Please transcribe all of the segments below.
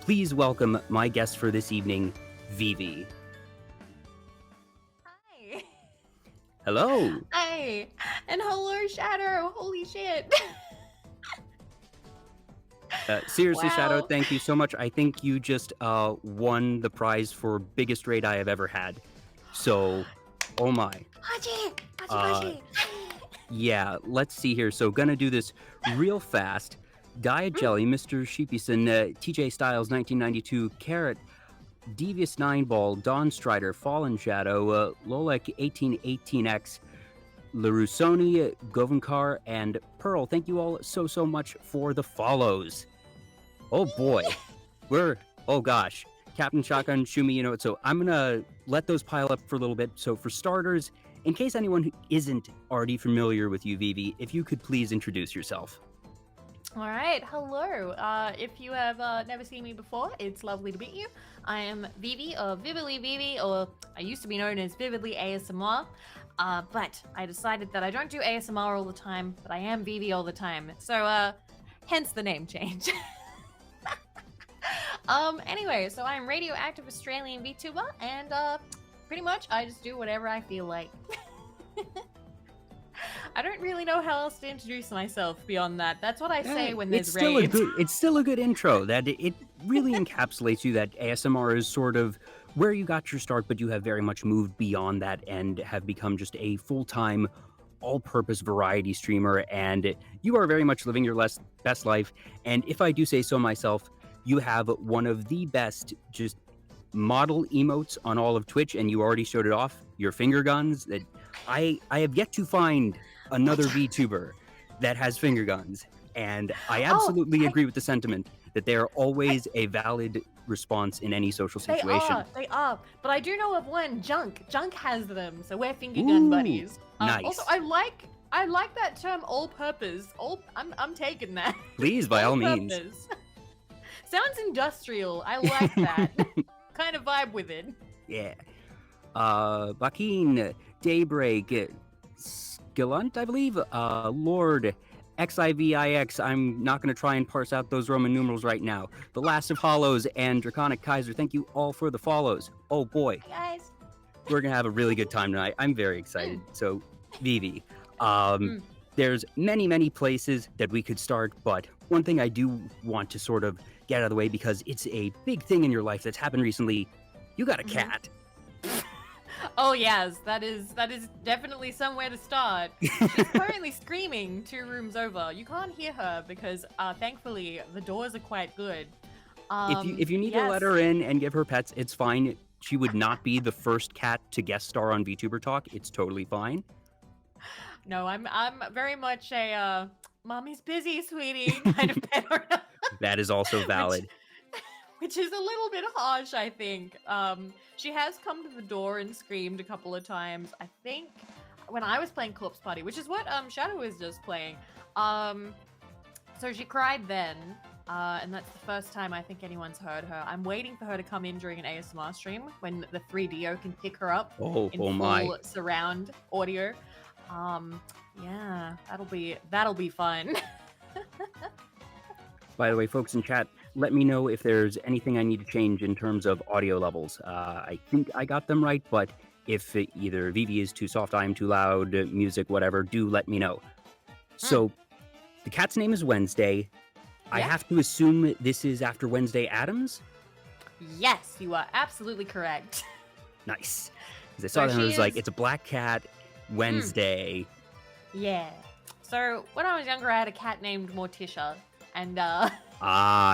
Please welcome my guest for this evening, Vivi. Hi. Hello. Hi. And hello, Shadow. Holy shit. Seriously, Shadow, Wow. thank you so much. I think you just won the prize for biggest raid I have ever had. So, oh my. Hachi. Hachi Uh, Hachi. yeah, let's see here. So, gonna do this real fast. Diet Jelly, Mr. Sheepyson, TJ Styles, 1992, Carrot, Devious 9 Ball, Dawn Strider, Fallen Shadow, Lolek 1818X, Larusoni, Govankar, and Pearl. Thank you all so much for the follows. Oh boy, oh gosh, Captain Shotgun, Shumi, so I'm gonna let those pile up for a little bit. So for starters, in case anyone who isn't already familiar with you, Vivi, if you could please introduce yourself. All right. Hello. If you have never seen me before, it's lovely to meet you. I am Vivi, or Vividly Vivi, or I used to be known as Vividly ASMR. But I decided that I don't do ASMR all the time, but I am Vivi all the time. So, hence the name change. Anyway, so I'm radioactive Australian VTuber, and pretty much I just do whatever I feel like. I don't really know how else to introduce myself beyond that. That's what I say when there's raids. It's still a good intro. That it really encapsulates you. That ASMR is sort of where you got your start, but you have very much moved beyond that and have become just a full-time, all-purpose variety streamer. And you are very much living your best life. And if I do say so myself, you have one of the best just model emotes on all of Twitch, and you already showed it off. Your finger guns. That I have yet to find another VTuber that has finger guns, and I absolutely agree with the sentiment that they are always a valid response in any social situation. They are. But I do know of one, Junk. Junk has them, so we're finger gun buddies. Nice. Also, I like that term, all-purpose. I'm taking that. Please, by all means. Sounds industrial. I like that. Kind of vibe with it. Yeah. Bakin, Daybreak, Skillunt, I believe, Lord, XIVIX, I'm not going to try and parse out those Roman numerals right now. The Last of Hollows, and Draconic Kaiser, thank you all for the follows. Oh boy. Hi guys. We're going to have a really good time tonight. I'm very excited. So, Vivi, there's many places that we could start, but one thing I do want to sort of get out of the way, because it's a big thing in your life that's happened recently. You got a cat. Oh yes, that is definitely somewhere to start. She's currently screaming 2 rooms over. You can't hear her because thankfully the doors are quite good. If you need to let her in and give her pets, it's fine. She would not be the first cat to guest star on Vtuber Talk. It's totally fine. No, I'm very much a mommy's busy, sweetie kind of pet. That is also valid. Which is a little bit harsh, I think. She has come to the door and screamed a couple of times. I think when I was playing Corpse Party, which is what Shadow was just playing. So she cried then, and that's the first time I think anyone's heard her. I'm waiting for her to come in during an ASMR stream when the 3DO can pick her up in full surround audio. Yeah, that'll be fun. By the way, folks in chat, let me know if there's anything I need to change in terms of audio levels. I think I got them right, but if either Vivi is too soft, I am too loud, music, whatever, do let me know. So, the cat's name is Wednesday. I have to assume this is after Wednesday Addams? Yes, you are absolutely correct. Nice. Because I saw that and I was like, it's a black cat, Wednesday. Yeah. So, when I was younger, I had a cat named Morticia, and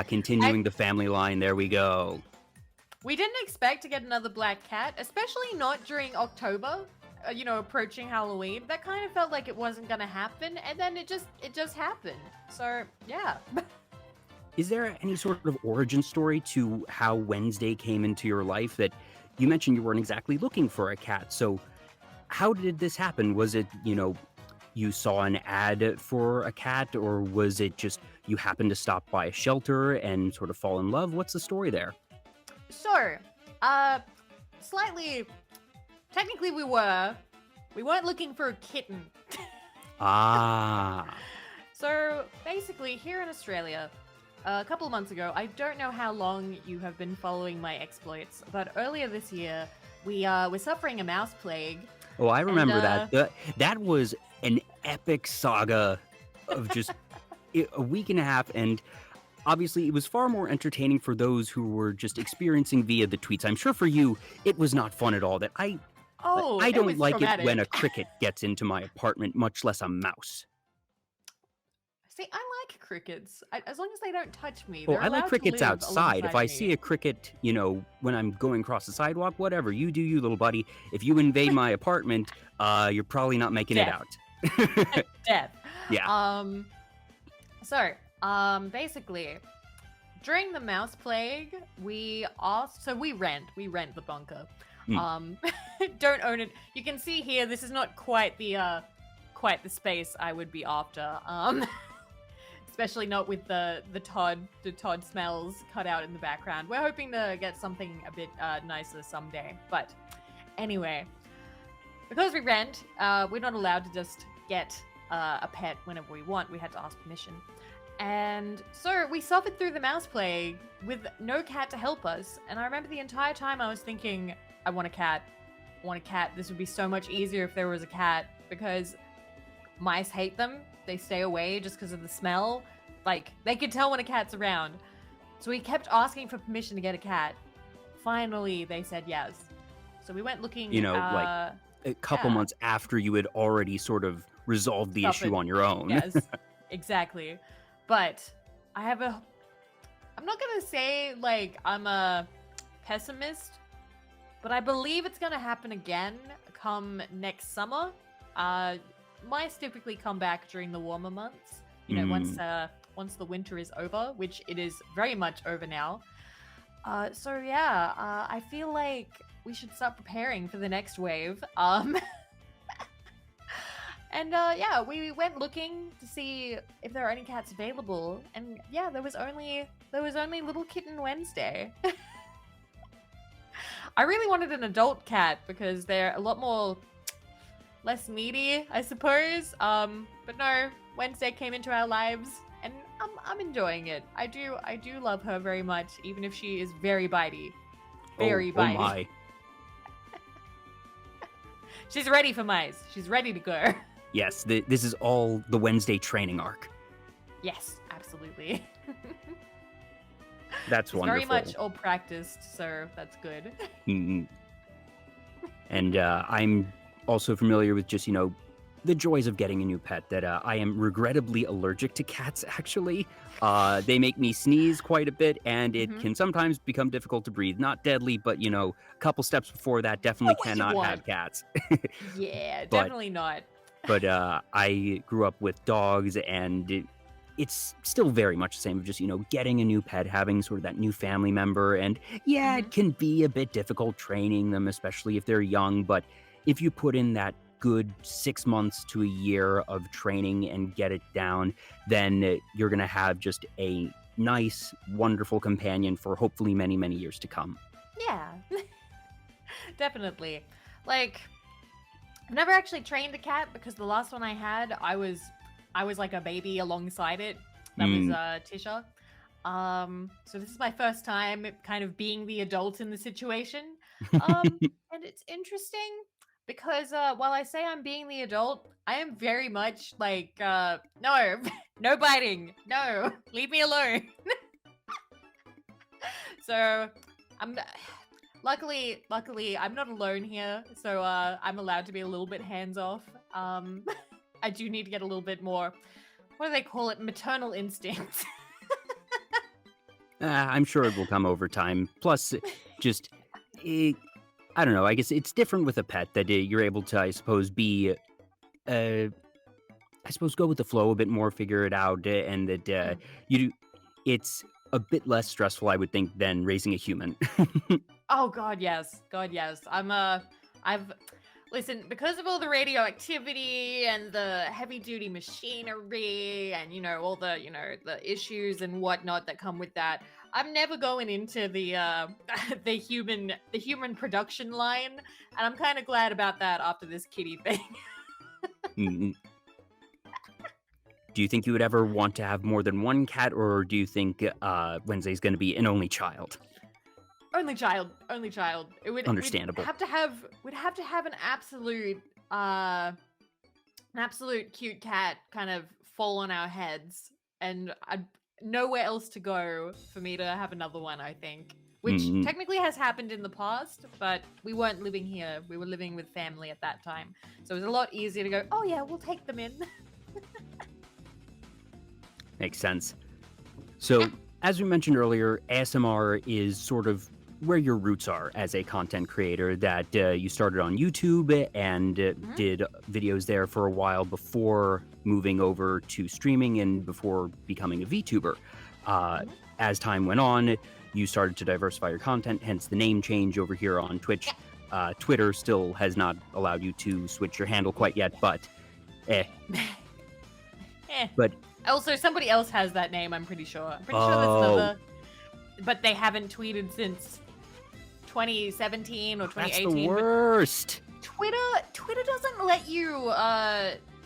continuing the family line, there we go. We didn't expect to get another black cat, especially not during October, approaching Halloween. That kind of felt like it wasn't gonna happen, and then it just happened. So, yeah. Is there any sort of origin story to how Wednesday came into your life? That you mentioned you weren't exactly looking for a cat, so how did this happen? Was it, you saw an ad for a cat, or was it just you happened to stop by a shelter and sort of fall in love? What's the story there? So, technically we weren't looking for a kitten. Ah. So basically here in Australia, a couple of months ago, I don't know how long you have been following my exploits, but earlier this year, we were suffering a mouse plague. Oh, I And remember that. That was an epic saga of just a week and a half, and obviously it was far more entertaining for those who were just experiencing via the tweets. I'm sure for you, it was not fun at all. That I it don't was like it when a traumatic. cricket gets into my apartment, much less a mouse. See, I like crickets. As long as they don't touch me. Oh, They're I like allowed to crickets live outside. If alongside I see me. a cricket, when I'm going across the sidewalk, whatever, you do you, little buddy. If you invade my apartment, you're probably not making it Death. out. Death. Yeah. Basically, during the mouse plague, we rent the bunker. Don't own it. You can see here, this is not quite the space I would be after. Especially not with the Todd smells cut out in the background. We're hoping to get something a bit nicer someday. But anyway, because we rent, we're not allowed to just get a pet whenever we want. We had to ask permission. And so we suffered through the mouse plague with no cat to help us. And I remember the entire time I was thinking, I want a cat. I want a cat. This would be so much easier if there was a cat, because mice hate them. They stay away just because of the smell. Like, they could tell when a cat's around. So we kept asking for permission to get a cat. Finally, they said yes. So we went looking. Like a couple months after you had already sort of resolved the issue on your own. Yes, exactly. But I'm not going to say, like, I'm a pessimist, but I believe it's going to happen again come next summer. Mice typically come back during the warmer months, once the winter is over, which it is very much over now. I feel like we should start preparing for the next wave. We went looking to see if there are any cats available, and yeah, there was only little kitten Wednesday. I really wanted an adult cat because they're a lot less needy, I suppose. But no, Wednesday came into our lives, and I'm enjoying it. I do love her very much, even if she is very bitey. Very bitey. Oh my. She's ready for mice. She's ready to go. Yes, this is all the Wednesday training arc. Yes, absolutely. That's She's wonderful. very much all practiced, so that's good. And I'm also familiar with just, the joys of getting a new pet, that I am regrettably allergic to cats, actually. They make me sneeze quite a bit, and it can sometimes become difficult to breathe. Not deadly, but, a couple steps before that, definitely cannot have cats. Yeah, definitely not. But I grew up with dogs, and it's still very much the same of just, getting a new pet, having sort of that new family member. And yeah, it can be a bit difficult training them, especially if they're young. But if you put in that good 6 months to a year of training and get it down, then you're going to have just a nice, wonderful companion for hopefully many, many years to come. Yeah, definitely. Like, I've never actually trained a cat because the last one I had, I was like a baby alongside it. That was Tisha. So this is my first time kind of being the adult in the situation. And it's interesting because while I say I'm being the adult, I am very much like, no, no biting. No, leave me alone. So luckily, I'm not alone here. So I'm allowed to be a little bit hands-off. I do need to get a little bit more, what do they call it? Maternal instincts. I'm sure it will come over time. Plus, just, I don't know, I guess it's different with a pet that you're able to, I suppose, go with the flow a bit more, figure it out, and that it's a bit less stressful, I would think, than raising a human. Oh, God, yes. God, yes. Listen, because of all the radioactivity and the heavy-duty machinery and, all the, the issues and whatnot that come with that, I'm never going into the the human production line, and I'm kind of glad about that after this kitty thing. Do you think you would ever want to have more than one cat, or do you think Wednesday's going to be an only child? Only child, only child. It would Understandable. we'd have to have an absolute cute cat kind of fall on our heads, and I'd nowhere else to go for me to have another one, I think. Which technically has happened in the past, but we weren't living here. We were living with family at that time. So it was a lot easier to go, oh yeah, we'll take them in. Makes sense. So, as we mentioned earlier, ASMR is sort of where your roots are as a content creator, that you started on YouTube and did videos there for a while before moving over to streaming and before becoming a VTuber. As time went on, you started to diversify your content, hence the name change over here on Twitch. Twitter still has not allowed you to switch your handle quite yet, but But also, somebody else has that name, I'm pretty sure. I'm pretty sure that's another, but they haven't tweeted since 2017 or 2018. That's the worst. Twitter doesn't let you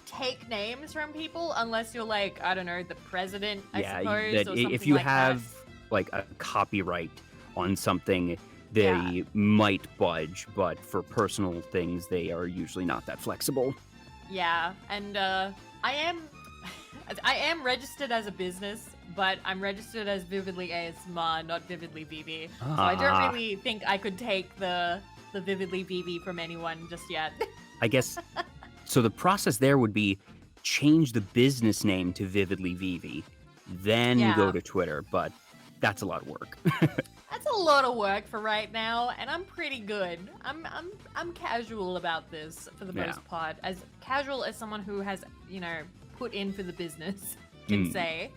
take names from people unless you're like, I don't know, the president, I suppose, or something if you like have that. like a copyright on something, they might budge, but for personal things, they are usually not that flexible. Yeah, and I am registered as a business, but I'm registered as Vividly ASMR, not Vividly Vivi. So I don't really think I could take the Vividly Vivi from anyone just yet. I guess, so the process there would be change the business name to Vividly Vivi, then go to Twitter, but that's a lot of work. That's a lot of work for right now, and I'm pretty good. I'm casual about this for the most part, as casual as someone who has, put in for the business can say.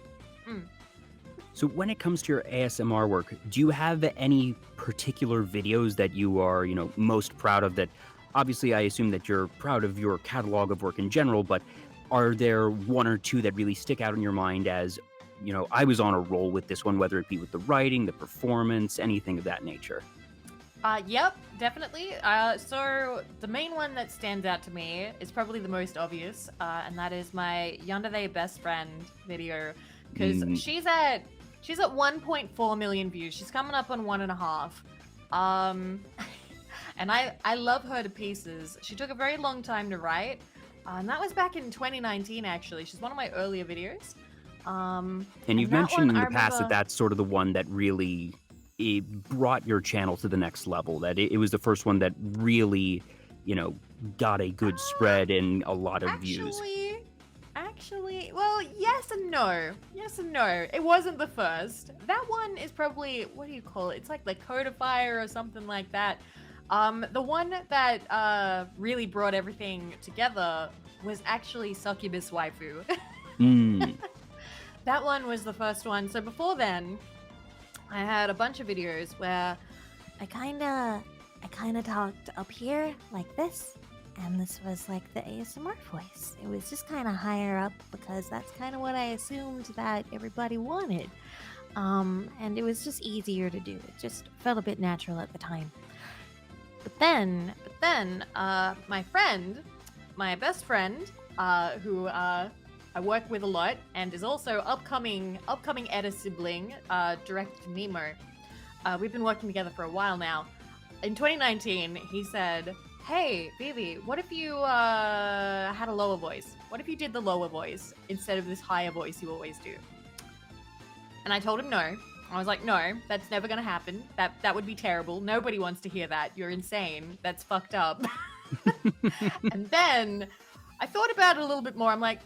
So when it comes to your ASMR work, do you have any particular videos that you are, most proud of? That obviously I assume that you're proud of your catalog of work in general, but are there one or two that really stick out in your mind as, I was on a roll with this one, whether it be with the writing, the performance, anything of that nature? Yep, definitely. So the main one that stands out to me is probably the most obvious, and that is my Yandere Best Friend video, because she's at 1.4 million views. She's coming up on 1.5. And I love her to pieces. She took a very long time to write, and that was back in 2019, actually. She's one of my earlier videos. And you've mentioned in the past that that's sort of the one that really brought your channel to the next level, that it was the first one that really, got a good spread and a lot of views. Actually, well, yes and no. Yes and no. It wasn't the first. That one is probably, what do you call it? It's like the codifier or something like that. The one that really brought everything together was actually Succubus Waifu. That one was the first one. So before then, I had a bunch of videos where I kind of talked up here like this, and this was like the ASMR voice. It was just kind of higher up because that's kind of what I assumed that everybody wanted. And it was just easier to do. It just felt a bit natural at the time. But then, my best friend, who I work with a lot and is also upcoming Edda sibling, directed to Nemo. We've been working together for a while now. In 2019, he said, "Hey, Vivi, what if you had a lower voice? What if you did the lower voice instead of this higher voice you always do?" And I told him no. I was like, "No, that's never gonna happen. That would be terrible. Nobody wants to hear that. You're insane. That's fucked up." And then I thought about it a little bit more. I'm like,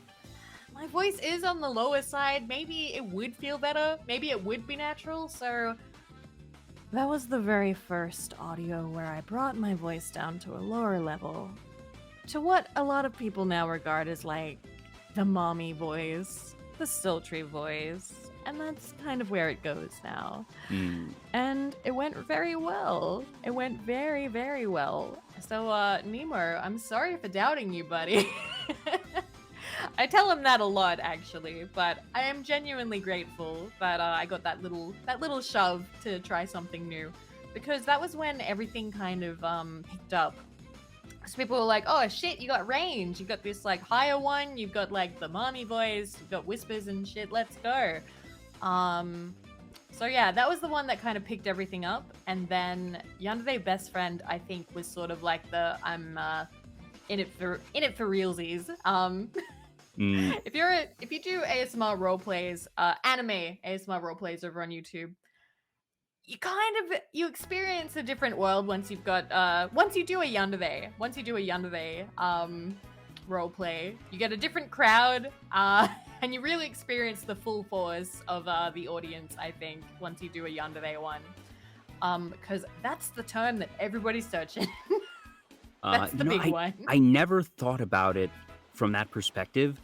my voice is on the lower side. Maybe it would feel better. Maybe it would be natural. So that was the very first audio where I brought my voice down to a lower level, to what a lot of people now regard as like the mommy voice, the sultry voice. And that's kind of where it goes now. And it went very well. It went very, very well. So, Nemo, I'm sorry for doubting you, buddy. I tell him that a lot, actually, but I am genuinely grateful that I got that little shove to try something new, because that was when everything kind of picked up. So people were like, oh shit, you got range. You got this like higher one. You've got like the mommy voice. You've got whispers and shit. Let's go. So yeah, that was the one that kind of picked everything up. And then Yandere Best Friend, I think, was sort of like the I'm in it for realsies. If you do ASMR roleplays, anime ASMR roleplays over on YouTube, you experience a different world once you've got once you do a yandere roleplay. You get a different crowd, and you really experience the full force of the audience, I think, once you do a yandere one. Because that's the term that everybody's searching. That's the big one. I never thought about it from that perspective,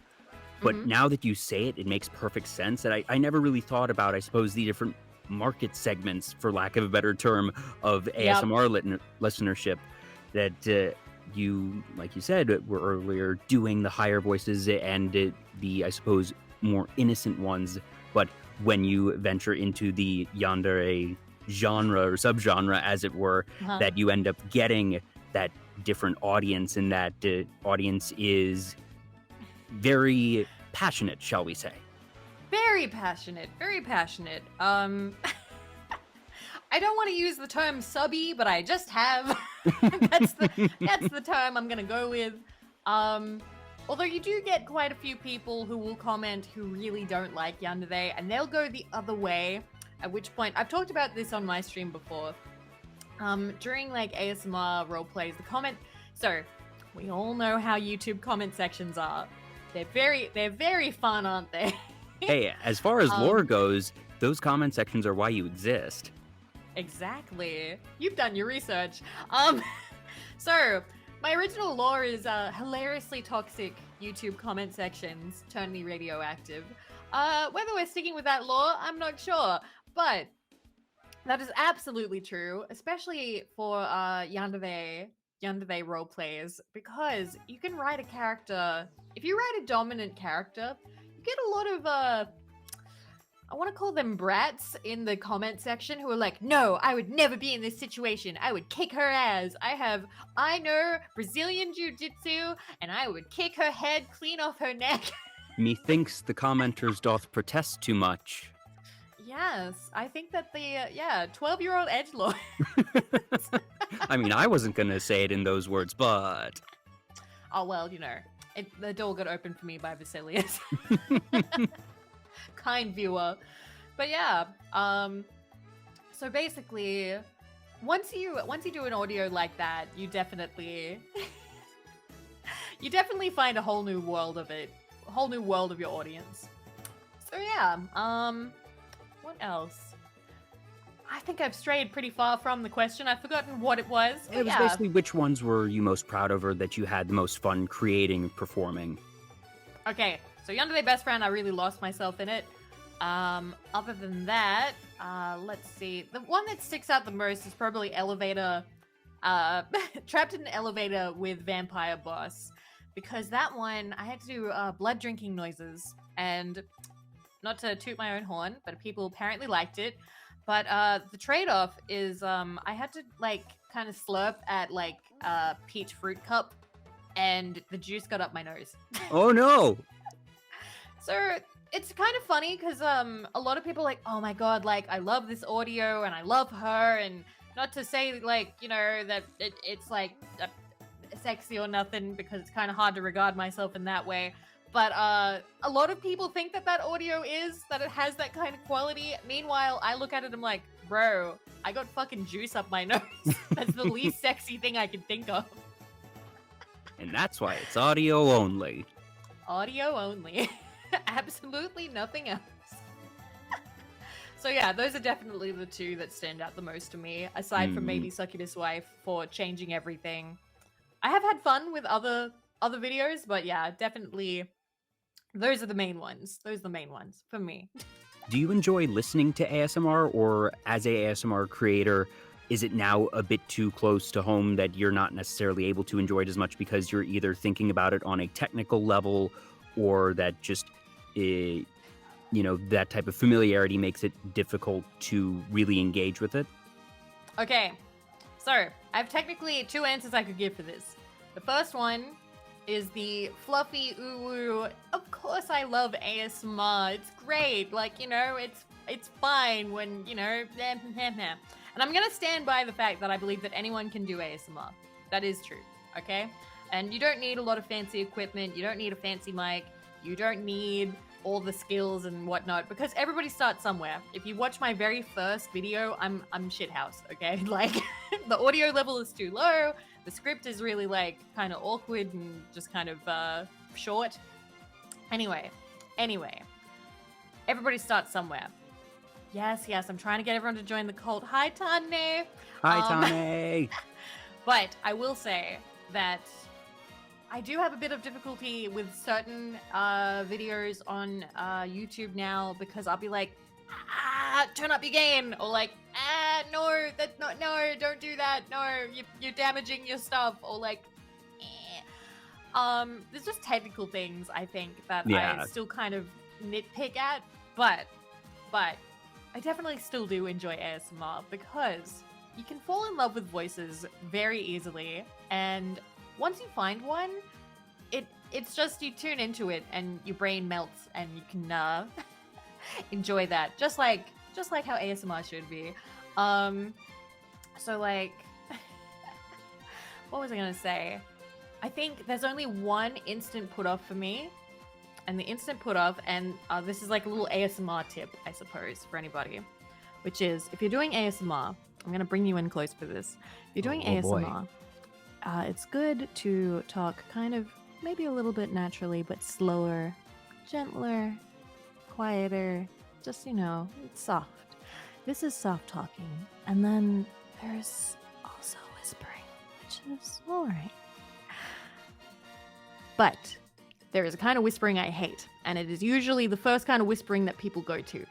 but now that you say it, it makes perfect sense. And I never really thought about, I suppose, the different market segments, for lack of a better term, of ASMR listenership that you, like you said, were earlier doing the higher voices and the, I suppose, more innocent ones. But when you venture into the yandere genre or subgenre, as it were, that you end up getting that different audience, and that audience is very passionate, shall we say. Very passionate, very passionate. I don't want to use the term subby, but I just have. That's the term I'm gonna go with. Although you do get quite a few people who will comment who really don't like yandere, and they'll go the other way. At which point, I've talked about this on my stream before. During like ASMR roleplays, so we all know how YouTube comment sections are. They're very fun, aren't they? Hey, as far as lore goes, those comment sections are why you exist. Exactly. You've done your research. So my original lore is hilariously toxic YouTube comment sections turn me radioactive. Whether we're sticking with that lore, I'm not sure, but that is absolutely true, especially for yandere roleplays, because you can write a character. If you write a dominant character, you get a lot of I want to call them brats in the comment section who are like, no, I would never be in this situation. I would kick her ass. I know Brazilian jiu-jitsu, and I would kick her head clean off her neck. Methinks the commenters doth protest too much. Yes, I think that the 12-year-old edgelord. I mean, I wasn't gonna say it in those words, but oh well, you know, the door got opened for me by Vasilius. Kind viewer. But yeah, so basically, once you do an audio like that, you definitely find a whole new world of it, a whole new world of your audience. So yeah, what else? I think I've strayed pretty far from the question. I've forgotten what it was. It was basically, which ones were you most proud of, or that you had the most fun creating, performing? Okay, so Yandere Best Friend, I really lost myself in it. Other than that, let's see. The one that sticks out the most is probably Elevator, Trapped in an Elevator with Vampire Boss. Because that one, I had to do blood drinking noises. And not to toot my own horn, but people apparently liked it. But the trade-off is I had to like kind of slurp at like a peach fruit cup, and the juice got up my nose. Oh no! So it's kind of funny because a lot of people are like, oh my god, like I love this audio and I love her, and not to say like, you know, that it's like sexy or nothing, because it's kind of hard to regard myself in that way. But a lot of people think that audio that it has that kind of quality. Meanwhile, I look at it and I'm like, bro, I got fucking juice up my nose. That's the least sexy thing I can think of. And that's why it's audio only. Audio only. Absolutely nothing else. So yeah, those are definitely the two that stand out the most to me, aside from maybe Succubus Wife for changing everything. I have had fun with other videos, but yeah, definitely those are the main ones. Those are the main ones for me. Do you enjoy listening to ASMR, or as a ASMR creator, is it now a bit too close to home that you're not necessarily able to enjoy it as much because you're either thinking about it on a technical level, or that just, you know, that type of familiarity makes it difficult to really engage with it? Okay, so I have technically two answers I could give for this. The first one is the fluffy ooh. Of course I love ASMR. It's great. Like, you know, it's fine when, you know, and I'm going to stand by the fact that I believe that anyone can do ASMR. That is true, okay? And you don't need a lot of fancy equipment. You don't need a fancy mic. You don't need all the skills and whatnot, because everybody starts somewhere. If you watch my very first video, I'm shithouse, okay? Like, the audio level is too low. The script is really, like, kind of awkward and just kind of short. Anyway. Everybody starts somewhere. Yes, I'm trying to get everyone to join the cult. Hi, Tane. Hi, Tane. But I will say that I do have a bit of difficulty with certain videos on YouTube now, because I'll be like, turn up your gain, or like, no, that's not, no, don't do that, no, you're damaging your stuff, or like, there's just technical things I think that I still kind of nitpick at, but I definitely still do enjoy ASMR, because you can fall in love with voices very easily, and once you find one, it's just you tune into it and your brain melts and you can enjoy that, just like how ASMR should be. So like, what was I gonna say? I think there's only one instant put off for me, and the instant put off, and this is like a little ASMR tip, I suppose, for anybody, which is, if you're doing ASMR, I'm gonna bring you in close for this. If you're doing ASMR, it's good to talk kind of maybe a little bit naturally, but slower, gentler, quieter, just, you know, it's soft. This is soft talking. And then there's also whispering, which is alright. But there is a kind of whispering I hate, and it is usually the first kind of whispering that people go to.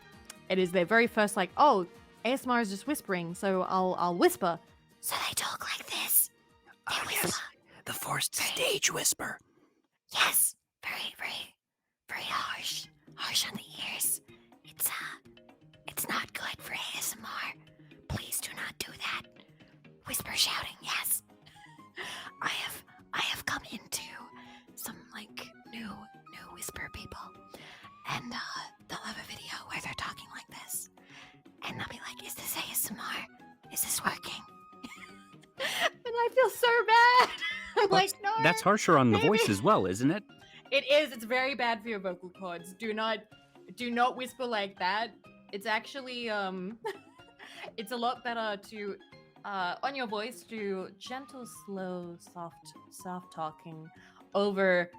It is their very first, like, oh, ASMR is just whispering, so I'll whisper. So they talk like this. They whisper. Yes. The forced stage whisper. Yes, very harsh on the ears. It's not good for ASMR. Please do not do that. Whisper shouting, yes. I have come into some like new whisper people, and they'll have a video where they're talking like this, and they'll be like, "Is this ASMR? Is this working?" And I feel so bad. I'm like, no. That's harsher on the voice as well, isn't it? It is. It's very bad for your vocal cords. Do not whisper like that. It's actually it's a lot better to on your voice do gentle, slow, soft talking over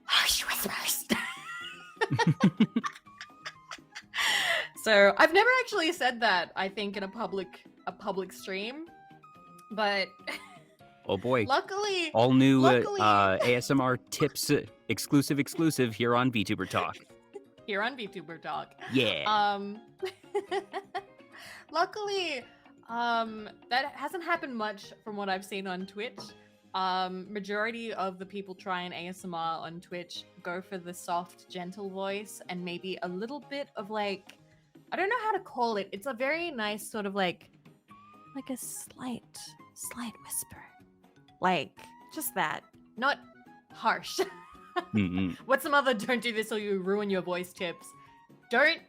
harsh whispers. So I've never actually said that, I think, in a public stream, but oh boy, luckily all new ASMR tips exclusive here on Vtuber Talk. Here on Vtuber Talk. Yeah. Luckily, that hasn't happened much from what I've seen on Twitch. Majority of the people trying ASMR on Twitch go for the soft, gentle voice, and maybe a little bit of like, I don't know how to call it. It's a very nice sort of like a slight whisper. Like, just that. Not harsh. What's some other don't do this or you ruin your voice tips? Don't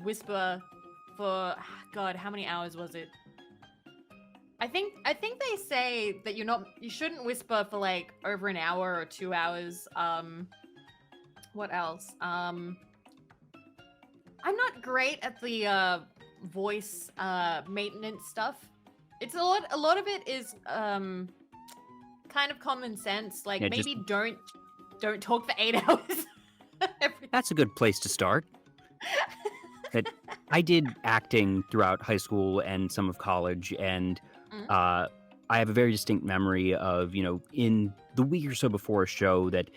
whisper for, God, how many hours was it? I think they say that you shouldn't whisper for like over an hour or 2 hours. What else? I'm not great at the voice maintenance stuff. It's a lot of it is kind of common sense. Like, maybe don't talk for 8 hours. That's a good place to start. I did acting throughout high school and some of college, and I have a very distinct memory of, in the week or so before a show that,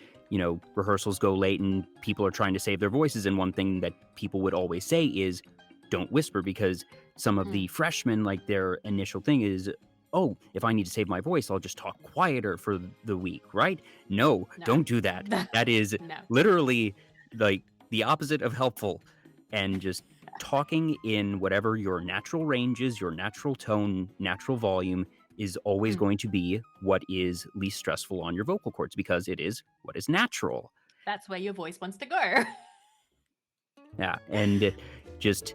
rehearsals go late and people are trying to save their voices, and one thing that people would always say is, don't whisper, because some of the freshmen, like, their initial thing is, oh, if I need to save my voice, I'll just talk quieter for the week, right? No, don't do that. That is literally, like, the opposite of helpful. And just talking in whatever your natural range is, your natural tone, natural volume, is always Mm. going to be what is least stressful on your vocal cords because it is what is natural. That's where your voice wants to go. Yeah, and just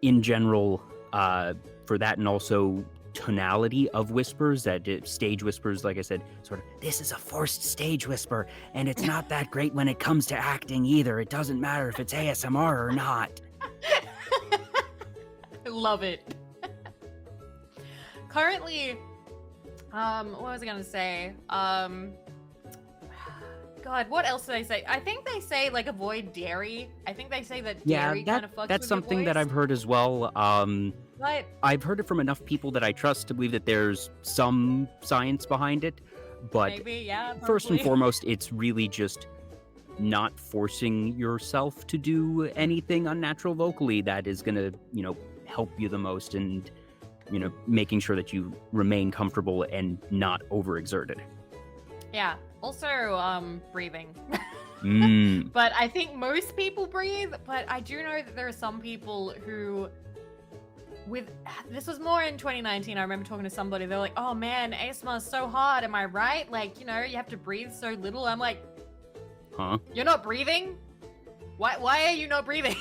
in general, for that, and also tonality of whispers, that stage whispers, like I said, sort of, this is a forced stage whisper, and it's not that great when it comes to acting either. It doesn't matter if it's ASMR or not. I love it. Currently, what was I gonna say? God, what else do they say? I think they say like avoid dairy. I think they say that dairy kind of fucks that's with something your that voice. I've heard as well. But I've heard it from enough people that I trust to believe that there's some science behind it. But maybe, yeah. first and probably. foremost, it's really just not forcing yourself to do anything unnatural vocally that is going to, help you the most, and, making sure that you remain comfortable and not overexerted. Yeah. Also, breathing. Mm. But I think most people breathe, but I do know that there are some people who this was more in 2019. I remember talking to somebody, they're like, oh man, ASMR is so hard, am I right? Like, you have to breathe so little. I'm like, Huh? You're not breathing? Why are you not breathing?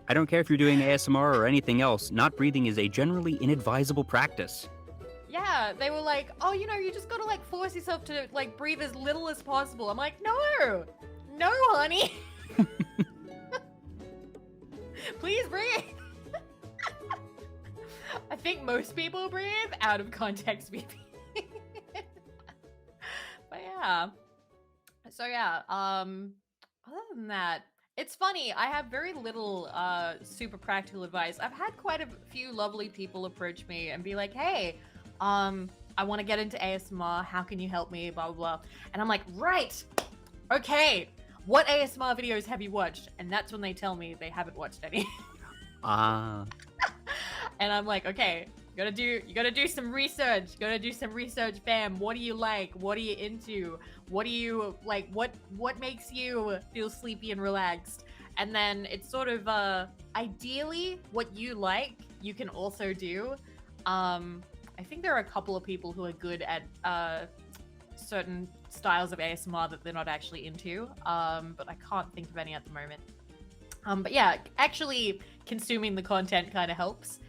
I don't care if you're doing ASMR or anything else, not breathing is a generally inadvisable practice. Yeah, they were like, oh, you just gotta like force yourself to like breathe as little as possible. I'm like, no, honey. Please breathe. I think most people breathe out of context, Vivi. But yeah. So yeah, other than that, it's funny, I have very little super practical advice. I've had quite a few lovely people approach me and be like, hey, I want to get into ASMR, how can you help me, blah, blah, blah. And I'm like, right, okay, what ASMR videos have you watched? And that's when they tell me they haven't watched any. Ah. And I'm like, okay, you gotta do some research. You gotta do some research, fam. What do you like? What are you into? What do you like? What makes you feel sleepy and relaxed? And then it's sort of ideally what you like, you can also do. I think there are a couple of people who are good at certain styles of ASMR that they're not actually into. But I can't think of any at the moment. But yeah, actually consuming the content kind of helps.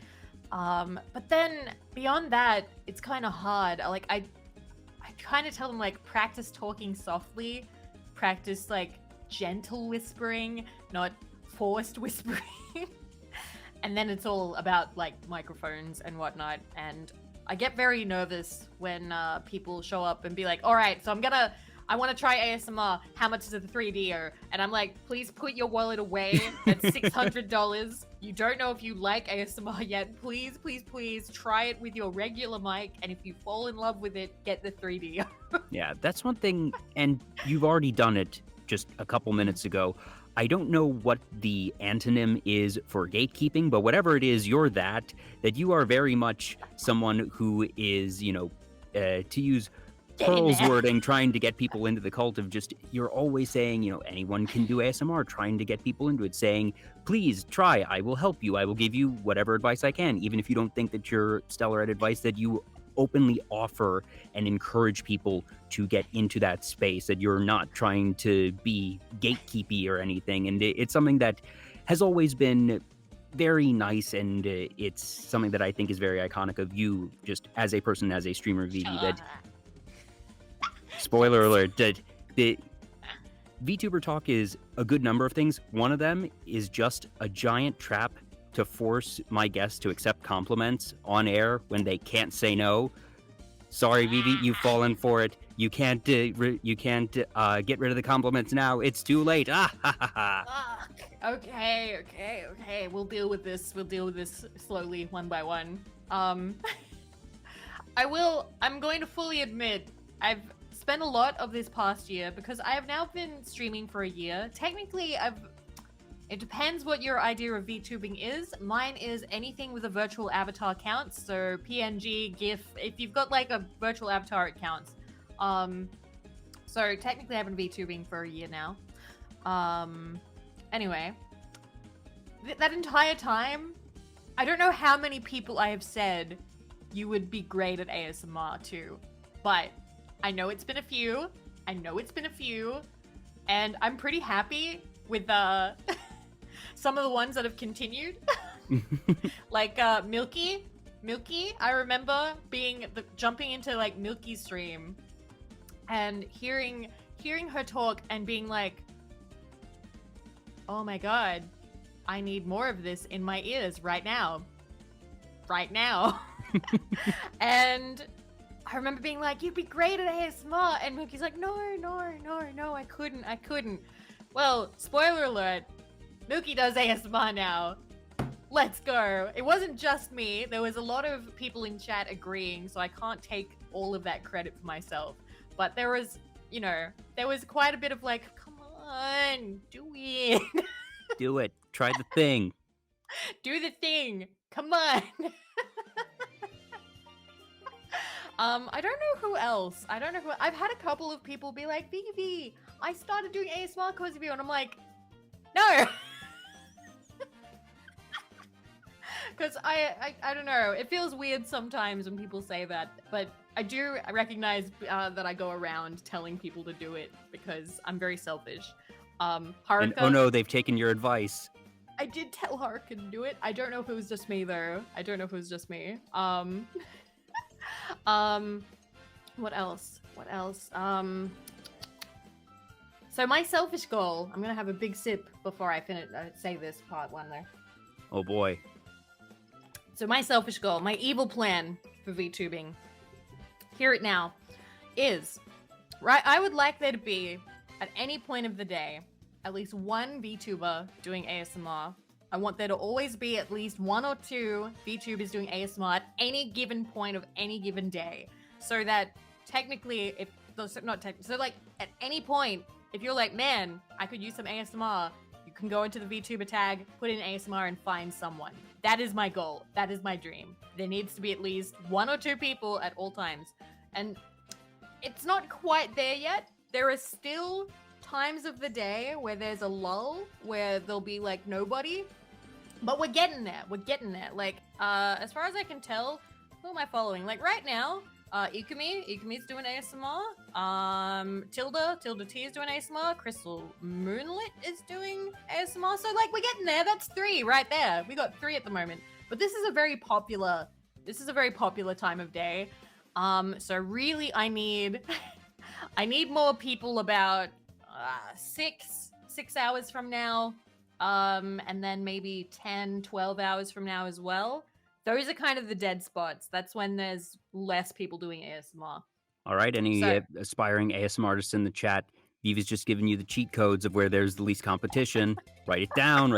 But then beyond that, it's kind of hard. Like I kind of tell them like practice talking softly, practice like gentle whispering, not forced whispering. And then it's all about like microphones and whatnot. And I get very nervous when people show up and be like, all right, so I want to try ASMR. How much is a 3D? And I'm like, please put your wallet away at $600. You don't know if you like ASMR yet. Please, please, please try it with your regular mic. And if you fall in love with it, get the 3D. Yeah, that's one thing. And you've already done it just a couple minutes ago. I don't know what the antonym is for gatekeeping, but whatever it is, you're that you are very much someone who is, to use Pearl's wording, trying to get people into the cult of just, you're always saying, anyone can do ASMR, trying to get people into it, saying, please try, I will help you, I will give you whatever advice I can, even if you don't think that you're stellar at advice, that you openly offer and encourage people to get into that space, that you're not trying to be gatekeepy or anything. And it's something that has always been very nice, and it's something that I think is very iconic of you, just as a person, as a streamer, Vivi, that, spoiler alert, that the Vtuber Talk is a good number of things. One of them is just a giant trap to force my guests to accept compliments on air when they can't say no. Sorry, Vivi, you've fallen for it. You can't get rid of the compliments now. It's too late. Ah, ha, ha, ha. Okay. We'll deal with this. We'll deal with this slowly, one by one. I'm going to fully admit, I've spent a lot of this past year, because I have now been streaming for a year. Technically, it depends what your idea of VTubing is. Mine is anything with a virtual avatar counts. So PNG, GIF, if you've got like a virtual avatar, it counts. So technically I've been VTubing for a year now. Anyway, that entire time, I don't know how many people I have said, you would be great at ASMR too. But I know it's been a few. And I'm pretty happy with some of the ones that have continued. Like Milky. I remember jumping into like Milky's stream and hearing her talk and being like, oh my god, I need more of this in my ears right now. And I remember being like, you'd be great at ASMR, and Milky's like, no, I couldn't. Well, spoiler alert, Milky does ASMR now. Let's go. It wasn't just me. There was a lot of people in chat agreeing, so I can't take all of that credit for myself. But there was quite a bit of like, come on, do it. Do it. Try the thing. Do the thing. Come on. I don't know who else. I've had a couple of people be like, Vivi, I started doing ASMR because of you, and I'm like, no. Because I don't know. It feels weird sometimes when people say that, but I do recognize that I go around telling people to do it because I'm very selfish. Haruka, And oh no, they've taken your advice. I did tell Haruka to do it. I don't know if it was just me though. What else? So my selfish goal. I'm gonna have a big sip before I finish. Say this part one there. Oh boy. So my selfish goal, my evil plan for VTubing, hear it now, is, right, I would like there to be, at any point of the day, at least one VTuber doing ASMR. I want there to always be at least one or two VTubers doing ASMR at any given point of any given day. So that technically, so like at any point, if you're like, man, I could use some ASMR, you can go into the VTuber tag, put in ASMR, and find someone. That is my goal. That is my dream. There needs to be at least one or two people at all times. And it's not quite there yet. There are still times of the day where there's a lull, where there'll be like nobody. But we're getting there. Like, as far as I can tell, who am I following? Like right now, Ikumi's doing ASMR. Tilda T is doing ASMR. Crystal Moonlit is doing ASMR. So like we're getting there. That's 3 right there. We got 3 at the moment. But this is a very popular time of day. So really I need more people about 6 hours from now. And then maybe 10, 12 hours from now as well. Those are kind of the dead spots. That's when there's less people doing ASMR. All right, any aspiring ASMR artists in the chat, Vivi's just giving you the cheat codes of where there's the least competition. Write it down.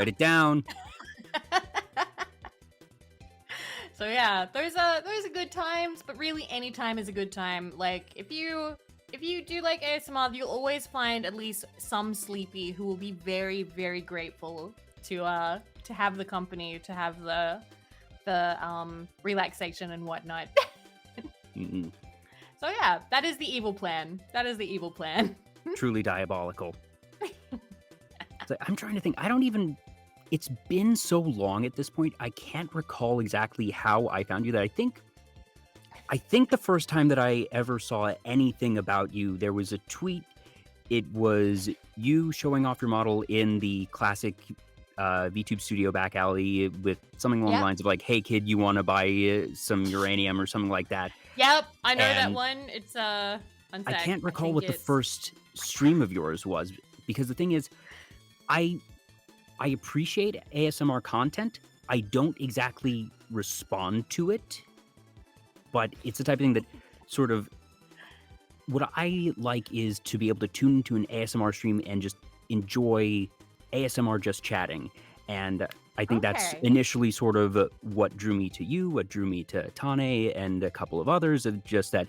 So yeah, those are good times, but really any time is a good time. Like if you do like ASMR, you'll always find at least some sleepy who will be very, very grateful to have the company, to have the relaxation and whatnot. Mm-mm. So yeah, that is the evil plan. Truly diabolical. I'm trying to think. It's been so long at this point, I can't recall exactly how I found you. That I think the first time that I ever saw anything about you, there was a tweet. It was you showing off your model in the classic VTube studio back alley with something along the lines of like, hey kid, you want to buy some uranium or something like that. Yep, I know that one. It's I can't recall what the first stream of yours was, because the thing is, I appreciate ASMR content. I don't exactly respond to it, but it's the type of thing that sort of, what I like is to be able to tune into an ASMR stream and just enjoy ASMR just chatting. And I think that's initially sort of what drew me to you, what drew me to Tane and a couple of others, of just that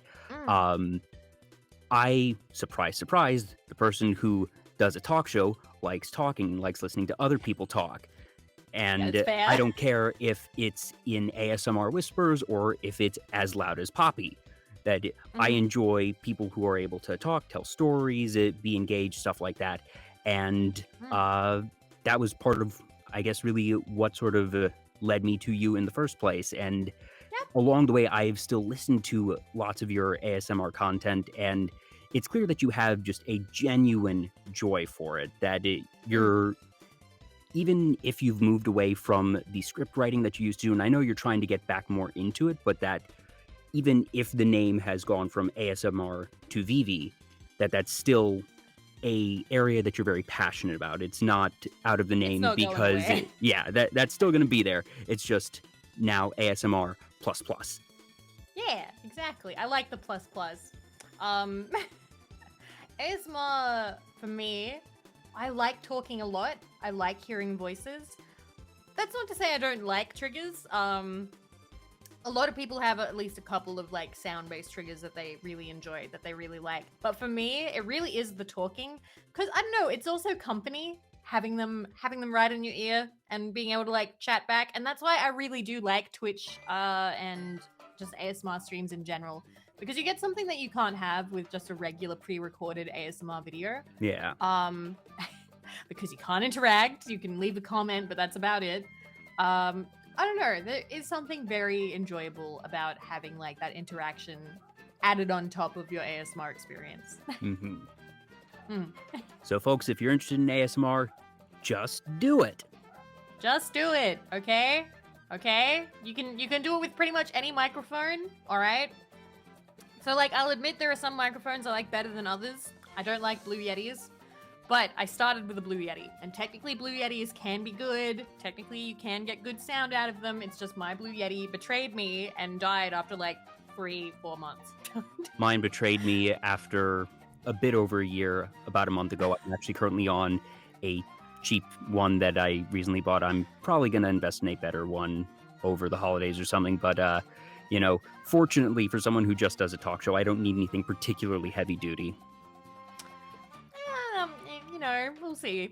I, surprise, the person who does a talk show likes talking, likes listening to other people talk. And I don't care if it's in ASMR whispers or if it's as loud as Poppy. That I enjoy people who are able to talk, tell stories, be engaged, stuff like that. And that was part of, I guess, really what sort of led me to you in the first place. And along the way, I've still listened to lots of your ASMR content, and it's clear that you have just a genuine joy for it, that you're, even if you've moved away from the script writing that you used to, and I know you're trying to get back more into it, but that even if the name has gone from ASMR to Vivi, that's still a area that you're very passionate about. It's not out of the name because that's still going to be there. It's just now ASMR plus plus. Yeah, exactly. I like the plus plus. ASMR for me, I like talking a lot. I like hearing voices. That's not to say I don't like triggers. A lot of people have at least a couple of like sound-based triggers that they really enjoy, that they really like. But for me, it really is the talking, because I don't know, it's also company, having them right in your ear and being able to like chat back. And that's why I really do like Twitch and just ASMR streams in general, because you get something that you can't have with just a regular pre-recorded ASMR video. Yeah. Because you can't interact, you can leave a comment, but that's about it. I don't know, there is something very enjoyable about having like that interaction added on top of your ASMR experience. So folks, if you're interested in ASMR, just do it. Just do it, okay? Okay? You can do it with pretty much any microphone, all right? So like, I'll admit there are some microphones I like better than others. I don't like Blue Yetis. But I started with a Blue Yeti, and technically Blue Yetis can be good. Technically you can get good sound out of them. It's just my Blue Yeti betrayed me and died after like 3-4 months. Mine betrayed me after a bit over a year, about a month ago. I'm actually currently on a cheap one that I recently bought. I'm probably going to invest in a better one over the holidays or something, but you know, fortunately for someone who just does a talk show, I don't need anything particularly heavy duty. You know, we'll see.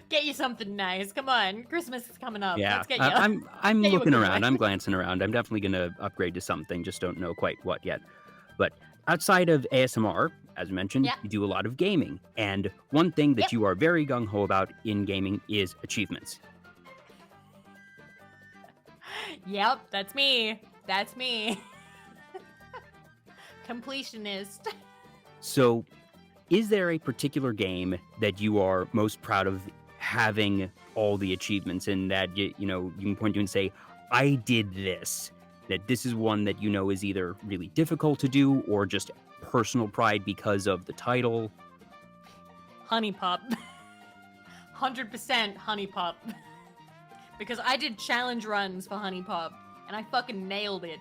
Get you something nice. Come on, Christmas is coming up. Yeah, let's get you. I'm get you looking a good around. one. I'm glancing around. I'm definitely going to upgrade to something. Just don't know quite what yet. But outside of ASMR, as mentioned, you do a lot of gaming. And one thing that you are very gung-ho about in gaming is achievements. Yep, that's me. That's me. Completionist. So, is there a particular game that you are most proud of having all the achievements in, that you know you can point to and say, I did this? That this is one that you know is either really difficult to do or just personal pride because of the title? Honeypop. 100% Honeypop. Because I did challenge runs for Honeypop and I fucking nailed it.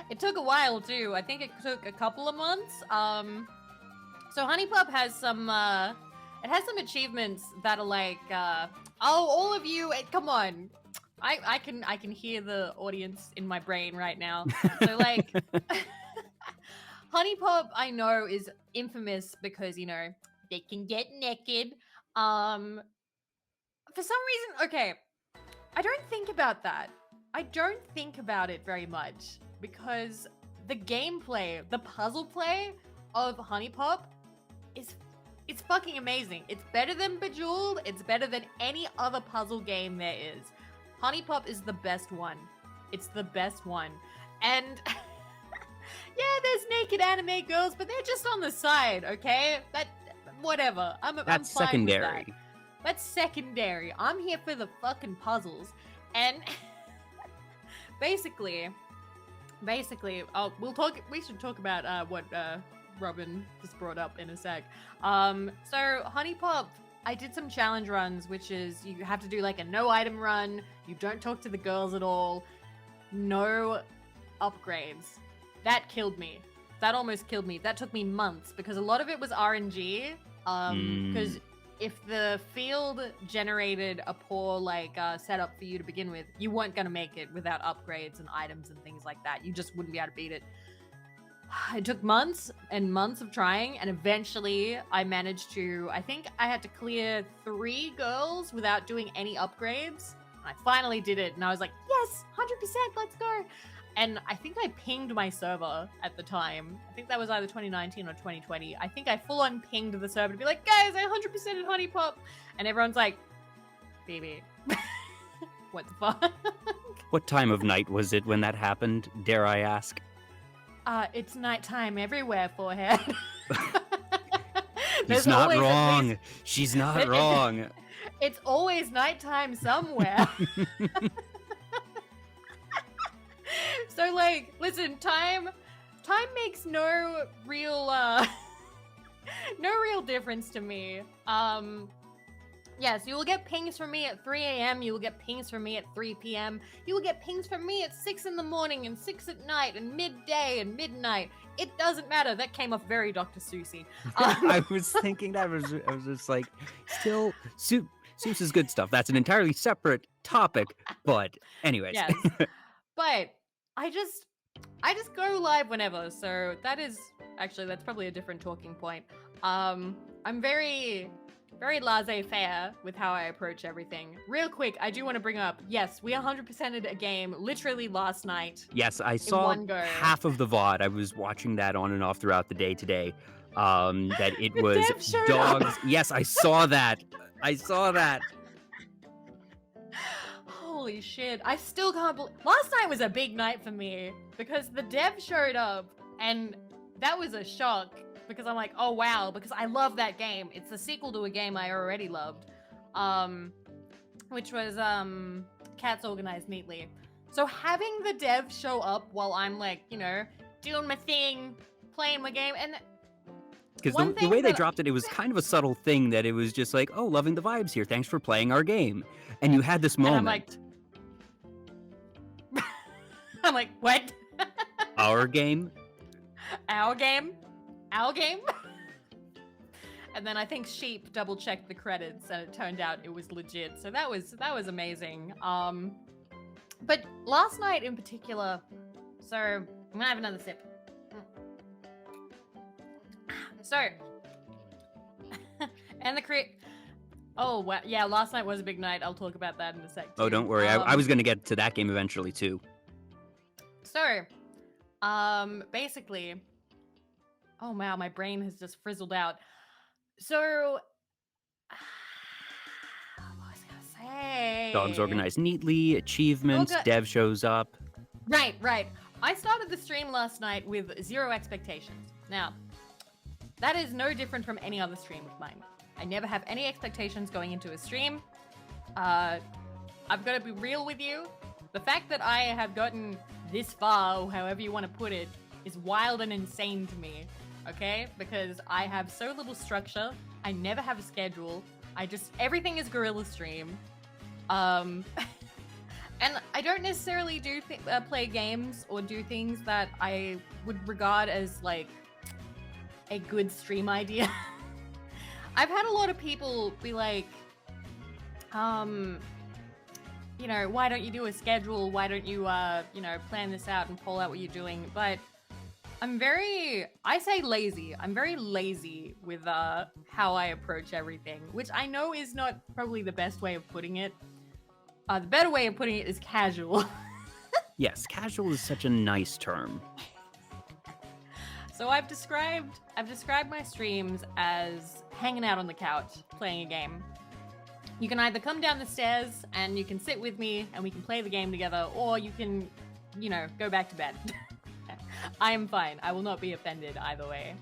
It took a while too. I think it took a couple of months. So Honeypop has some it has some achievements that are like all of you, come on. I can hear the audience in my brain right now. So like Honeypop, I know, is infamous because, you know, they can get naked. For some reason, okay, I don't think about that. I don't think about it very much because the gameplay, the puzzle play of Honeypop it's fucking amazing. It's better than Bejeweled. It's better than any other puzzle game there is. Honeypop is the best one. It's the best one. And yeah, there's naked anime girls, but they're just on the side, okay? Whatever. I'm fine secondary. with that. That's secondary. I'm here for the fucking puzzles. And basically, we should talk about what Robin just brought up in a sec. So Honeypop, I did some challenge runs, which is you have to do like a no item run. You don't talk to the girls at all. No upgrades. That killed me. That almost killed me. That took me months because a lot of it was RNG. Because if the field generated a poor like setup for you to begin with, you weren't gonna make it without upgrades and items and things like that. You just wouldn't be able to beat it. It took months and months of trying, and eventually I managed to, I think I had to clear 3 girls without doing any upgrades. I finally did it, and I was like, yes, 100%, let's go. And I think I pinged my server at the time. I think that was either 2019 or 2020. I think I full-on pinged the server to be like, guys, I 100% in Honeypop. And everyone's like, Vivi. What the fuck? What time of night was it when that happened, dare I ask? It's nighttime everywhere, forehead. He's There's not always at wrong. least- She's not wrong. It's always nighttime somewhere. So, like, listen, time makes no real difference to me. Yes, you will get pings from me at 3 a.m. You will get pings from me at 3 p.m. You will get pings from me at 6 in the morning and 6 at night and midday and midnight. It doesn't matter. That came off very Dr. Seussy. I was thinking that. I was just like, still, Seuss is good stuff. That's an entirely separate topic. But anyways. Yes. But I just go live whenever. So that's probably a different talking point. I'm very laissez-faire with how I approach everything. Real quick, I do want to bring up, yes, we 100%ed a game literally last night. Yes, I saw one go. half of the VOD. I was watching that on and off throughout the day today. That it The was dev showed dogs. up. Yes, I saw that. I saw that. Holy shit. I still can't believe... Last night was a big night for me because the dev showed up and that was a shock because I'm like, oh wow, because I love that game. It's the sequel to a game I already loved, which was Cats Organized Neatly. So having the dev show up while I'm like, you know, doing my thing, playing my game, and because the way they dropped it, it was kind of a subtle thing that it was just like, oh, loving the vibes here. Thanks for playing our game. And you had this moment. And I'm like, what? Our game? Our game? Our game? And then I think Sheep double-checked the credits and it turned out it was legit. So that was amazing. But last night in particular, so I'm gonna have another sip. So, and oh, wow. Yeah, last night was a big night. I'll talk about that in a sec. Oh, don't worry. I was going to get to that game eventually, too. So, basically, oh wow, my brain has just frizzled out. So, what was I gonna say? Dogs Organized Neatly, achievements, dev shows up. Right. I started the stream last night with 0 expectations. Now, that is no different from any other stream of mine. I never have any expectations going into a stream. I've got to be real with you. The fact that I have gotten this far, or however you want to put it, is wild and insane to me, okay? Because I have so little structure. I never have a schedule. Everything is guerrilla stream. And I don't necessarily play games or do things that I would regard as, like, a good stream idea. I've had a lot of people be like, you know, why don't you do a schedule? Why don't you, you know, plan this out and pull out what you're doing? But I say lazy. I'm very lazy with how I approach everything, which I know is not probably the best way of putting it. The better way of putting it is casual. Yes, casual is such a nice term. So I've described my streams as hanging out on the couch, playing a game. You can either come down the stairs and you can sit with me and we can play the game together, or you can, you know, go back to bed. I am fine. I will not be offended either way.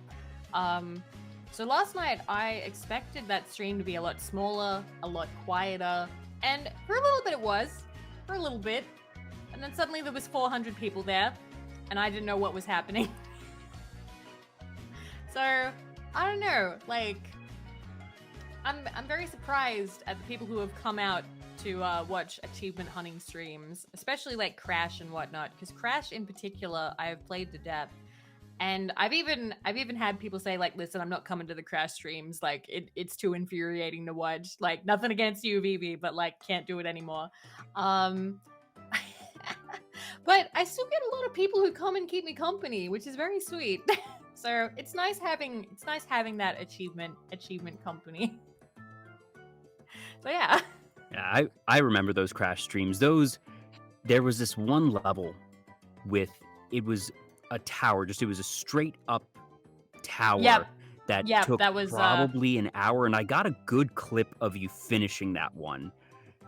So last night I expected that stream to be a lot smaller, a lot quieter, and for a little bit it was. For a little bit. And then suddenly there was 400 people there, and I didn't know what was happening. So, I don't know, like, I'm very surprised at the people who have come out to watch achievement hunting streams, especially like Crash and whatnot, because Crash in particular I have played to death, and I've even had people say like, listen, I'm not coming to the Crash streams, like it's too infuriating to watch, like nothing against you, Vivi, but like can't do it anymore. But I still get a lot of people who come and keep me company, which is very sweet. So it's nice having that achievement company. So yeah. Yeah, I remember those Crash streams. There was this one level with, it was a tower, it was a straight up tower. Yep. That was probably an hour, and I got a good clip of you finishing that one.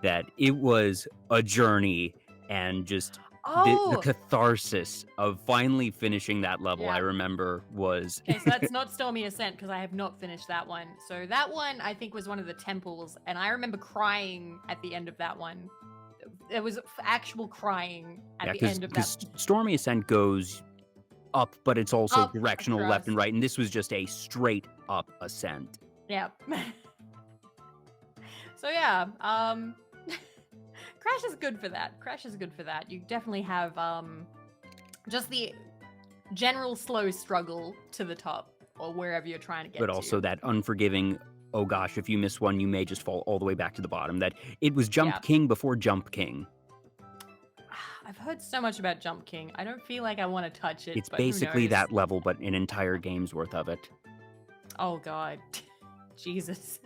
that it was a journey and just the Oh, catharsis of finally finishing that level, I yeah. remember, was Okay, so that's not Stormy Ascent because I have not finished that one. So that one I think was one of the temples, and I remember crying at the end of that one. It was actual crying at yeah, the end of that. because Stormy Ascent goes up, but it's also Up directional across. left and right, and this was just a straight up ascent. Yeah. So yeah, Crash is good for that. Crash is good for that. You definitely have just the general slow struggle to the top or wherever you're trying to get But to. also that unforgiving, oh gosh, if you miss one, you may just fall all the way back to the bottom. That it was Jump Yeah. King before Jump King. I've heard so much about Jump King. I don't feel like I want to touch it. It's but who basically knows? that level, but an entire game's worth of it. Oh god. Jesus.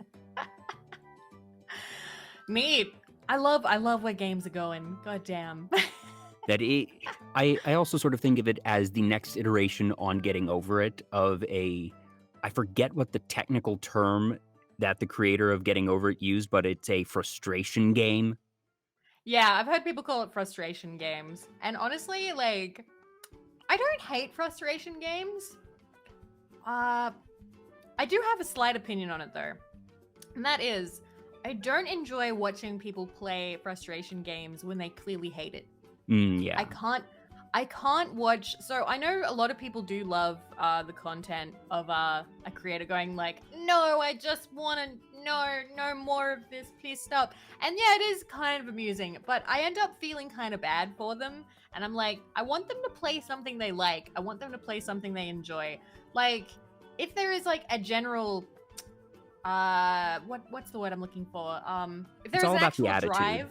Neat. I love where games are going. God damn. That I also sort of think of it as the next iteration on getting over it of a, I forget what the technical term that the creator of Getting Over It used, but it's a frustration game. Yeah, I've heard people call it frustration games. And honestly, like, I don't hate frustration games. I do have a slight opinion on it though. And that is, I don't enjoy watching people play frustration games when they clearly hate it. Yeah. I can't watch. So I know a lot of people do love the content of a creator going like, no, I just want to no more of this, please stop. And yeah, it is kind of amusing, but I end up feeling kind of bad for them. And I'm like, I want them to play something they like. I want them to play something they enjoy. Like, if there is like a general, what's the word I'm looking for? If there's all an about the actual attitude. drive.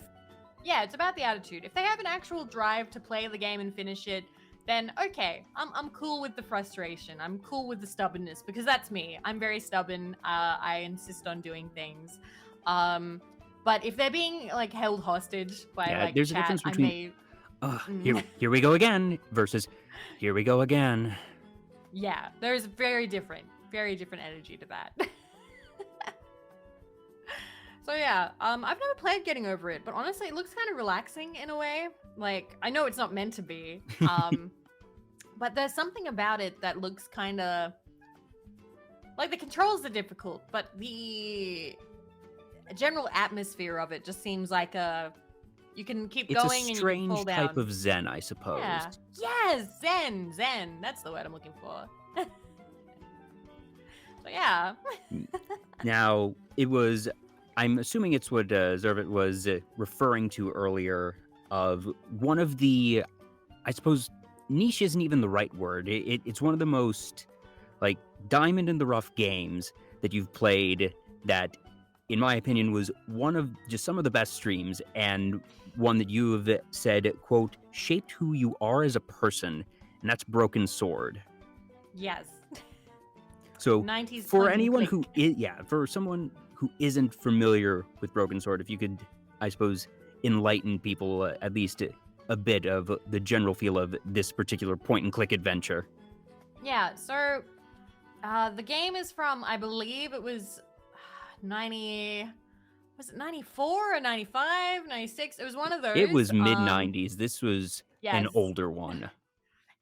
Yeah, it's about the attitude. If they have an actual drive to play the game and finish it, then okay, I'm cool with the frustration. I'm cool with the stubbornness because that's me. I'm very stubborn. I insist on doing things. But if they're being like held hostage by like there's chat, a difference I between may... here we go again versus here we go again. Yeah, there's very different energy to that. So yeah, I've never played Getting Over It, but honestly, it looks kind of relaxing in a way. Like, I know it's not meant to be, but there's something about it that looks kind of... Like, the controls are difficult, but the general atmosphere of it just seems like you can keep It's going a and you can strange fall down. type of zen, I suppose. Yeah. Yes, zen. That's the word I'm looking for. So yeah. Now, it was... I'm assuming it's what Zervit was referring to earlier of one of the, I suppose, niche isn't even the right word. It's one of the most, like, diamond in the rough games that you've played that, in my opinion, was one of just some of the best streams and one that you have said, quote, shaped who you are as a person, and that's Broken Sword. Yes. So, 90s for point and anyone click. for someone who isn't familiar with Broken Sword, if you could, I suppose, enlighten people at least a bit of the general feel of this particular point-and-click adventure. Yeah, so the game is from, I believe it was 90... Was it 94 or 95, 96? It was one of those. It was mid-90s. This was an yes. older one.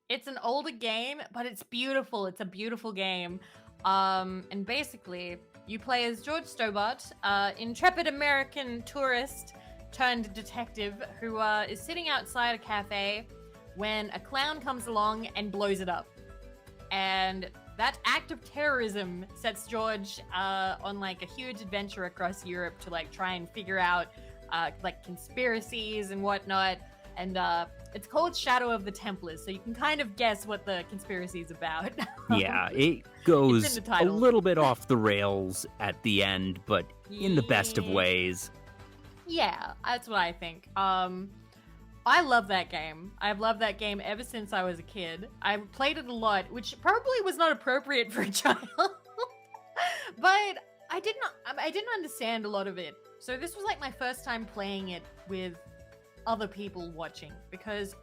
It's an older game, but it's beautiful. It's a beautiful game. And basically, you play as George Stobart, intrepid American tourist turned detective who is sitting outside a cafe when a clown comes along and blows it up. And that act of terrorism sets George on like a huge adventure across Europe to like try and figure out like conspiracies and whatnot. And it's called Shadow of the Templars, so you can kind of guess what the conspiracy is about. Yeah, it goes It's in the a title. little bit off the rails at the end, but in the best of ways. Yeah, that's what I think. I love that game. I've loved that game ever since I was a kid. I played it a lot, which probably was not appropriate for a child. But I didn't understand a lot of it. So this was like my first time playing it with other people watching, because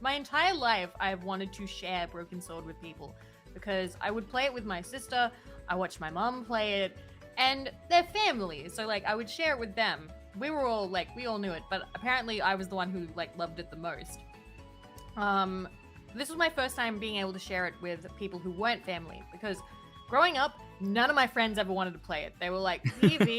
my entire life I've wanted to share Broken Sword with people, because I would play it with my sister, I watched my mom play it, and they're family, so like I would share it with them. we were all like, we all knew it, but apparently I was the one who like loved it the most. This was my first time being able to share it with people who weren't family, because growing up, none of my friends ever wanted to play it. They were like, Vivi,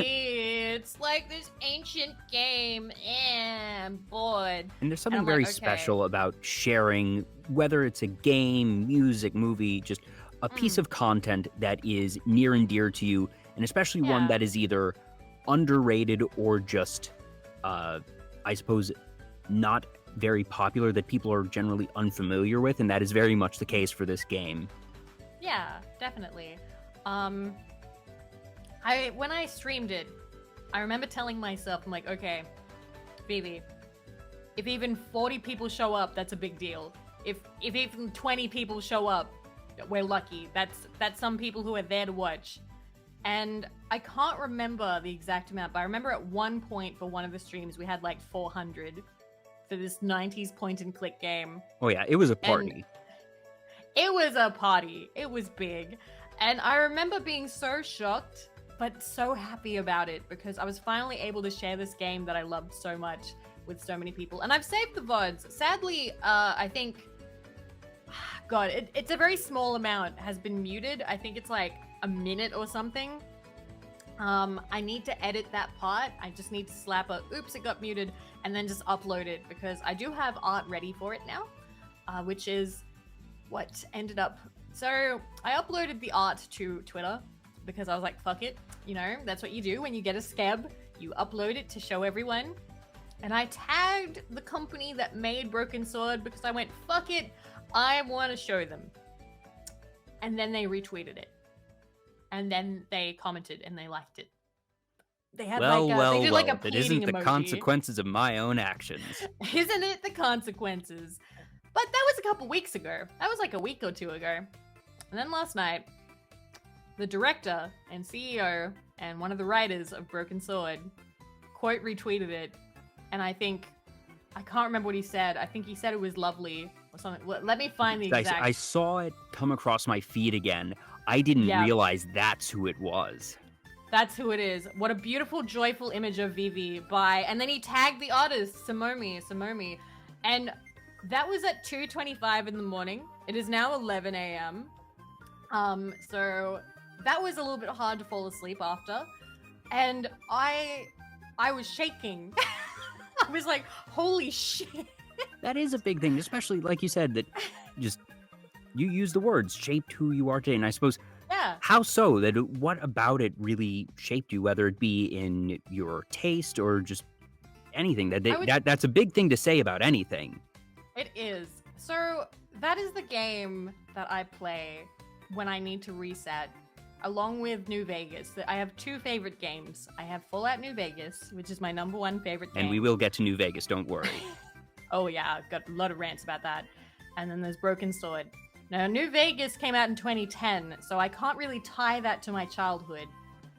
it's like this ancient game, I'm bored. And there's something I'm very like, okay. special about sharing, whether it's a game, music, movie, just a piece of content that is near and dear to you, and especially one Yeah. that is either underrated or just, I suppose, not very popular, that people are generally unfamiliar with, and that is very much the case for this game. Yeah, definitely. When I streamed it, I remember telling myself, I'm like, okay, Vivi, if even 40 people show up, that's a big deal. If even 20 people show up, we're lucky. That's some people who are there to watch. And I can't remember the exact amount, but I remember at one point for one of the streams, we had like 400 for this 90s point and click game. Oh yeah, it was a party. It was a party. It was big. And I remember being so shocked, but so happy about it, because I was finally able to share this game that I loved so much with so many people. And I've saved the VODs. Sadly, I think, God, it's a very small amount has been muted. I think it's like a minute or something. I need to edit that part. I just need to slap a, oops, it got muted, and then just upload it, because I do have art ready for it now, which is what ended up. So I uploaded the art to Twitter because I was like, fuck it. You know, that's what you do when you get a scab. You upload it to show everyone. And I tagged the company that made Broken Sword because I went, fuck it. I want to show them. And then they retweeted it. And then they commented and they liked it. They had they did like a that isn't the emoji. consequences of my own actions. Isn't it the consequences? But that was a couple weeks ago. That was like a week or two ago. And then last night, the director and CEO and one of the writers of Broken Sword quote retweeted it. And I think, I can't remember what he said. I think he said it was lovely or something. Let me find the exact. I saw it come across my feed again. I didn't realize that's who it was. That's who it is. What a beautiful, joyful image of Vivi by, and then he tagged the artist, Samomi. And that was at 2:25 in the morning. It is now 11 a.m. So that was a little bit hard to fall asleep after. And I was shaking. I was like, holy shit. That is a big thing, especially like you said, that just, you use the words, shaped who you are today. And I suppose, how so? That what about it really shaped you, whether it be in your taste or just anything? That's a big thing to say about anything. It is. So that is the game that I play when I need to reset, along with New Vegas. I have two favorite games. I have Fallout New Vegas, which is my #1 favorite game. And we will get to New Vegas, don't worry. Oh yeah, I've got a lot of rants about that. And then there's Broken Sword. Now, New Vegas came out in 2010, so I can't really tie that to my childhood.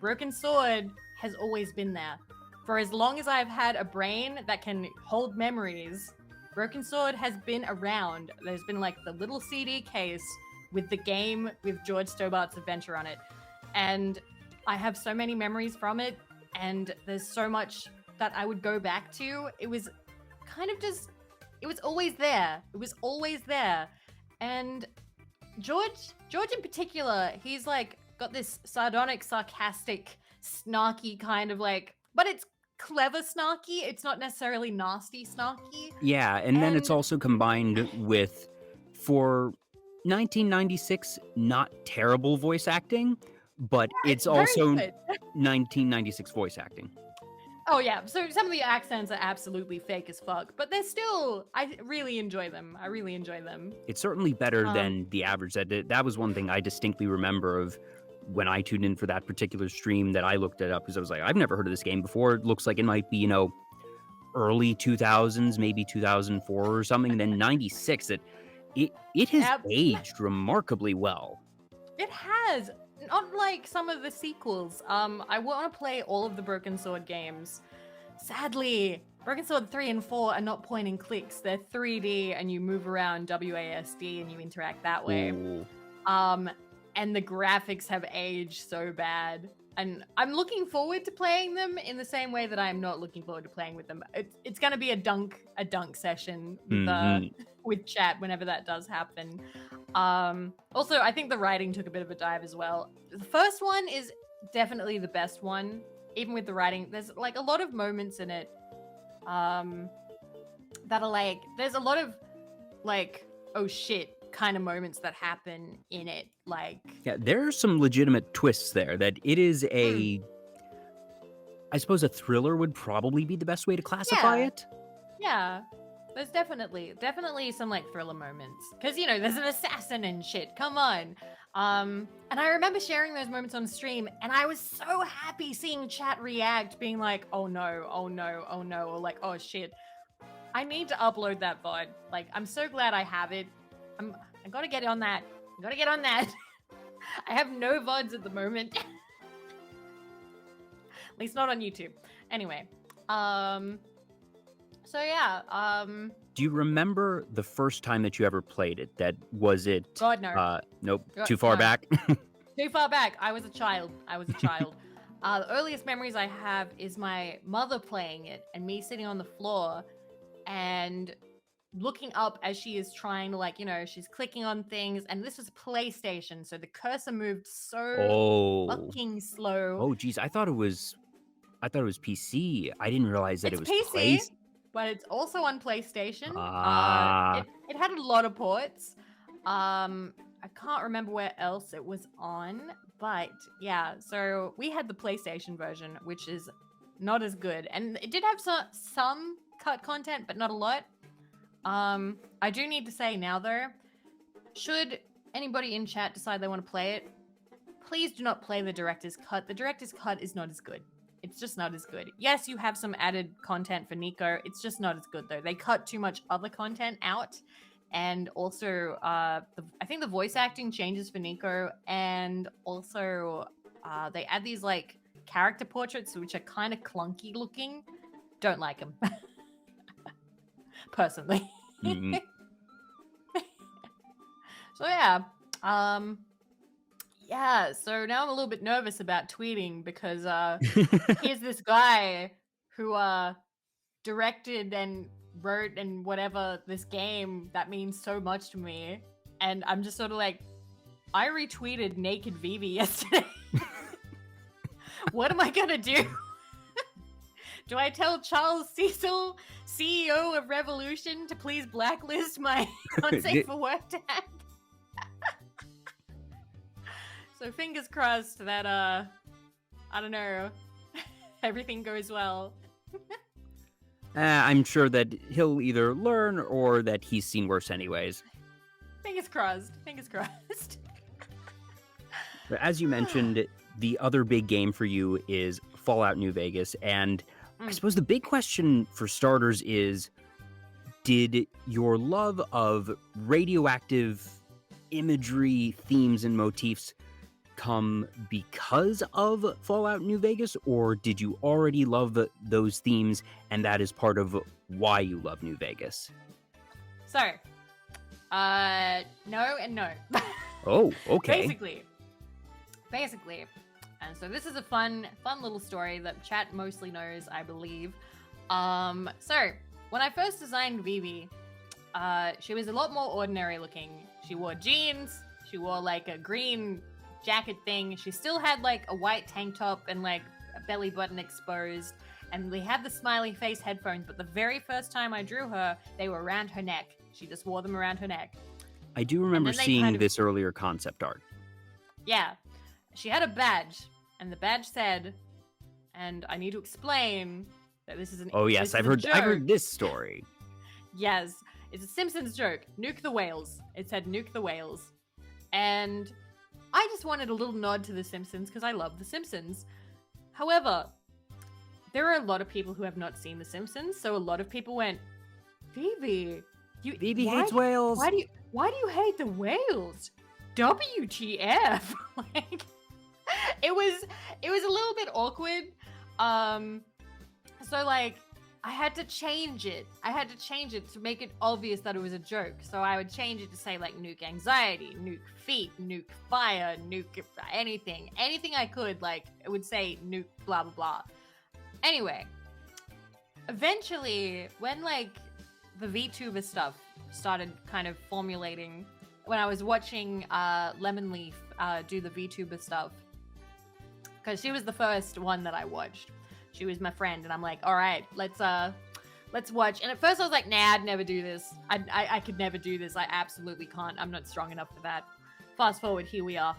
Broken Sword has always been there. For as long as I've had a brain that can hold memories, Broken Sword has been around. There's been like the little CD case with the game with George Stobart's adventure on it. And I have so many memories from it, and there's so much that I would go back to. It was kind of just, it was always there. It was always there. And George in particular, he's like got this sardonic, sarcastic, snarky kind of like, but it's clever snarky. It's not necessarily nasty snarky. Yeah, and then it's also combined with, for 1996, not terrible voice acting, but it's also 1996 voice acting. Oh yeah, so some of the accents are absolutely fake as fuck, but they're still, I really enjoy them. It's certainly better than the average. That was one thing I distinctly remember of when I tuned in for that particular stream, that I looked it up, because I was like, I've never heard of this game before. It looks like it might be, early 2000s, maybe 2004 or something. And then 96, it has aged remarkably well. It has. Not like some of the sequels. I want to play all of the Broken Sword games. Sadly, Broken Sword 3 and 4 are not point and clicks. They're 3D and you move around WASD and you interact that way. Ooh. And the graphics have aged so bad. and I'm looking forward to playing them in the same way that I'm not looking forward to playing with them. It's going to be a dunk session with chat whenever that does happen. Also, I think the writing took a bit of a dive as well. The first one is definitely the best one, even with the writing. There's like a lot of moments in it that are like, there's a lot of like, oh shit kind of moments that happen in it. Like, yeah, there are some legitimate twists there. That it is a, I suppose a thriller would probably be the best way to classify it. Yeah. There's definitely some like thriller moments, because you know there's an assassin and shit. Come on, and I remember sharing those moments on stream, and I was so happy seeing chat react, being like, "Oh no, oh no, oh no," or like, "Oh shit, I need to upload that VOD." Like, I'm so glad I have it. I gotta get on that. I gotta get on that. I have no VODs at the moment, at least not on YouTube. Anyway, So yeah, Do you remember the first time that you ever played it? That was it? God no. Nope. God, Too far no. back. Too far back. I was a child. The earliest memories I have is my mother playing it and me sitting on the floor and looking up as she is trying to, like, you know, she's clicking on things, and this was PlayStation, so the cursor moved so fucking slow. Oh geez, I thought it was PC. I didn't realize that It's it was PC, but it's also on PlayStation. It had a lot of ports. I can't remember where else it was on, but yeah. So we had the PlayStation version, which is not as good, and it did have some cut content, but not a lot. I do need to say now though, should anybody in chat decide they want to play it, please do not play the director's cut. The director's cut is not as good. It's just not as good. Yes, you have some added content for Nico. It's just not as good though. They cut too much other content out. And also, I think the voice acting changes for Nico. And also, they add these like character portraits, which are kind of clunky looking. Don't like them. Personally. Mm-hmm. So yeah. Yeah, so now I'm a little bit nervous about tweeting because here's this guy who directed and wrote and whatever this game that means so much to me, and I'm just sort of like, I retweeted Naked Vivi yesterday. What am I gonna do? Do I tell Charles Cecil, CEO of Revolution, to please blacklist my unsafe for work tag? So fingers crossed that, I don't know, everything goes well. I'm sure that he'll either learn or that he's seen worse anyways. Fingers crossed. Fingers crossed. But as you mentioned, the other big game for you is Fallout New Vegas. And I suppose the big question for starters is, did your love of radioactive imagery, themes, and motifs come because of Fallout New Vegas, or did you already love those themes and that is part of why you love New Vegas? So, no and no. Oh, okay. Basically. And so this is a fun little story that chat mostly knows, I believe. So when I first designed Vivi, she was a lot more ordinary looking. She wore jeans, she wore like a green jacket thing. She still had like a white tank top and like a belly button exposed, and we had the smiley face headphones, but the very first time I drew her, they were around her neck. She just wore them around her neck. I do remember seeing this earlier concept art. Yeah. She had a badge, and the badge said, and I need to explain that this is an Oh yes, I've heard this story. Yes, it's a Simpsons joke. Nuke the whales. It said nuke the whales. And I just wanted a little nod to The Simpsons because I love The Simpsons. However, there are a lot of people who have not seen The Simpsons, so a lot of people went, Vivi, Vivi hates whales. Why do you hate the whales? WTF? Like, it was a little bit awkward. So like, I had to change it. I had to change it to make it obvious that it was a joke. So I would change it to say like nuke anxiety, nuke feet, nuke fire, nuke anything. Anything I could, like, it would say nuke blah, blah, blah. Anyway, eventually, when like the VTuber stuff started kind of formulating, when I was watching Lemon Leaf do the VTuber stuff, because she was the first one that I watched. She was my friend, and I'm like, all right, let's watch. And at first I was like, nah, I'd never do this. I could never do this. I absolutely can't. I'm not strong enough for that. Fast forward, here we are.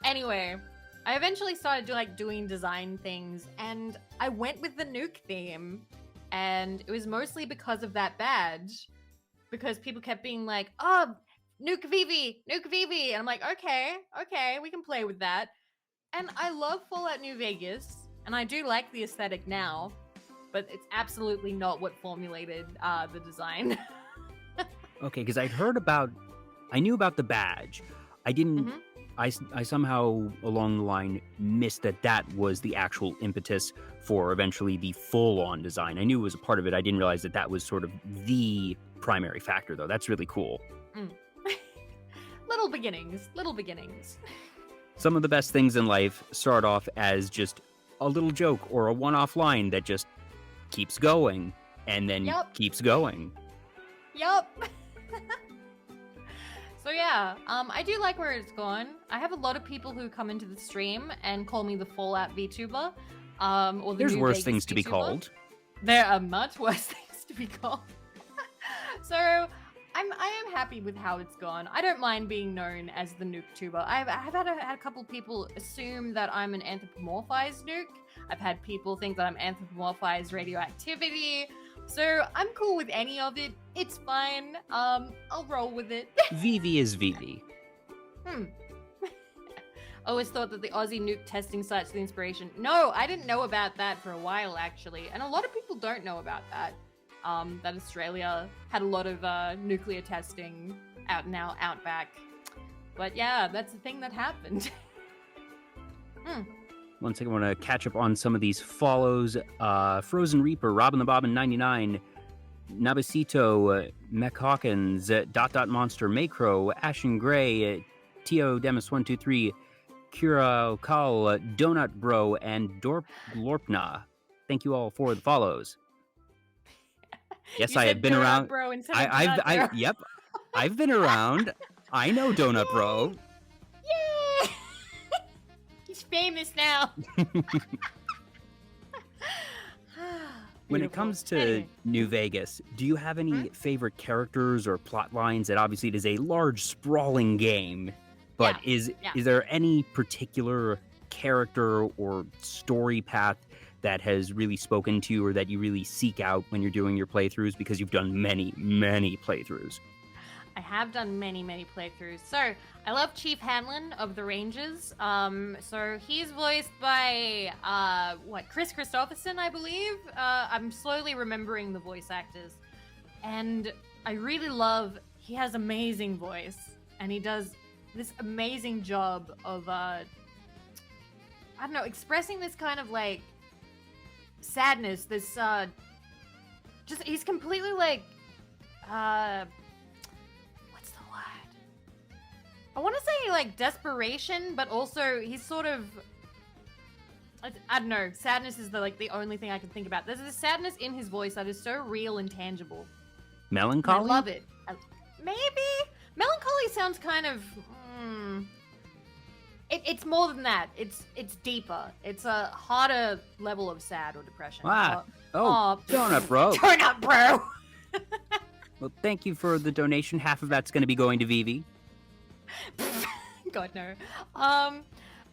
Anyway, I eventually started doing design things, and I went with the nuke theme, and it was mostly because of that badge, because people kept being like, oh, nuke Vivi, and I'm like, okay, we can play with that. And I love Fallout New Vegas, and I do like the aesthetic now, but it's absolutely not what formulated the design. Okay, because I knew about the badge. I didn't, I somehow along the line missed that was the actual impetus for eventually the full-on design. I knew it was a part of it. I didn't realize that was sort of the primary factor, though. That's really cool. Little beginnings. Some of the best things in life start off as just a little joke or a one-off line that just keeps going and then keeps going. Yup. So yeah, I do like where it's gone. I have a lot of people who come into the stream and call me the Fallout VTuber. Or There's worse Vegas things to be VTuber. called. There are much worse things to be called. So I am happy with how it's gone. I don't mind being known as the nuke tuber. I've had a couple people assume that I'm an anthropomorphized nuke. I've had people think that I'm anthropomorphized radioactivity. So I'm cool with any of it. It's fine. I'll roll with it. Vivi is Vivi. Always thought that the Aussie nuke testing site's the inspiration. No, I didn't know about that for a while, actually. And a lot of people don't know about that. That Australia had a lot of nuclear testing out back. But yeah, that's the thing that happened. One second, I want to catch up on some of these follows. Frozen Reaper, Robin the Bobbin 99, Nabasito, Mech Hawkins, Monster, Macro, Ashen Gray, Tio Demis 123, Kira Kal, Donut Bro, and Lorpna. Thank you all for the follows. Yes, I have been around. Bro, Yep, I've been around. I know Donut Bro. Yay! He's famous now. When it comes to New Vegas, do you have any favorite characters or plot lines? That obviously it is a large, sprawling game, but is there any particular character or story path that has really spoken to you or that you really seek out when you're doing your playthroughs? Because you've done many, many playthroughs. I have done many, many playthroughs. So I love Chief Hanlon of the Rangers. So he's voiced by Chris Christopherson, I believe. I'm slowly remembering the voice actors, and I really love. He has amazing voice, and he does this amazing job of I don't know, expressing this kind of like sadness. This just he's completely like I want to say like desperation, but also he's sort of, I don't know, sadness is the only thing I can think about. There's this sadness in his voice that is so real and tangible. Melancholy? I love it. Maybe? Melancholy sounds kind of, it's more than that. It's deeper. It's a harder level of sad or depression. Donut Bro. Donut Bro! Well, thank you for the donation. Half of that's going to be going to Vivi. God no.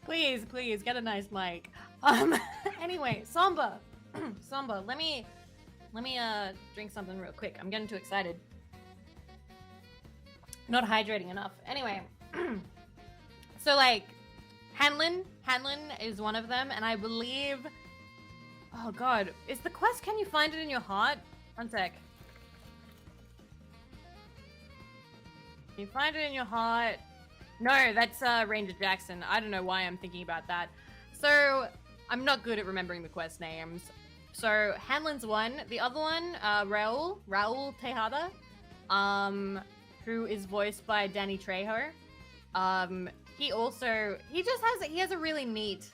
Please get a nice mic. Anyway, Samba. Samba, let me drink something real quick. I'm getting too excited. Not hydrating enough. Anyway. So like Hanlon is one of them, and I believe, oh god, is the quest Can You Find It in Your Heart? One sec. Can you find it in your heart? No, that's Ranger Jackson. I don't know why I'm thinking about that. So, I'm not good at remembering the quest names. So Hanlon's one. The other one, Raul Tejada, who is voiced by Danny Trejo. He has a really neat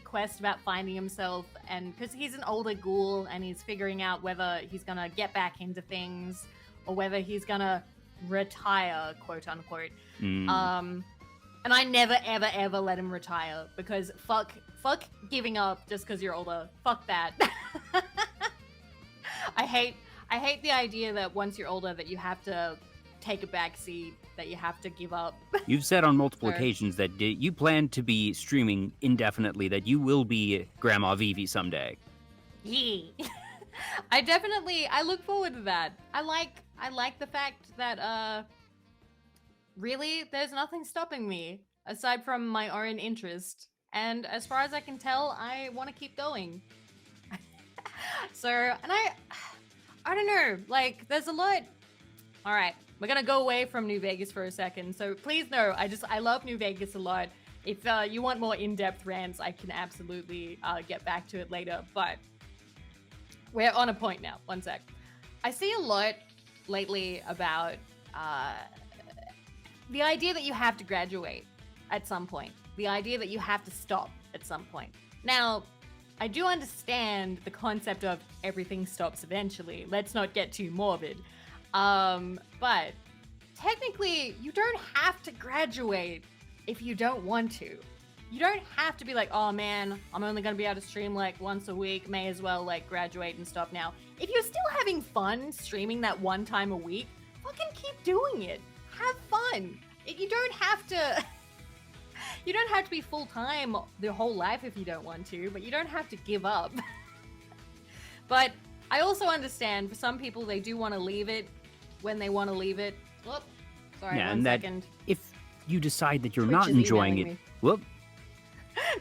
quest about finding himself, and because he's an older ghoul and he's figuring out whether he's gonna get back into things or whether he's gonna retire, quote unquote. And I never ever ever let him retire, because fuck giving up just because you're older. Fuck that. I hate the idea that once you're older that you have to take a back seat, that you have to give up. You've said on multiple occasions that you plan to be streaming indefinitely, that you will be Grandma Vivi someday. Yeah. I look forward to that. I like the fact that really there's nothing stopping me aside from my own interest. And as far as I can tell, I want to keep going. So, and I don't know, like, there's a lot. All right, we're gonna go away from New Vegas for a second. So please know, I love New Vegas a lot. If you want more in-depth rants, I can absolutely get back to it later. But we're on a point now. One sec. I see a lot lately about the idea that you have to graduate at some point. The idea that you have to stop at some point. Now, I do understand the concept of everything stops eventually. Let's not get too morbid. But technically, you don't have to graduate if you don't want to. You don't have to be like, oh man, I'm only gonna be able to stream like once a week. May as well like graduate and stop now. If you're still having fun streaming that one time a week, fucking keep doing it. Have fun. You don't have to. You don't have to be full-time the whole life if you don't want to, but you don't have to give up. But I also understand for some people, they do want to leave it when they want to leave it. Whoop. Sorry, yeah, one and second. That if you decide that you're Twitch not is enjoying emailing it, whoop.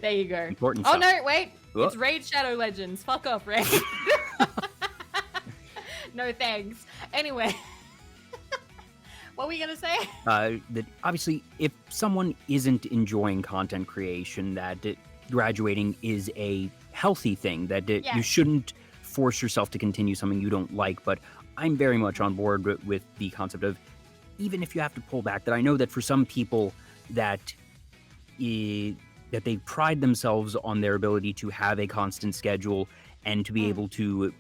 There you go. Important oh stuff. no, wait. Whoop. It's Raid Shadow Legends. Fuck off, Raid. No thanks. Anyway. What were you gonna say? That obviously, if someone isn't enjoying content creation, that graduating is a healthy thing. That you shouldn't force yourself to continue something you don't like. But I'm very much on board with the concept of, even if you have to pull back. That I know that for some people that they pride themselves on their ability to have a constant schedule and to be able to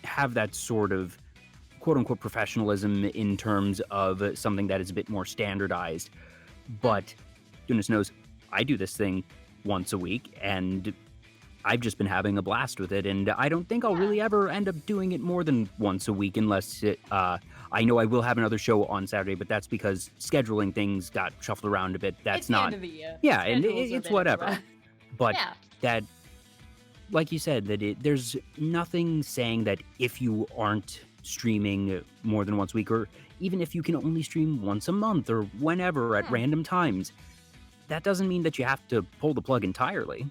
have that sort of quote-unquote professionalism in terms of something that is a bit more standardized. But goodness knows, I do this thing once a week, and I've just been having a blast with it, and I don't think I'll really ever end up doing it more than once a week, unless I know I will have another show on Saturday, but that's because scheduling things got shuffled around a bit. That's it's not the end of the year. Yeah, and it's whatever. But that, like you said, that there's nothing saying that if you aren't streaming more than once a week, or even if you can only stream once a month or whenever at random times, that doesn't mean that you have to pull the plug entirely.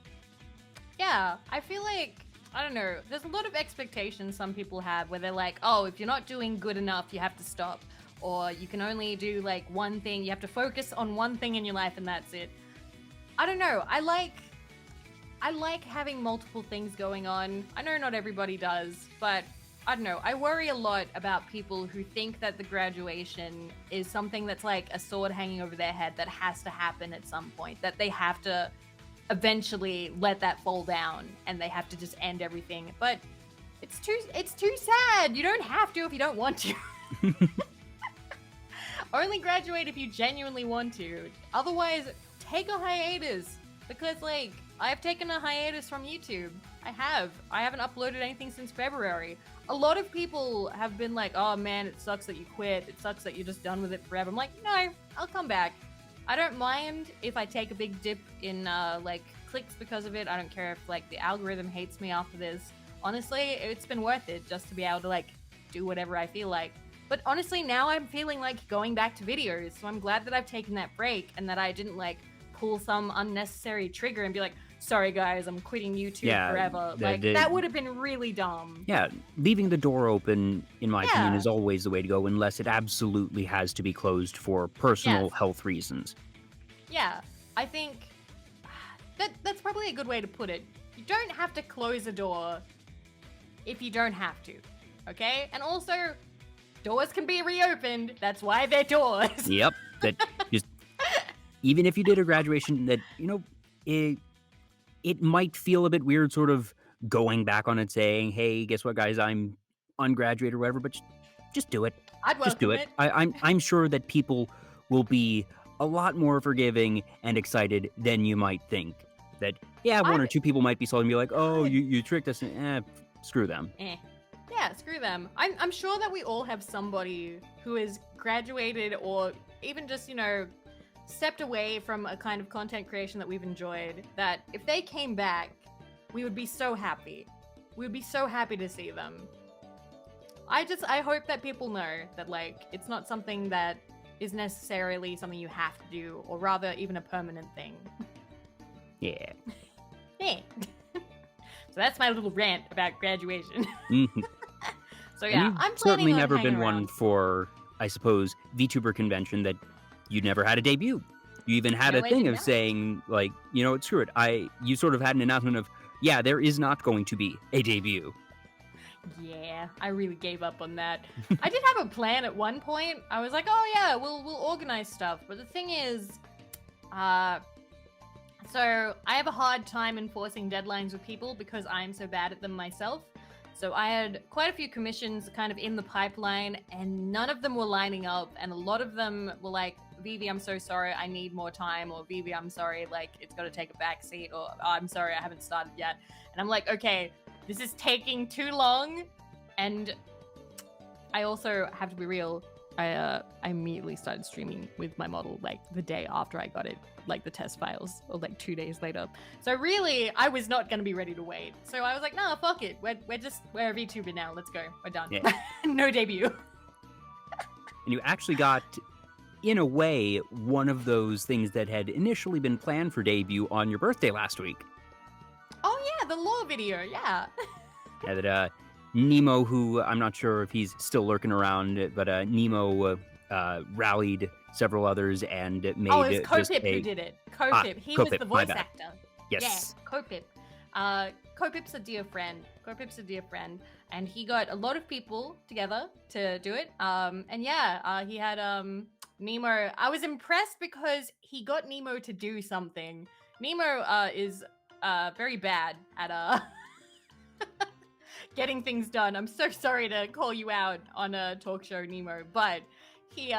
Yeah, I feel like, I don't know, there's a lot of expectations some people have where they're like, oh, if you're not doing good enough, you have to stop. Or you can only do like one thing, you have to focus on one thing in your life and that's it. I don't know, I like having multiple things going on. I know not everybody does, but I don't know, I worry a lot about people who think that the graduation is something that's like a sword hanging over their head that has to happen at some point, that they have to eventually let that fall down and they have to just end everything. But it's too sad. You don't have to if you don't want to. Only graduate if you genuinely want to. Otherwise, take a hiatus. Because like, I've taken a hiatus from YouTube. I haven't uploaded anything since February. A lot of people have been like, oh man, it sucks that you quit. It sucks that you're just done with it forever. I'm like, no, I'll come back. I don't mind if I take a big dip in like clicks because of it. I don't care if like the algorithm hates me after this. Honestly, it's been worth it just to be able to like do whatever I feel like. But honestly, now I'm feeling like going back to videos. So I'm glad that I've taken that break and that I didn't like pull some unnecessary trigger and be like, sorry guys, I'm quitting YouTube forever. That would have been really dumb. Yeah, leaving the door open, in my opinion, is always the way to go, unless it absolutely has to be closed for personal health reasons. Yeah, I think that's probably a good way to put it. You don't have to close a door if you don't have to, okay? And also, doors can be reopened. That's why they're doors. Yep. That just, even if you did a graduation that, it might feel a bit weird sort of going back on it saying, hey, guess what, guys, I'm ungraduated or whatever, but just do it. I'd welcome Just do it. it. I'm sure that people will be a lot more forgiving and excited than you might think. That, yeah, one or two people might be salty and be like, oh, you tricked us. Screw them. Yeah, screw them. I'm sure that we all have somebody who has graduated or even just, stepped away from a kind of content creation that we've enjoyed, that if they came back, we would be so happy. We would be so happy to see them. I hope that people know that, like, it's not something that is necessarily something you have to do, or rather even a permanent thing. Yeah. Yeah. So that's my little rant about graduation. Mm-hmm. So yeah, and I'm certainly planning on never been hanging one around. for, I suppose, VTuber convention that you never had a debut. You even had No, a I thing did of not. saying, like, screw it. You sort of had an announcement of, yeah, there is not going to be a debut. Yeah, I really gave up on that. I did have a plan at one point. I was like, oh yeah, we'll organize stuff. But the thing is, so I have a hard time enforcing deadlines with people because I'm so bad at them myself. So I had quite a few commissions kind of in the pipeline, and none of them were lining up. And a lot of them were like, Vivi, I'm so sorry, I need more time. Or Vivi, I'm sorry, like, it's got to take a back seat. Or I'm sorry, I haven't started yet. And I'm like, okay, this is taking too long. And I also have to be real. I immediately started streaming with my model like the day after I got it, like the test files, or like 2 days later. So really, I was not going to be ready to wait. So I was like, nah, fuck it. We're a VTuber now. Let's go. We're done. Yeah. No debut. And you actually got, in a way, one of those things that had initially been planned for debut on your birthday last week. Oh yeah, the lore video. Yeah. Yeah, that Nemo, who I'm not sure if he's still lurking around, but Nemo rallied several others and made Oh, it was just Kopip a... who did it. Kopip. He was Kopip, the my voice bad. actor. Yes. Yeah, Kopip. Kopip's a dear friend. Kopip's a dear friend. And he got a lot of people together to do it. And yeah, he had Nemo. I was impressed because he got Nemo to do something. Nemo is very bad at getting things done. I'm so sorry to call you out on a talk show, Nemo, but he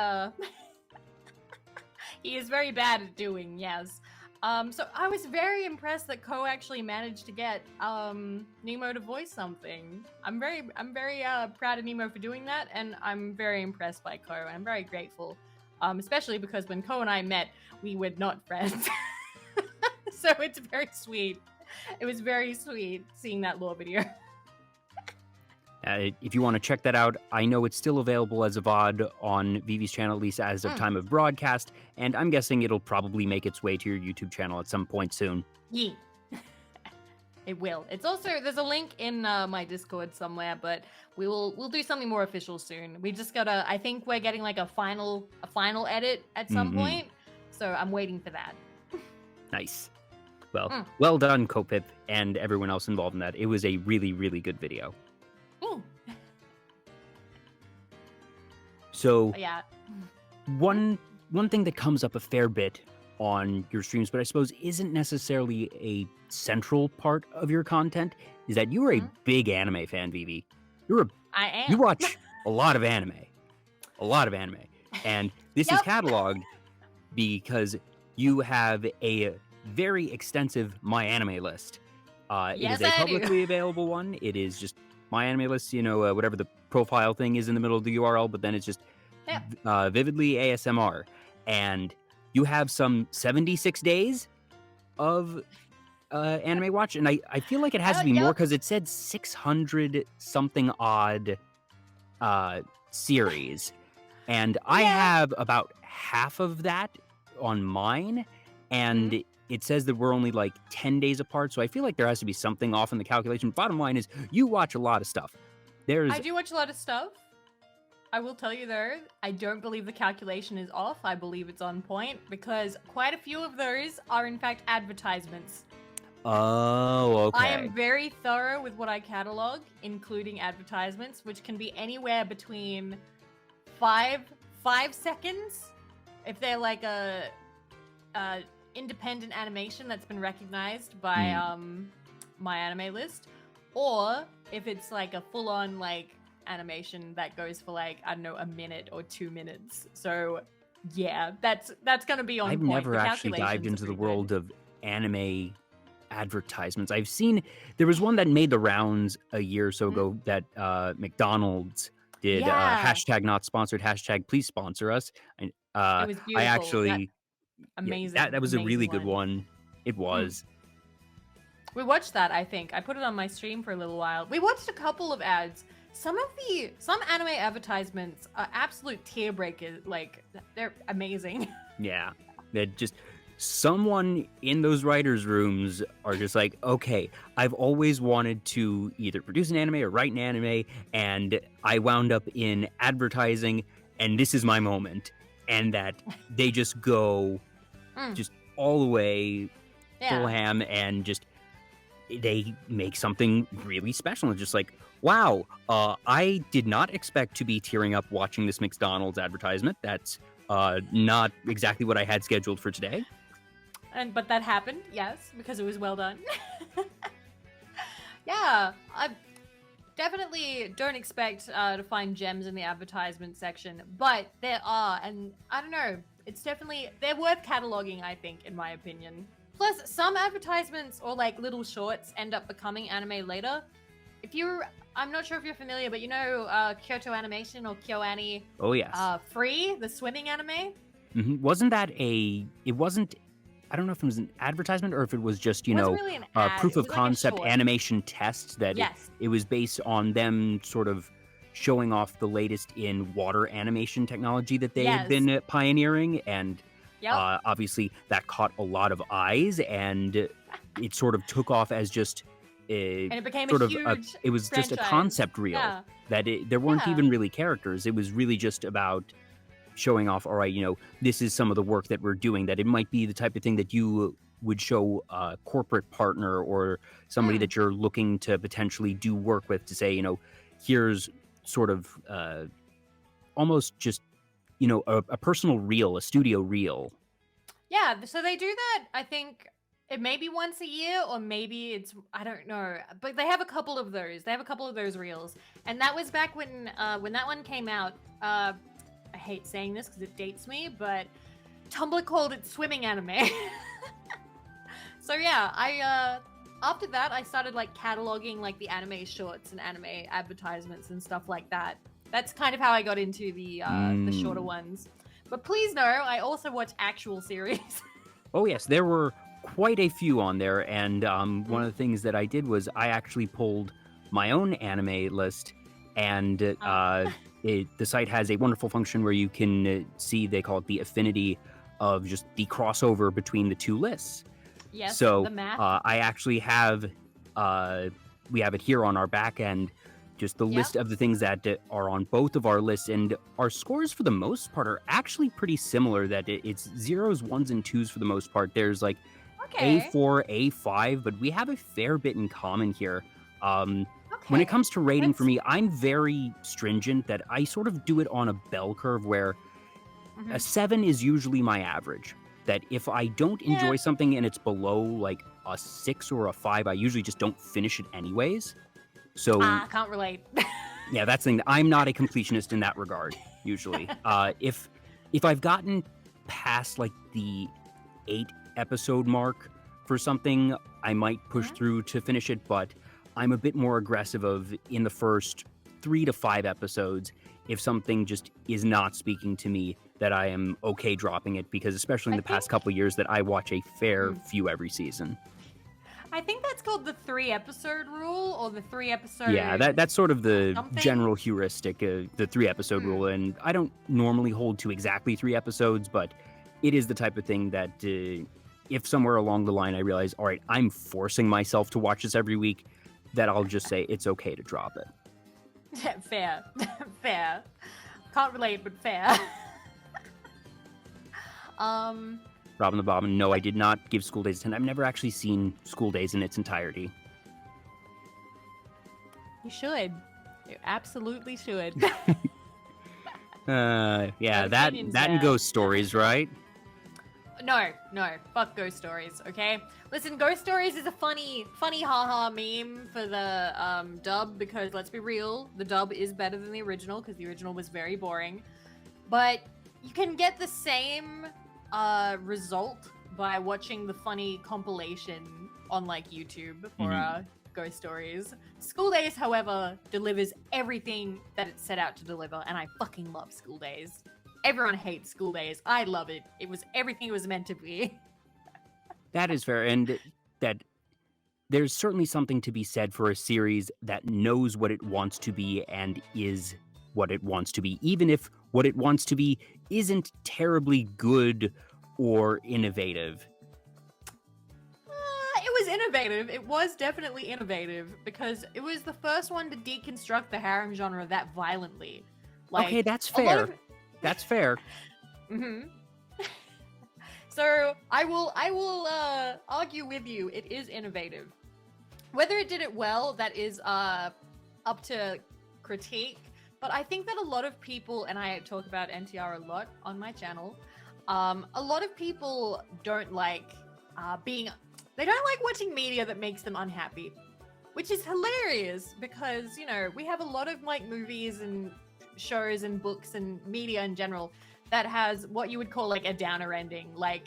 he is very bad at doing, yes. So I was very impressed that Ko actually managed to get Nemo to voice something. I'm very proud of Nemo for doing that, and I'm very impressed by Ko, and I'm very grateful. Especially because when Ko and I met, we were not friends. So it's very sweet. It was very sweet seeing that lore video. If you want to check that out, I know it's still available as a VOD on Vivi's channel, at least as of time of broadcast, and I'm guessing it'll probably make its way to your YouTube channel at some point soon. Yeah. It will. It's also, there's a link in my Discord somewhere, but we'll do something more official soon. We just gotta, I think we're getting like a final edit at some point, so I'm waiting for that. Nice. Well, well done, Kopip, and everyone else involved in that. It was a really, really good video. So, yeah. one thing that comes up a fair bit on your streams, but I suppose isn't necessarily a central part of your content, is that you are a big anime fan, Vivi. I am. You watch a lot of anime. And this is cataloged because you have a very extensive My Anime list. It Yes, is a I do. publicly available one. It is just My Anime List, whatever the profile thing is in the middle of the URL, but then it's just Vividly ASMR. And you have some 76 days of anime watch, and I feel like it has to be more because it said 600 something odd series. And I have about half of that on mine, and it says that we're only like 10 days apart, so I feel like there has to be something off in the calculation. Bottom line is, you watch a lot of stuff. I do watch a lot of stuff. I will tell you though, I don't believe the calculation is off. I believe it's on point because quite a few of those are in fact advertisements. Oh, I okay. am very thorough with what I catalog, including advertisements, which can be anywhere between 5 seconds if they're like a independent animation that's been recognized by my anime list, or if it's like a full-on like animation that goes for like, I don't know, a minute or 2 minutes. So yeah, that's gonna be on I've point. never The actually dived calculations are into the pretty good. world of anime advertisements. I've seen there was one that made the rounds a year or so ago that McDonald's did Yeah, hashtag not sponsored, hashtag please sponsor us. And it was I beautiful. That actually, yeah, amazing, that was a really amazing good one. one. It was. We watched that, I think. I put it on my stream for a little while. We watched a couple of ads. Some anime advertisements are absolute tear breakers. Like, they're amazing. Yeah, that just someone in those writers' rooms are just like, okay, I've always wanted to either produce an anime or write an anime, and I wound up in advertising, and this is my moment. And that they just go just all the way full Yeah. ham and just they make something really special. And just like, wow, I did not expect to be tearing up watching this McDonald's advertisement. That's not exactly what I had scheduled for today. But that happened, yes, because it was well done. Yeah, I definitely don't expect to find gems in the advertisement section, but there are, and I don't know, they're worth cataloging, I think, in my opinion. Plus, some advertisements or like little shorts end up becoming anime later. I'm not sure if you're familiar, but you know Kyoto Animation or KyoAni? Oh, yes. Free, the swimming anime? Wasn't that it wasn't, I don't know if it was an advertisement or if it was just, It wasn't really an ad. proof It of was like a concept short. animation test that Yes. it was based on them sort of showing off the latest in water animation technology that they had been pioneering. And obviously that caught a lot of eyes and it sort of took off as just and it became sort a of huge it was just a franchise. concept reel that there weren't even really characters. It was really just about showing off, all right, this is some of the work that we're doing, that it might be the type of thing that you would show a corporate partner or somebody that you're looking to potentially do work with to say, here's sort of almost just, a personal reel, a studio reel. Yeah, so they do that, I think it may be once a year or maybe it's, I don't know, but they have a couple of those. They have a couple of those reels. And that was back when that one came out. I hate saying this because it dates me, but Tumblr called it swimming anime. So yeah, after that I started like cataloging like the anime shorts and anime advertisements and stuff like that. That's kind of how I got into the shorter ones. But please know, I also watch actual series. Oh yes, there were quite a few on there, and one of the things that I did was I actually pulled my own anime list, and the site has a wonderful function where you can see, they call it the affinity of just the crossover between the two lists. Yes, so the math. I actually have, we have it here on our back end, just the list of the things that are on both of our lists, and our scores for the most part are actually pretty similar, that it's zeros, ones, and twos for the most part. There's like A4, A5, but we have a fair bit in common here. When it comes to rating for me, I'm very stringent, that I sort of do it on a bell curve where a 7 is usually my average. That if I don't enjoy something and it's below like a 6 or a 5, I usually just don't finish it anyways. So I can't relate. Yeah, that's the thing. I'm not a completionist in that regard, usually. If I've gotten past like the 8 episode mark for something, I might push through to finish it, but I'm a bit more aggressive of in the first 3 to 5 episodes. If something just is not speaking to me, that I am okay dropping it, because especially in the past couple of years that I watch a fair few every season. I think that's called the 3-episode rule, or the 3-episode. Yeah, that's sort of the general heuristic, the 3-episode rule. And I don't normally hold to exactly 3 episodes, but it is the type of thing that if somewhere along the line I realize, all right, I'm forcing myself to watch this every week, that I'll just say it's okay to drop it. Fair. Can't relate, but fair. Robin the Bob. And no, I did not give School Days a 10. I've never actually seen School Days in its entirety. You should. You absolutely should. Yeah, No that opinions and there. Ghost Stories, right? No, fuck Ghost Stories, okay? Listen, Ghost Stories is a funny haha meme for the dub, because let's be real, the dub is better than the original, because the original was very boring. But you can get the same result by watching the funny compilation on like YouTube for Ghost Stories. School Days, however, delivers everything that it set out to deliver, and I fucking love School Days. Everyone hates School Days. I love it. It was everything it was meant to be. That is fair, and that there's certainly something to be said for a series that knows what it wants to be and is what it wants to be, even if what it wants to be isn't terribly good or innovative. It was innovative. It was definitely innovative, because it was the first one to deconstruct the harem genre that violently. Like, okay, that's a lot fair. of- That's fair. So I will argue with you. It is innovative. Whether it did it well, that is up to critique. But I think that a lot of people, and I talk about NTR a lot on my channel, a lot of people don't like they don't like watching media that makes them unhappy, which is hilarious, because, you know, we have a lot of like movies and shows and books and media in general that has what you would call like a downer ending, like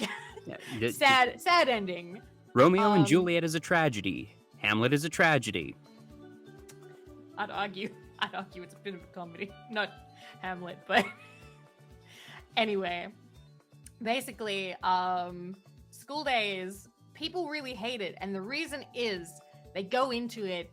sad ending. Romeo and Juliet is a tragedy. Hamlet is a tragedy. I'd argue it's a bit of a comedy, not Hamlet, but anyway, basically, School Days, people really hate it, and the reason is they go into it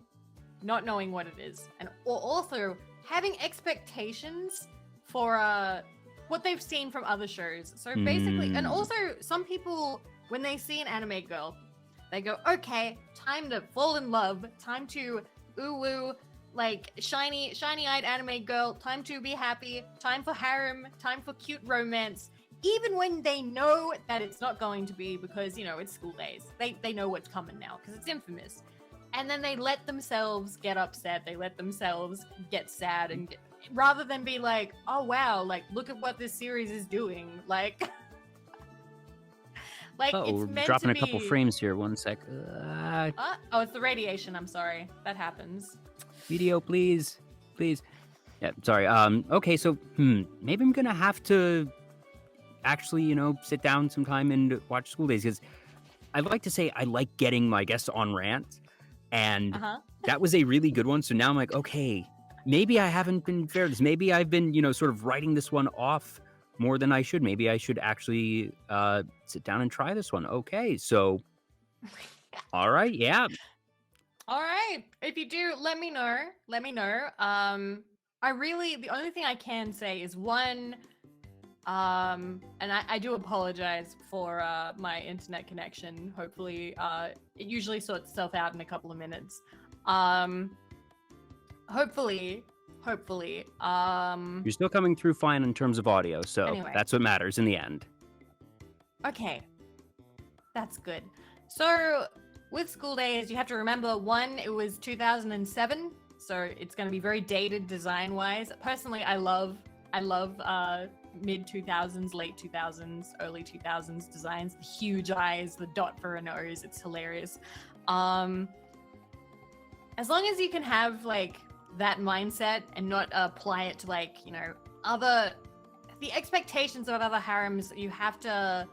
not knowing what it is, and or also having expectations for what they've seen from other shows. So basically, and also some people, when they see an anime girl, they go, okay, time to fall in love, time to ooh, like shiny-eyed anime girl, time to be happy, time for harem, time for cute romance, even when they know that it's not going to be, because, you know, it's School Days. They know what's coming now, because it's infamous. And then they let themselves get upset, they let themselves get sad, and rather than be like, oh wow, like, look at what this series is doing, like... like, it's we're meant dropping to a couple be... frames here. 1 sec. oh, it's the radiation, I'm sorry. That happens. Video, please. Please. Yeah, sorry. Okay, so, maybe I'm gonna have to actually, you know, sit down sometime and watch School Days, because I'd like to say I like getting my guests on rants, and that was a really good one. So now I'm like, okay, maybe I haven't been fair to this. Maybe I've been, you know, sort of writing this one off more than I should. Maybe I should actually sit down and try this one. Okay, so, all right, yeah. All right. If you do, let me know. Let me know. The only thing I can say is one, and I do apologize for my internet connection. Hopefully, it usually sorts itself out in a couple of minutes. Hopefully, You're still coming through fine in terms of audio, so Anyway. that's what matters in the end. okay. That's good. So, with School Days, you have to remember, one, it was 2007, so it's going to be very dated design-wise. Personally, I love mid-2000s, late 2000s, early 2000s designs. The huge eyes, the dot for a nose, it's hilarious. As long as you can have, like, that mindset and not apply it to, like, you know, the expectations of other harems, you have to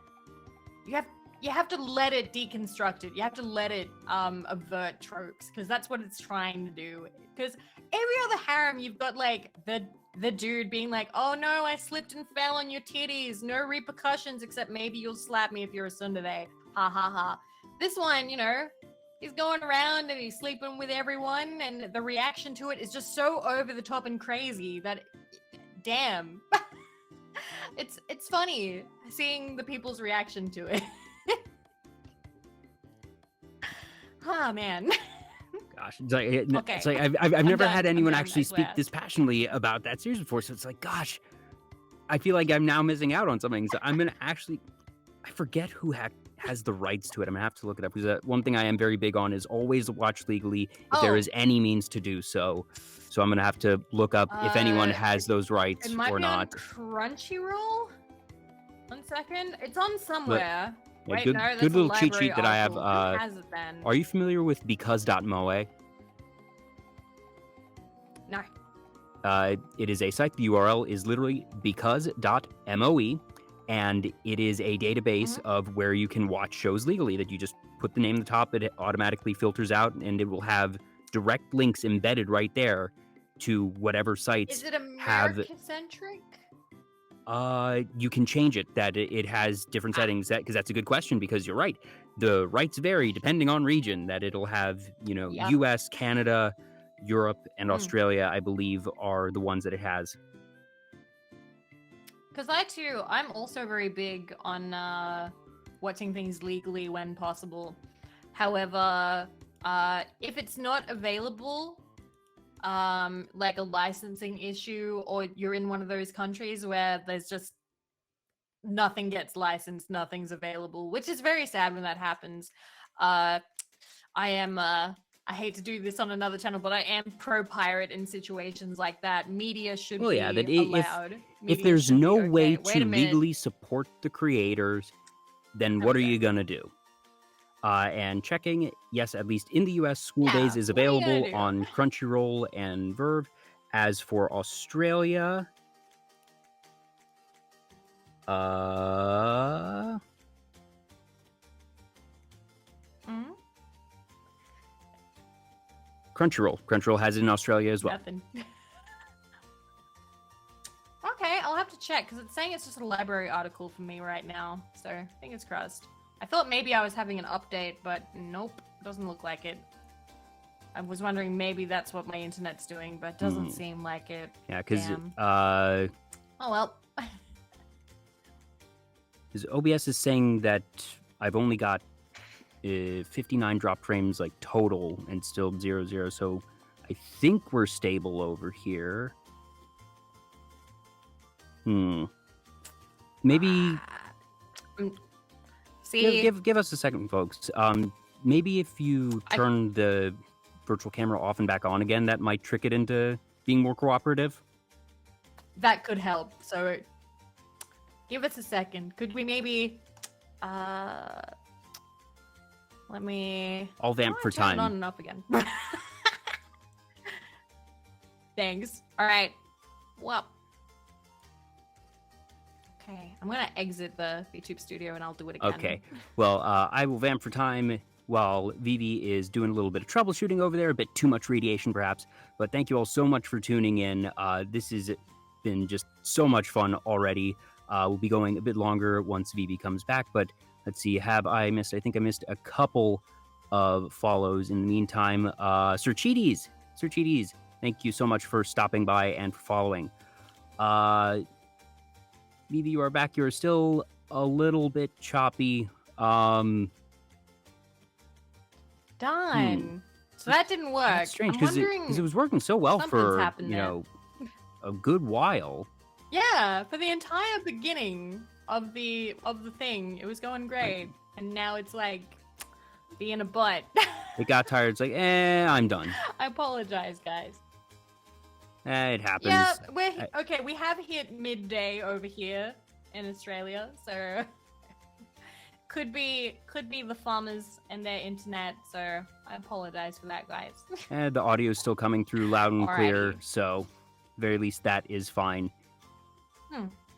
let it deconstruct it. You have to let it avert tropes, because that's what it's trying to do. Because every other harem, you've got like the dude being like, oh no, I slipped and fell on your titties. No repercussions, except maybe you'll slap me if you're a tsundere. Ha ha ha. This one, you know, he's going around and he's sleeping with everyone, and the reaction to it is just so over the top and crazy that, damn. It's funny seeing the people's reaction to it. Oh man. Gosh, it's like, Okay. it's like I've never done. had I'm anyone done, actually I speak swear. this passionately about that series before. So it's like, gosh, I feel like I'm now missing out on something. So I'm gonna actually, I forget who has the rights to it. I'm gonna have to look it up because one thing I am very big on is always watch legally if there Oh. is any means to do so. So I'm gonna have to look up if anyone has those It rights might or be not. on Crunchyroll. 1 second. It's on But somewhere. yeah, Wait, good no, that's good a little cheat library sheet that I have. article. Who has it then? Are you familiar with because.moe? No. It is a site. The URL is literally because.moe, and it is a database of where you can watch shows legally. That you just put the name at the top, it automatically filters out, and it will have direct links embedded right there to whatever sites Is it have. America-centric? You can change it that it has different settings. Because that's a good question. Because you're right, the rights vary depending on region. That it'll have, Yep. U.S., Canada, Europe, and Australia, I believe, are the ones that it has. Because I'm also very big on watching things legally when possible. However, if it's not available, like a licensing issue, or you're in one of those countries where there's just nothing gets licensed, nothing's available, which is very sad when that happens. I hate to do this on another channel, but I am pro-pirate in situations like that. Media should be allowed. If there's no way to legally support the creators, then what are you gonna do? And checking, yes, at least in the US, School Days is available on Crunchyroll and Verve. As for Australia, Crunchyroll has it in Australia as well. Nothing. Okay, I'll have to check because it's saying it's just a library article for me right now. So fingers crossed. I thought maybe I was having an update, but nope, doesn't look like it. I was wondering maybe that's what my internet's doing, but it doesn't seem like it. Yeah, because oh well. Because OBS is saying that I've only got 59 drop frames like total and still 0, so I think we're stable over here. Maybe see, give us a second, folks. Maybe if you turn the virtual camera off and back on again, that might trick it into being more cooperative. That could help. So give us a second. Could we maybe let me... I'll vamp for time. Turn it on and up again. Thanks. All right. Well. Okay. I'm going to exit the VTube studio and I'll do it again. Okay. Well, I will vamp for time while Vivi is doing a little bit of troubleshooting over there. A bit too much radiation, perhaps. But thank you all so much for tuning in. This has been just so much fun already. We'll be going a bit longer once Vivi comes back, but let's see, have I missed? I think I missed a couple of follows in the meantime. Sir Cheaties, thank you so much for stopping by and for following. Vivi, you are back. You're still a little bit choppy. Done. So that didn't work. That's strange because it was working so well for a good while. Yeah, for the entire beginning of the thing, it was going great, and now it's like being a butt. It got tired. It's like, I'm done. I apologize, guys. It happens. Yeah, okay. We have hit midday over here in Australia, so could be the farmers and their internet. So I apologize for that, guys. The audio is still coming through loud and clear, so very least that is fine.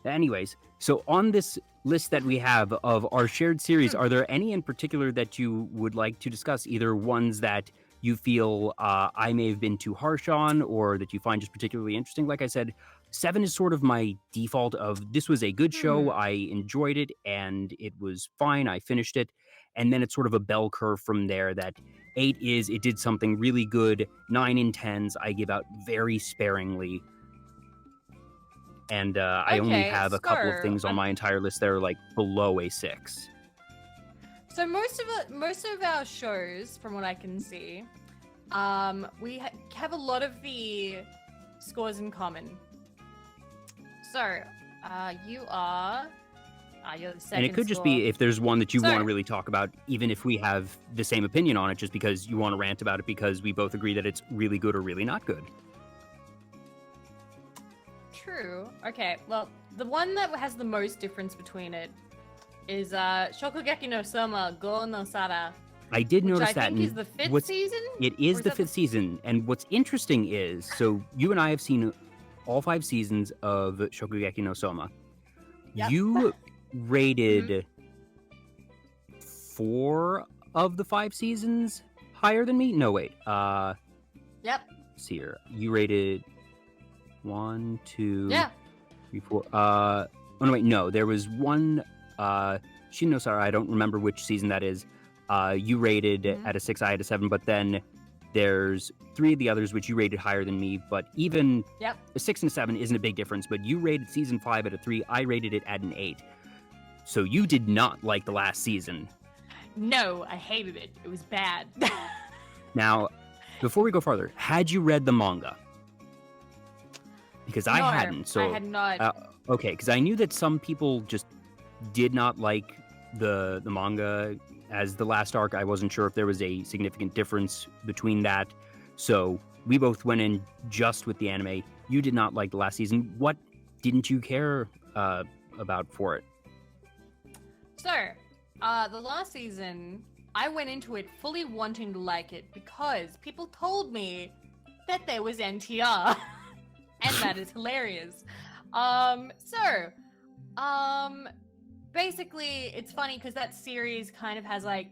Anyways, so on this list that we have of our shared series, are there any in particular that you would like to discuss? Either ones that you feel I may have been too harsh on, or that you find just particularly interesting? Like I said, 7 is sort of my default of this was a good show, I enjoyed it, and it was fine, I finished it. And then it's sort of a bell curve from there that 8 is it did something really good, 9 and 10s I give out very sparingly. And I only have a couple of things on my entire list that are like below a 6. So most of our shows, from what I can see, we have a lot of the scores in common. So you are You're the second And it could just straw. be if there's one that you So- want to really talk about, even if we have the same opinion on it, just because you want to rant about it because we both agree that it's really good or really not good. True. Okay, well, the one that has the most difference between it is Shokugeki no Soma Go no Sara. I did Which notice I that. think and is the fifth what's- season? It Or is is the that fifth season. And what's interesting is, so you and I have seen all 5 seasons of Shokugeki no Soma. Yep. You rated 4 of the 5 seasons higher than me? No, wait. Yep. Let's see here. You rated 1, 2, Yeah. 3, 4. Oh, no, wait. No, there was one. Shin no Sara, I don't remember which season that is. You rated at a 6, I had a 7, but then there's 3 of the others which you rated higher than me, but even Yep. a 6 and a 7 isn't a big difference, but you rated season 5 at a 3, I rated it at an 8. So you did not like the last season. No, I hated it. It was bad. Now, before we go farther, had you read the manga? Because I No, hadn't, so... I had not. Okay, because I knew that some people just did not like the manga as the last arc. I wasn't sure if there was a significant difference between that. So we both went in just with the anime. You did not like the last season. What didn't you care about for it? So, the last season, I went into it fully wanting to like it because people told me that there was NTR. And that is hilarious. Basically, it's funny because that series kind of has like,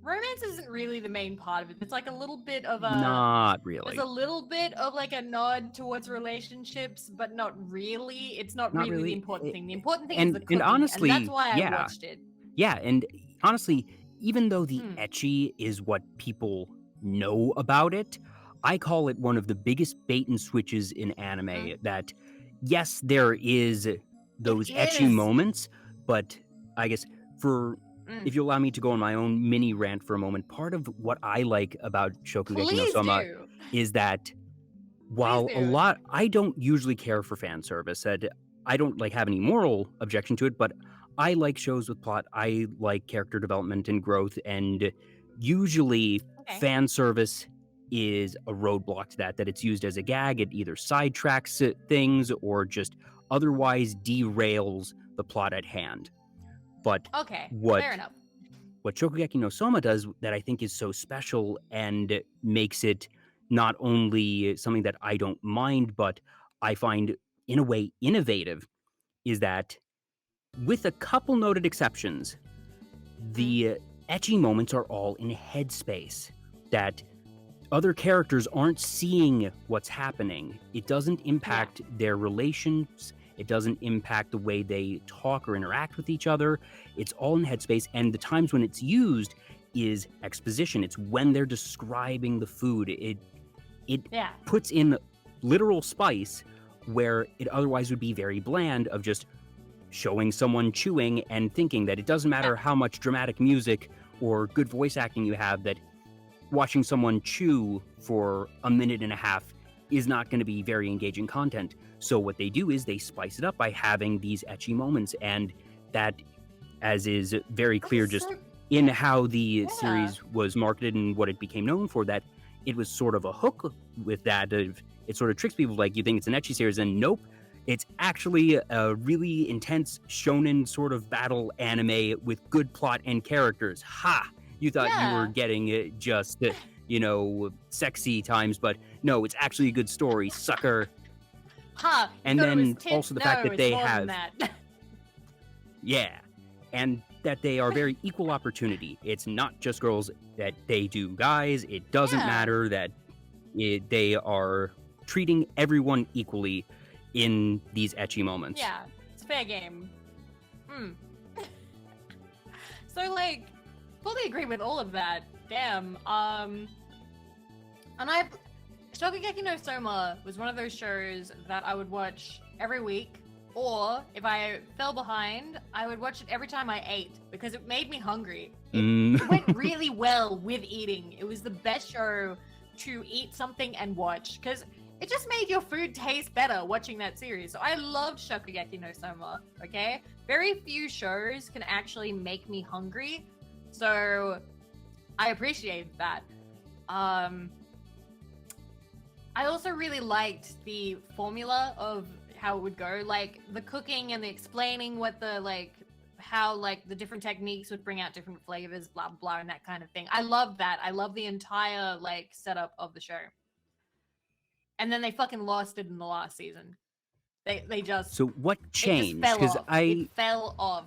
romance isn't really the main part of it. It's like a little bit of a... Not really. There's a little bit of like a nod towards relationships, but not really. It's not really the important thing. The important thing is the cooking, and honestly, and that's why I yeah. watched it. Yeah, and honestly, even though the ecchi is what people know about it, I call it one of the biggest bait and switches in anime. That, yes, there is those ecchi moments, but I guess if you allow me to go on my own mini rant for a moment, part of what I like about Shokugeki no Soma is that while I don't usually care for fan service, and I don't have any moral objection to it, but I like shows with plot. I like character development and growth, and usually fan service is a roadblock to that it's used as a gag. It either sidetracks things or just otherwise derails the plot at hand. But fair enough. What Shokugeki no Soma does that I think is so special and makes it not only something that I don't mind, but I find in a way innovative, is that with a couple noted exceptions, the ecchi moments are all in headspace. That other characters aren't seeing what's happening. It doesn't impact their relations. It doesn't impact the way they talk or interact with each other. It's all in headspace, and the times when it's used is exposition. It's when they're describing the food. It puts in literal spice where it otherwise would be very bland of just showing someone chewing and thinking that it doesn't matter how much dramatic music or good voice acting you have, that watching someone chew for a minute and a half is not going to be very engaging content. So what they do is they spice it up by having these ecchi moments, and that, as is very clear just in how the series was marketed and what it became known for, that it was sort of a hook with that. It sort of tricks people, like, you think it's an ecchi series, and nope, it's actually a really intense shonen sort of battle anime with good plot and characters. Ha! You thought you were getting just, sexy times, but no, it's actually a good story, sucker. Huh. And then also the fact that they have... Yeah. And that they are very equal opportunity. It's not just girls that they do guys. It doesn't matter that they are treating everyone equally in these ecchi moments. Yeah, it's fair game. So, fully agree with all of that. Damn. Shokugeki no Soma was one of those shows that I would watch every week, or if I fell behind, I would watch it every time I ate because it made me hungry. It went really well with eating. It was the best show to eat something and watch, because it just made your food taste better watching that series. So I loved Shokugeki no Soma, okay? Very few shows can actually make me hungry. So I appreciate that. I also really liked the formula of how it would go, like the cooking and the explaining what the how the different techniques would bring out different flavors, blah blah, and that kind of thing. I love that. I love the entire setup of the show. And then they fucking lost it in the last season. They just So what changed? Because it fell off.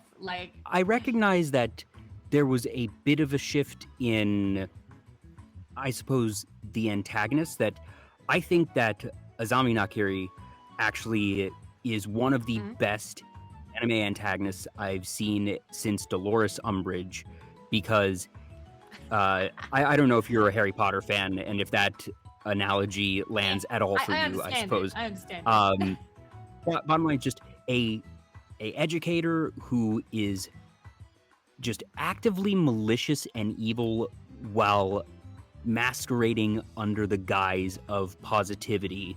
I recognize that there was a bit of a shift in, I suppose, the antagonist. That I think that Azami Nakiri actually is one of the best anime antagonists I've seen since Dolores Umbridge, because I don't know if you're a Harry Potter fan and if that analogy lands at all for you, I suppose. I understand. Bottom line, just a educator who is just actively malicious and evil while masquerading under the guise of positivity,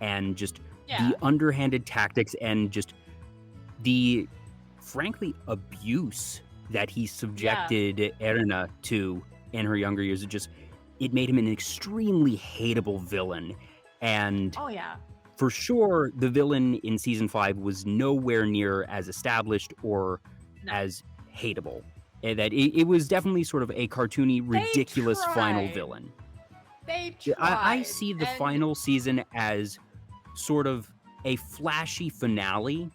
and just the underhanded tactics and just the, frankly, abuse that he subjected Erina to in her younger years. It made him an extremely hateable villain. And for sure, the villain in season 5 was nowhere near as established or as hateable. And that it was definitely sort of a cartoony, ridiculous final villain. They tried. I see the final season as sort of a flashy finale.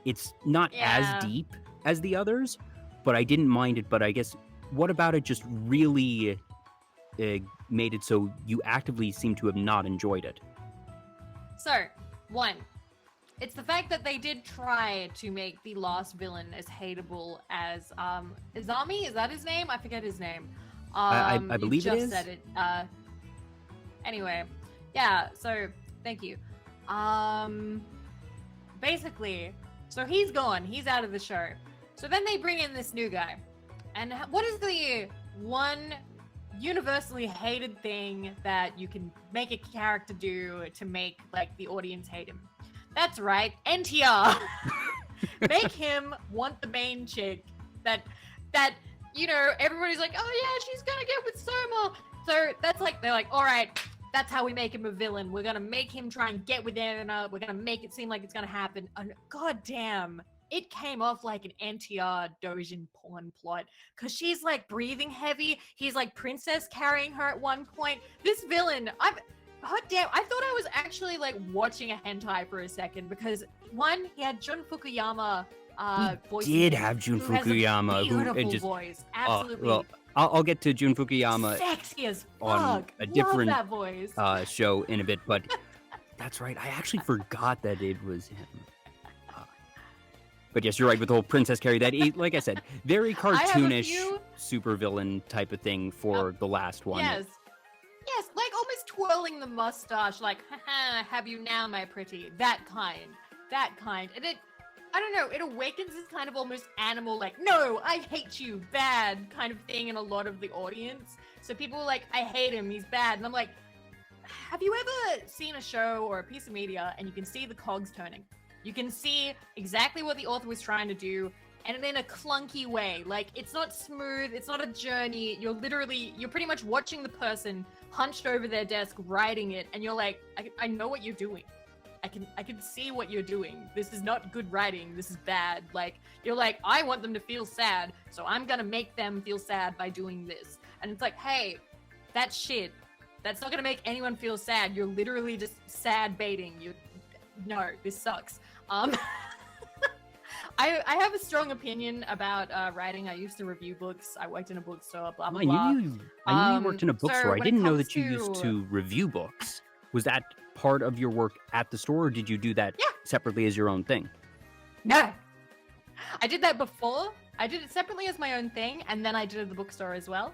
It's not as deep as the others, but I didn't mind it. But I guess, what about it just really made it so you actively seem to have not enjoyed it? So, one, it's the fact that they did try to make the last villain as hateable as Izami. Is that his name? I forget his name. I believe it is. You just said it. Anyway, so thank you. Basically, so he's gone. He's out of the show. So then they bring in this new guy. And what is the one universally hated thing that you can make a character do to make the audience hate him? That's right, NTR. Make him want the main chick that everybody's like, oh yeah, she's gonna get with Soma. So that's they're like, all right, that's how we make him a villain. We're gonna make him try and get with Erina. We're gonna make it seem like it's gonna happen. And god damn, it came off like an NTR Dojin porn plot, because she's breathing heavy. He's princess carrying her at one point. This villain, hot damn, I thought I was actually watching a hentai for a second, because one, he had Jun Fukuyama voice. He did have Jun Fukuyama, beautiful voice, absolutely. Well, I'll get to Jun Fukuyama sexy as fuck. On a different that voice. Show in a bit, but that's right. I actually forgot that it was him. But yes, you're right with the whole princess carry. That, like I said, very cartoonish supervillain type of thing for the last one. Yes, almost twirling the mustache, haha, have you now, my pretty. That kind. And it, I don't know, it awakens this kind of almost animal, no, I hate you, bad kind of thing in a lot of the audience. So people are like, I hate him, he's bad. And I'm like, have you ever seen a show or a piece of media and you can see the cogs turning? You can see exactly what the author was trying to do, and in a clunky way. It's not smooth, it's not a journey. You're pretty much watching the person hunched over their desk writing it, and you're like, I know what you're doing. I can see what you're doing. This is not good writing. This is bad. You're like, I want them to feel sad, so I'm gonna make them feel sad by doing this. And it's like, hey, that's shit. That's not gonna make anyone feel sad. You're literally just sad baiting. No, this sucks. I have a strong opinion about writing. I used to review books. I worked in a bookstore, blah, blah, blah. I knew you worked in a bookstore. I didn't know that you used to review books. Was that part of your work at the store, or did you do that separately as your own thing? No. I did that before. I did it separately as my own thing, and then I did it at the bookstore as well.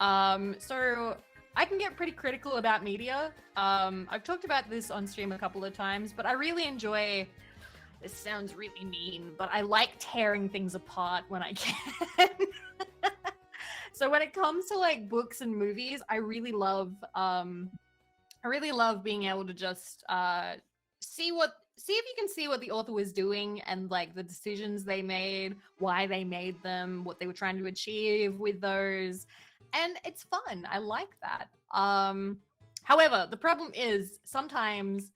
So I can get pretty critical about media. I've talked about this on stream a couple of times, but I really enjoy... This sounds really mean, but I like tearing things apart when I can. So when it comes to books and movies, I really love I really love being able to just see if you can see what the author was doing and like the decisions they made, why they made them, what they were trying to achieve with those. And it's fun. I like that. However, the problem is sometimes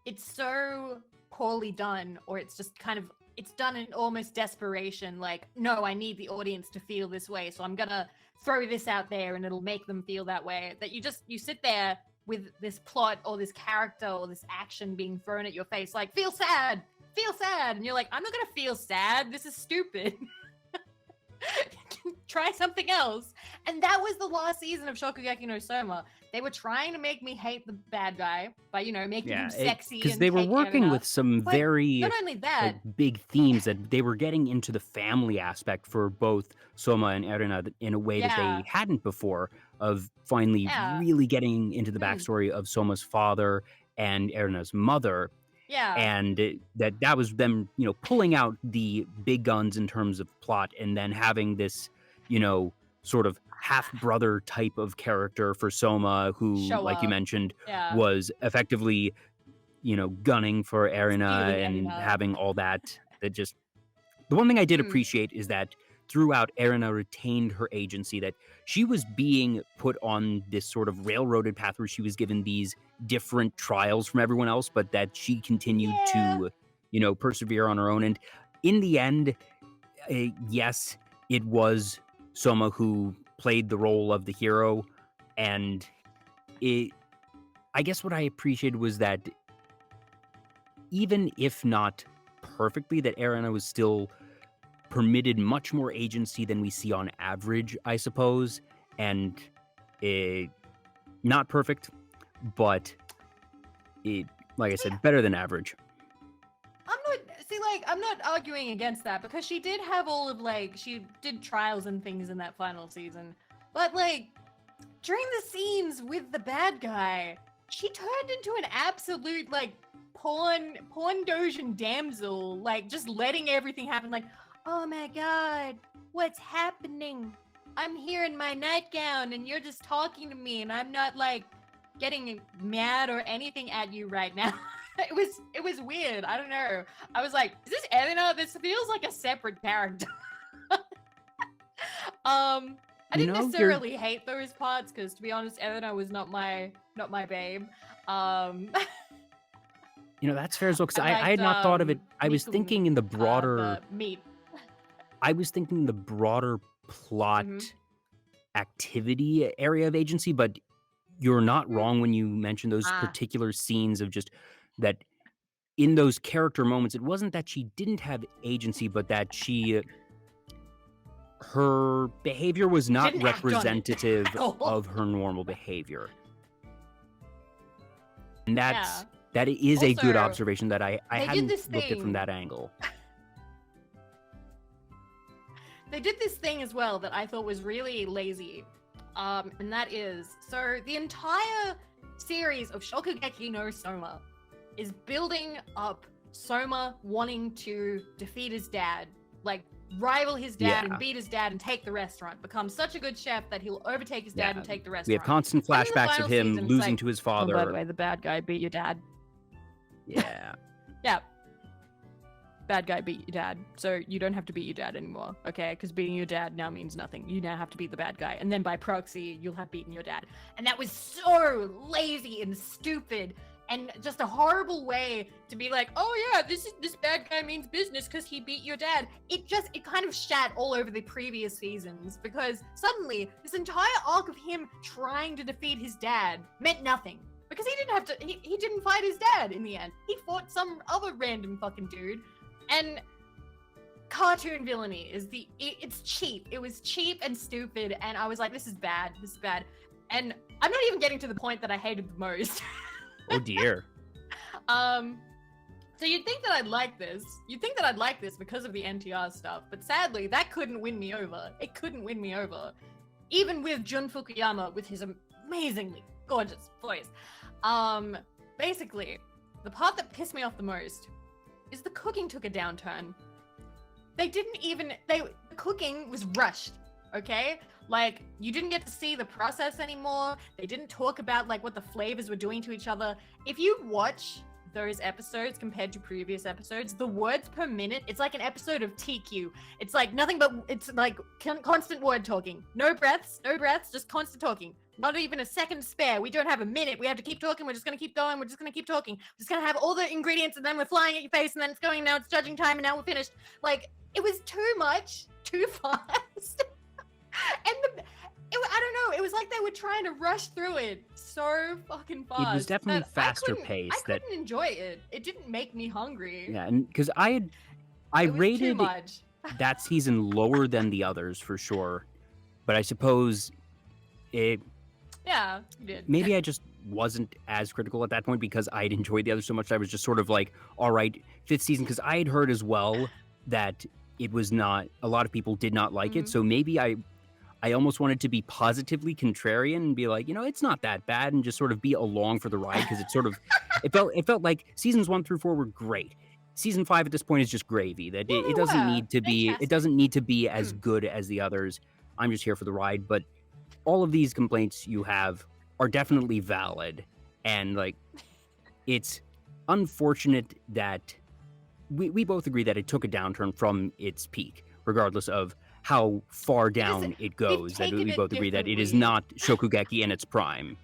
it's so poorly done, or it's just kind of it's done in almost desperation, like, no, I need the audience to feel this way, so I'm gonna throw this out there and it'll make them feel that way, that you sit there with this plot or this character or this action being thrown at your face like, feel sad, and you're like, I'm not gonna feel sad, this is stupid. Try something else. And that was the last season of Shokugeki no Soma. They were trying to make me hate the bad guy by, you know, making him sexy. Because they were working with some very not only that, big themes that they were getting into the family aspect for both Soma and Erina in a way that they hadn't before, of finally really getting into the backstory of Soma's father and Erina's mother. Yeah. And that was them, you know, pulling out the big guns in terms of plot and then having this, you know, sort of half-brother type of character for Soma who, like you mentioned, was effectively, you know, gunning for Erina and having all that. That just... The one thing I did appreciate is that throughout, Erina retained her agency, that she was being put on this sort of railroaded path where she was given these different trials from everyone else, but that she continued to, you know, persevere on her own. And in the end, yes, it was Soma who played the role of the hero. And I guess what I appreciated was that even if not perfectly, that Erina was still permitted much more agency than we see on average, I suppose. And not perfect, but like I said, better than average. I'm not arguing against that, because she did have all of, like, she did trials and things in that final season. But, like, during the scenes with the bad guy, she turned into an absolute, like, porn dojin damsel, like, just letting everything happen, like, oh my god, what's happening? I'm here in my nightgown and you're just talking to me and I'm not, like, getting mad or anything at you right now. It was weird. I don't know. I was like, is this Erina? This feels like a separate character. I didn't necessarily hate those parts, because to be honest, Erina was not my babe. You know, that's fair as well, because I had not thought of it. I was thinking in the broader... I was thinking the broader plot activity area of agency, but you're not wrong when you mention those particular scenes of just that in those character moments, it wasn't that she didn't have agency, but that her behavior was not representative of her normal behavior. And that is also a good observation that I hadn't looked at it from that angle. They did this thing as well that I thought was really lazy. And that is, so the entire series of Shokugeki no Soma is building up Soma wanting to defeat his dad, like rival his dad and beat his dad and take the restaurant, become such a good chef that he'll overtake his dad and take the restaurant. We have constant flashbacks of him losing to his father. Oh, by the way, the bad guy beat your dad. Yeah. Yeah. Bad guy beat your dad, so you don't have to beat your dad anymore, okay? Because beating your dad now means nothing. You now have to beat the bad guy, and then by proxy, you'll have beaten your dad. And that was so lazy and stupid, and just a horrible way to be like, oh yeah, this bad guy means business because he beat your dad. It kind of shat all over the previous seasons, because suddenly this entire arc of him trying to defeat his dad meant nothing. Because he didn't have to, he didn't fight his dad in the end. He fought some other random fucking dude. And cartoon villainy it's cheap. It was cheap and stupid, and I was like, this is bad. And I'm not even getting to the point that I hated the most. Oh dear. So you'd think that I'd like this. You'd think that I'd like this because of the NTR stuff, but sadly, that couldn't win me over. It couldn't win me over. Even with Jun Fukuyama with his amazingly gorgeous voice. Basically, the part that pissed me off the most is the cooking took a downturn. The cooking was rushed, okay? Like, you didn't get to see the process anymore. They didn't talk about like what the flavors were doing to each other. If you watch those episodes compared to previous episodes, the words per minute, it's like an episode of TQ. It's like nothing but, it's like constant word talking. No breaths, just constant talking. Not even a second spare. We don't have a minute. We have to keep talking. We're just going to keep going. We're just going to keep talking. We're just going to have all the ingredients, and then we're flying at your face, and then it's going, now it's judging time, and now we're finished. Like, it was too much, too fast. And I don't know, it was like they were trying to rush through it so fucking fast. It was definitely that faster paced. I couldn't enjoy it. It didn't make me hungry. Yeah, and because I It was too rated much. that season lower than the others for sure, but I suppose it Yeah, you did. maybe I just wasn't as critical at that point because I'd enjoyed the others so much. I was just sort of like, all right, fifth season, because I had heard as well that it was not, a lot of people did not like it, so maybe I almost wanted to be positively contrarian and be like, it's not that bad, and just sort of be along for the ride, because it sort of, it felt like seasons 1 through 4 were great. Season 5 at this point is just gravy. That it doesn't need to be, fantastic. it doesn't need to be as good as the others. I'm just here for the ride. But all of these complaints you have are definitely valid, and like, it's unfortunate that we both agree that it took a downturn from its peak, regardless of how far down it goes. That we both agree that it is not Shokugeki in its prime.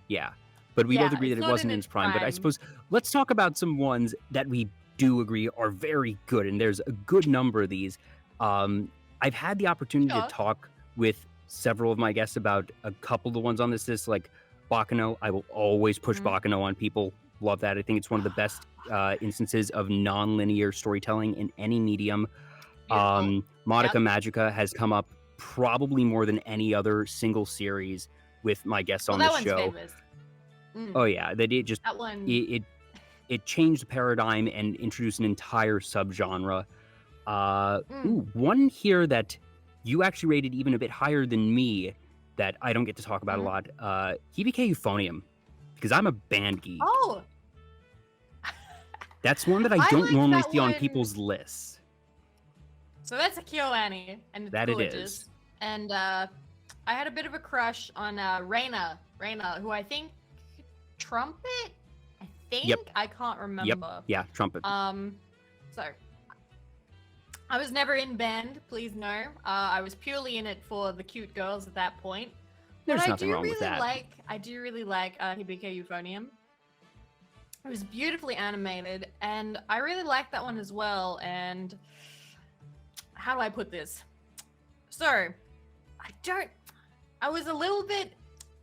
Yeah. But we both agree that it wasn't in its prime. But I suppose let's talk about some ones that we do agree are very good. And there's a good number of these. I've had the opportunity to talk with several of my guests about a couple of the ones on this list, like Baccano. I will always push Baccano on people. Love that. I think it's one of the best instances of non-linear storytelling in any medium. Madoka Magica has come up probably more than any other single series with my guests on this show. Oh yeah, that it just that one. It changed the paradigm and introduced an entire subgenre. One here that you actually rated even a bit higher than me that I don't get to talk about a lot. Hibike Euphonium, because I'm a band geek. Oh, that's one that I don't normally see on people's lists. So that's a KyoAni, and it's that gorgeous. It is. And I had a bit of a crush on Reina, who I think trumpet. I think I can't remember. Yep. Yeah, trumpet. So I was never in band. Please no. I was purely in it for the cute girls at that point. There's but nothing wrong with that. I do really like Hibike Euphonium. It was beautifully animated, and I really liked that one as well. And how do I put this? So, I was a little bit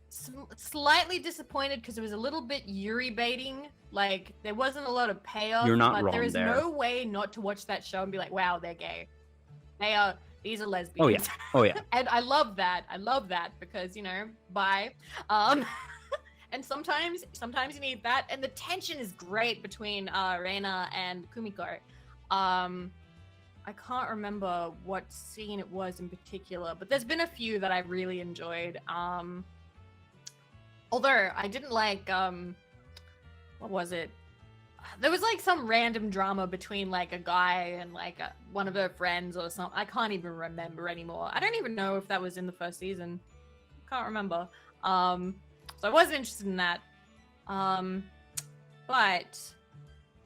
slightly disappointed because it was a little bit Yuri baiting. Like, there wasn't a lot of payoff. You're not but wrong there is there. no way not to watch that show and be like, wow, they're gay. These are lesbians. Oh yeah. And I love that because, bi. And sometimes you need that. And the tension is great between Reina and Kumiko. I can't remember what scene it was in particular, but there's been a few that I really enjoyed. Although I didn't like, what was it? There was like some random drama between like a guy and like one of her friends or something. I can't even remember anymore. I don't even know if that was in the first season. Can't remember. So I wasn't interested in that. But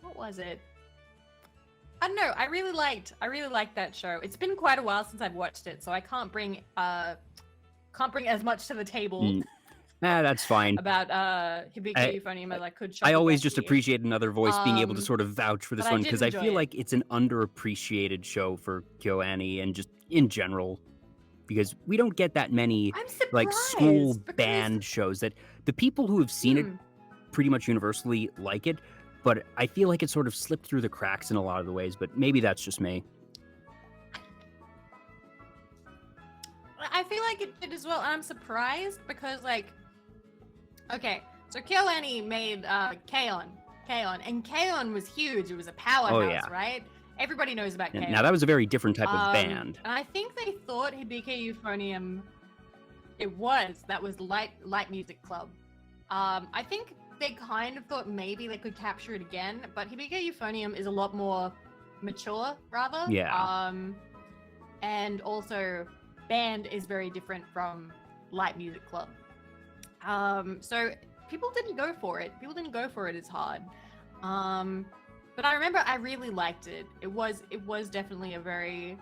what was it? I don't know. I really liked that show. It's been quite a while since I've watched it, so I can't bring as much to the table. That's fine. About Hibike Euphonium as I could. I always just appreciate another voice being able to sort of vouch for this one, because I feel like it's an underappreciated show for KyoAni and just in general, because we don't get that many like school band shows that the people who have seen it pretty much universally like it. But I feel like it sort of slipped through the cracks in a lot of the ways, but maybe that's just me. I feel like it did as well, and I'm surprised because, like, okay, so KyoAni made K-On, and K-On was huge. It was a powerhouse, right? Everybody knows about K-On. Now, that was a very different type of band. And I think they thought Hibike Euphonium, that was Light Music Club. I think they kind of thought maybe they could capture it again, but Hibike Euphonium is a lot more mature, rather. Yeah. And also, band is very different from light music club. So people didn't go for it. People didn't go for it as hard. But I remember I really liked it. It was definitely a very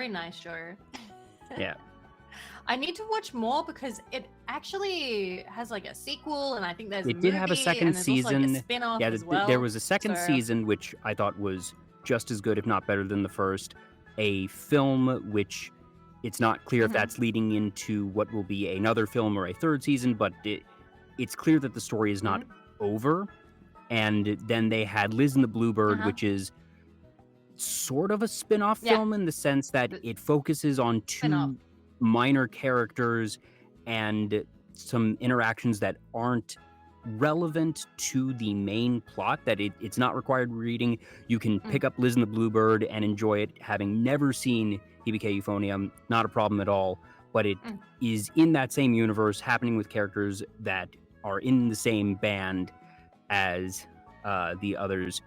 nice show. Yeah. I need to watch more because it actually has like a sequel, and I think there's It did have a second season. Like a spin-off Yeah, as well. there was a second So- season, which I thought was just as good, if not better than the first. A film, which it's not clear if Mhm. that's leading into what will be another film or a third season, but it's clear that the story is not over. And then they had Liz and the Bluebird, which is sort of a spin-off film in the sense that it focuses on two minor characters and some interactions that aren't relevant to the main plot, that it's not required reading. You can pick up Liz and the Bluebird and enjoy it, having never seen Hibike Euphonium, not a problem at all. But it is in that same universe, happening with characters that are in the same band as the others.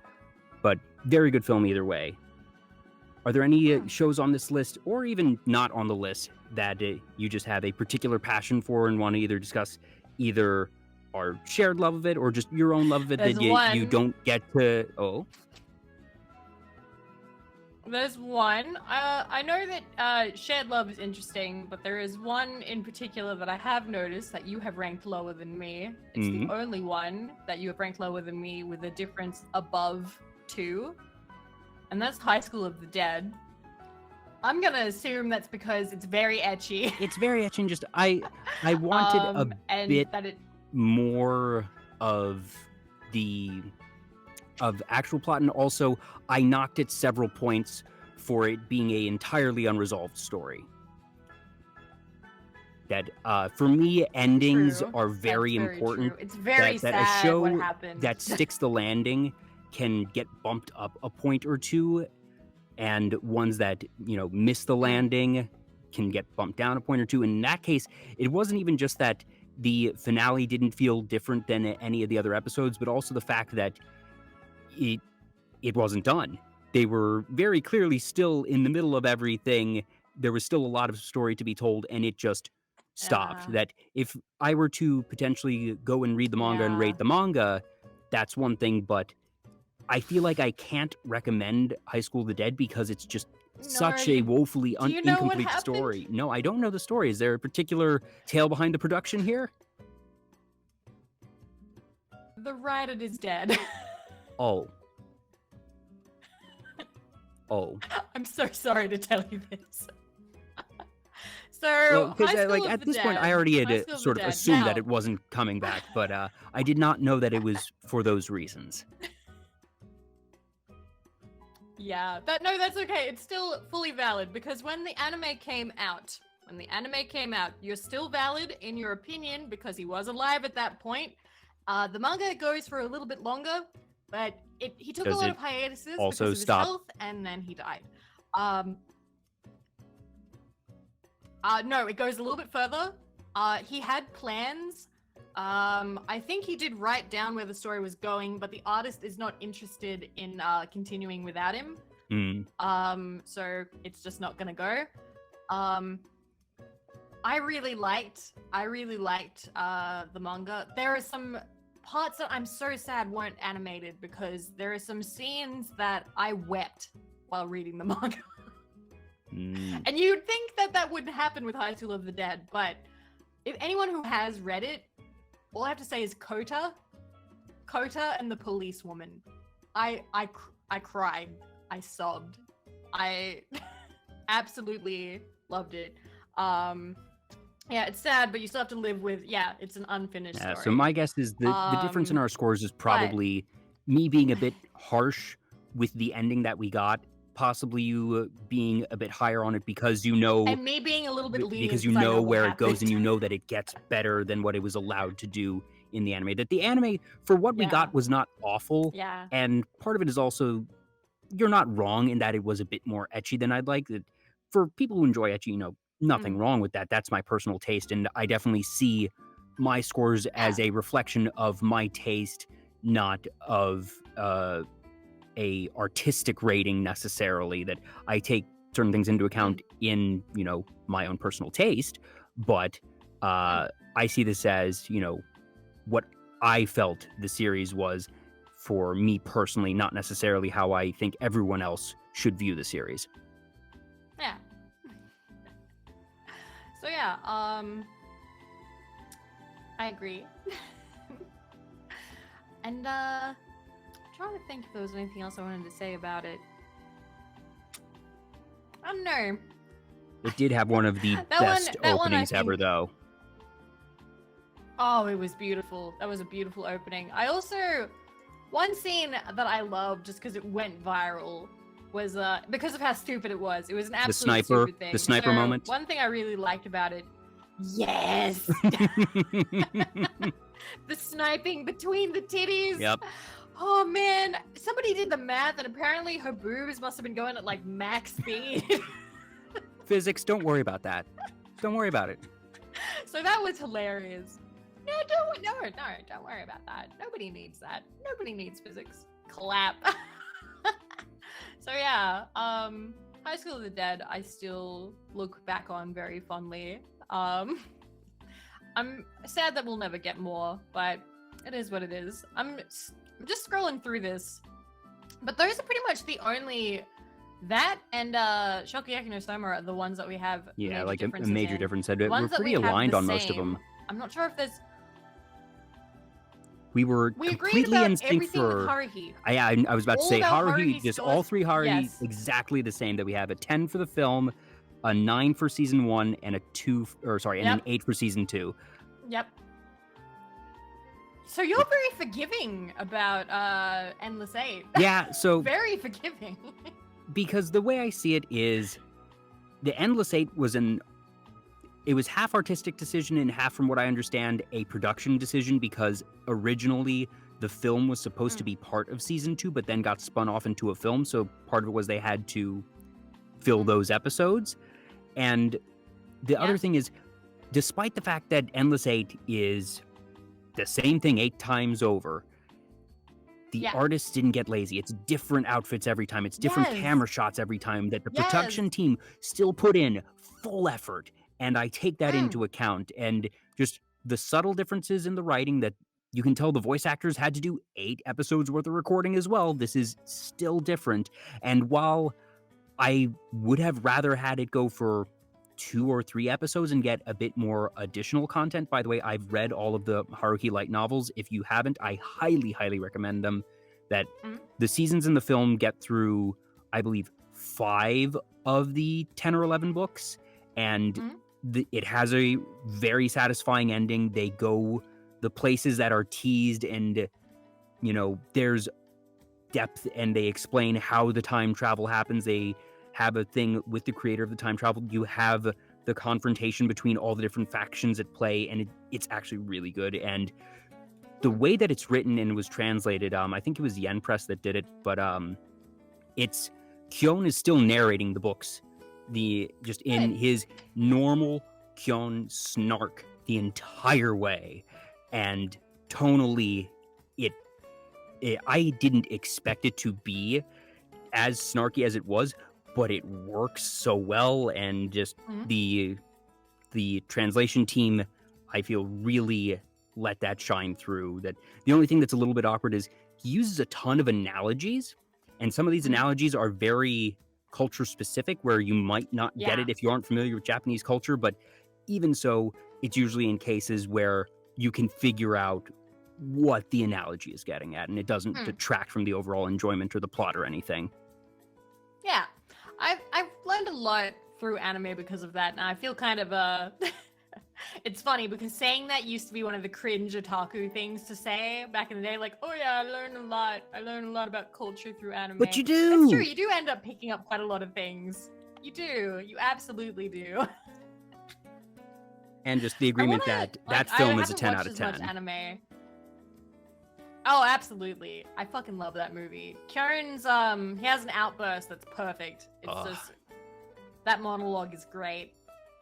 But very good film either way. Are there any shows on this list, or even not on the list, that you just have a particular passion for and want to either discuss either our shared love of it or just your own love of it There's that you don't get to... Oh? There's one. I know that shared love is interesting, but there is one in particular that I have noticed that you have ranked lower than me. It's the only one that you have ranked lower than me with a difference above 2. And that's High School of the Dead. I'm gonna assume that's because it's very ecchi. It's very ecchi, and just I wanted a bit more of actual plot, and also I knocked it several points for it being a entirely unresolved story. That for me, endings are very important. True. It's very sad a show what happened. that sticks the landing can get bumped up a point or two, and ones that miss the landing can get bumped down a point or two. In that case, it wasn't even just that the finale didn't feel different than any of the other episodes, but also the fact that it wasn't done. They were very clearly still in the middle of everything. There was still a lot of story to be told, and it just stopped. That if I were to potentially go and read the manga and rate the manga, that's one thing, but I feel like I can't recommend High School of the Dead because it's just such a woefully incomplete story. No, I don't know the story. Is there a particular tale behind the production here? The writer is dead. Oh. I'm so sorry to tell you this. So, at this point, I already had sort of assumed that it wasn't coming back, but I did not know that it was for those reasons. Yeah, that's okay. It's still fully valid because when the anime came out, you're still valid in your opinion because he was alive at that point. The manga goes for a little bit longer, but he took a lot of hiatuses also because of his health, and then he died. No, it goes a little bit further. He had plans. I think he did write down where the story was going, but the artist is not interested in continuing without him. So it's just not gonna go. I really liked the manga. There are some parts that I'm so sad weren't animated because there are some scenes that I wept while reading the manga. And you'd think that wouldn't happen with High School of the Dead, but if anyone who has read it, all I have to say is Kota and the policewoman. I cried. I sobbed. I absolutely loved it. Yeah, it's sad, but you still have to live with, it's an unfinished story. So my guess is the difference in our scores is probably me being a bit harsh with the ending that we got, possibly you being a bit higher on it because and me being a little bit lenient because you know where it goes and you know that it gets better than what it was allowed to do in the anime. That the anime, for what we got, was not awful. Yeah. And part of it is also, you're not wrong in that it was a bit more ecchi than I'd like. For people who enjoy ecchi, nothing wrong with that. That's my personal taste, and I definitely see my scores as a reflection of my taste, not of a artistic rating necessarily. That I take certain things into account in, you know, my own personal taste, but I see this as, you know, what I felt the series was for me personally, not necessarily how I think everyone else should view the series. Yeah. So yeah, I agree. And I'm trying to think if there was anything else I wanted to say about it. I don't know. It did have one of the best openings ever, though. Oh, it was beautiful. That was a beautiful opening. I also, one scene that I loved just because it went viral was because of how stupid it was. It was an absolute stupid thing. The sniper moment. One thing I really liked about it, yes, the sniping between the titties. Yep. Oh man, somebody did the math, and apparently her boobs must have been going at like max speed. Physics, don't worry about that. Don't worry about it. So that was hilarious. No, don't worry about that. Nobody needs that. Nobody needs physics. Clap. So yeah, High School of the Dead, I still look back on very fondly. I'm sad that we'll never get more, but it is what it is. I'm just scrolling through this, but those are pretty much the only, that and Shokugeki no Soma are the ones that we have. Yeah, like a major difference. We're pretty aligned on most of them. I'm not sure if there's. We were completely in sync for Haruhi. I was about to say Haruhi, just all three Haruhi, yes. Exactly the same. That we have a 10 for the film, a 9 for season 1, and an 8 for season 2. Yep. So you're very forgiving about Endless 8. Yeah, so very forgiving. Because the way I see it is, the Endless 8 was it was half artistic decision and half, from what I understand, a production decision, because originally the film was supposed to be part of season 2, but then got spun off into a film. So part of it was they had to fill those episodes. And the other thing is, despite the fact that Endless 8 is the same thing 8 times over, the artists didn't get lazy. It's different outfits every time. It's different camera shots every time, that the production team still put in full effort. And I take that into account. And just the subtle differences in the writing, that you can tell the voice actors had to do 8 episodes worth of recording as well. This is still different. And while I would have rather had it go for 2 or 3 episodes and get a bit more additional content. By the way, I've read all of the Haruhi light novels. If you haven't, I highly, highly recommend them. That the seasons in the film get through, I believe, 5 of the 10 or 11 books. And it has a very satisfying ending. They go the places that are teased, and, you know, there's depth, and they explain how the time travel happens. They have a thing with the creator of the time travel. You have the confrontation between all the different factions at play, and it's actually really good. And the way that it's written and was translated, I think it was Yen Press that did it, but it's Kyon is still narrating the books, just in his normal Kyon snark the entire way. And tonally, I didn't expect it to be as snarky as it was, but it works so well. And just the translation team, I feel, really let that shine through. That the only thing that's a little bit awkward is he uses a ton of analogies, and some of these analogies are very culture specific, where you might not get it if you aren't familiar with Japanese culture. But even so, it's usually in cases where you can figure out what the analogy is getting at, and it doesn't detract from the overall enjoyment or the plot or anything. Yeah, I've learned a lot through anime because of that, and I feel kind of it's funny because saying that used to be one of the cringe otaku things to say back in the day. Like, oh yeah, I learned a lot. I learned a lot about culture through anime. But you do. That's true. You do end up picking up quite a lot of things. You do. You absolutely do. And just the agreement that film is a 10 out of 10. Much anime. Oh, absolutely. I fucking love that movie. Kieran's, he has an outburst that's perfect. It's just, that monologue is great.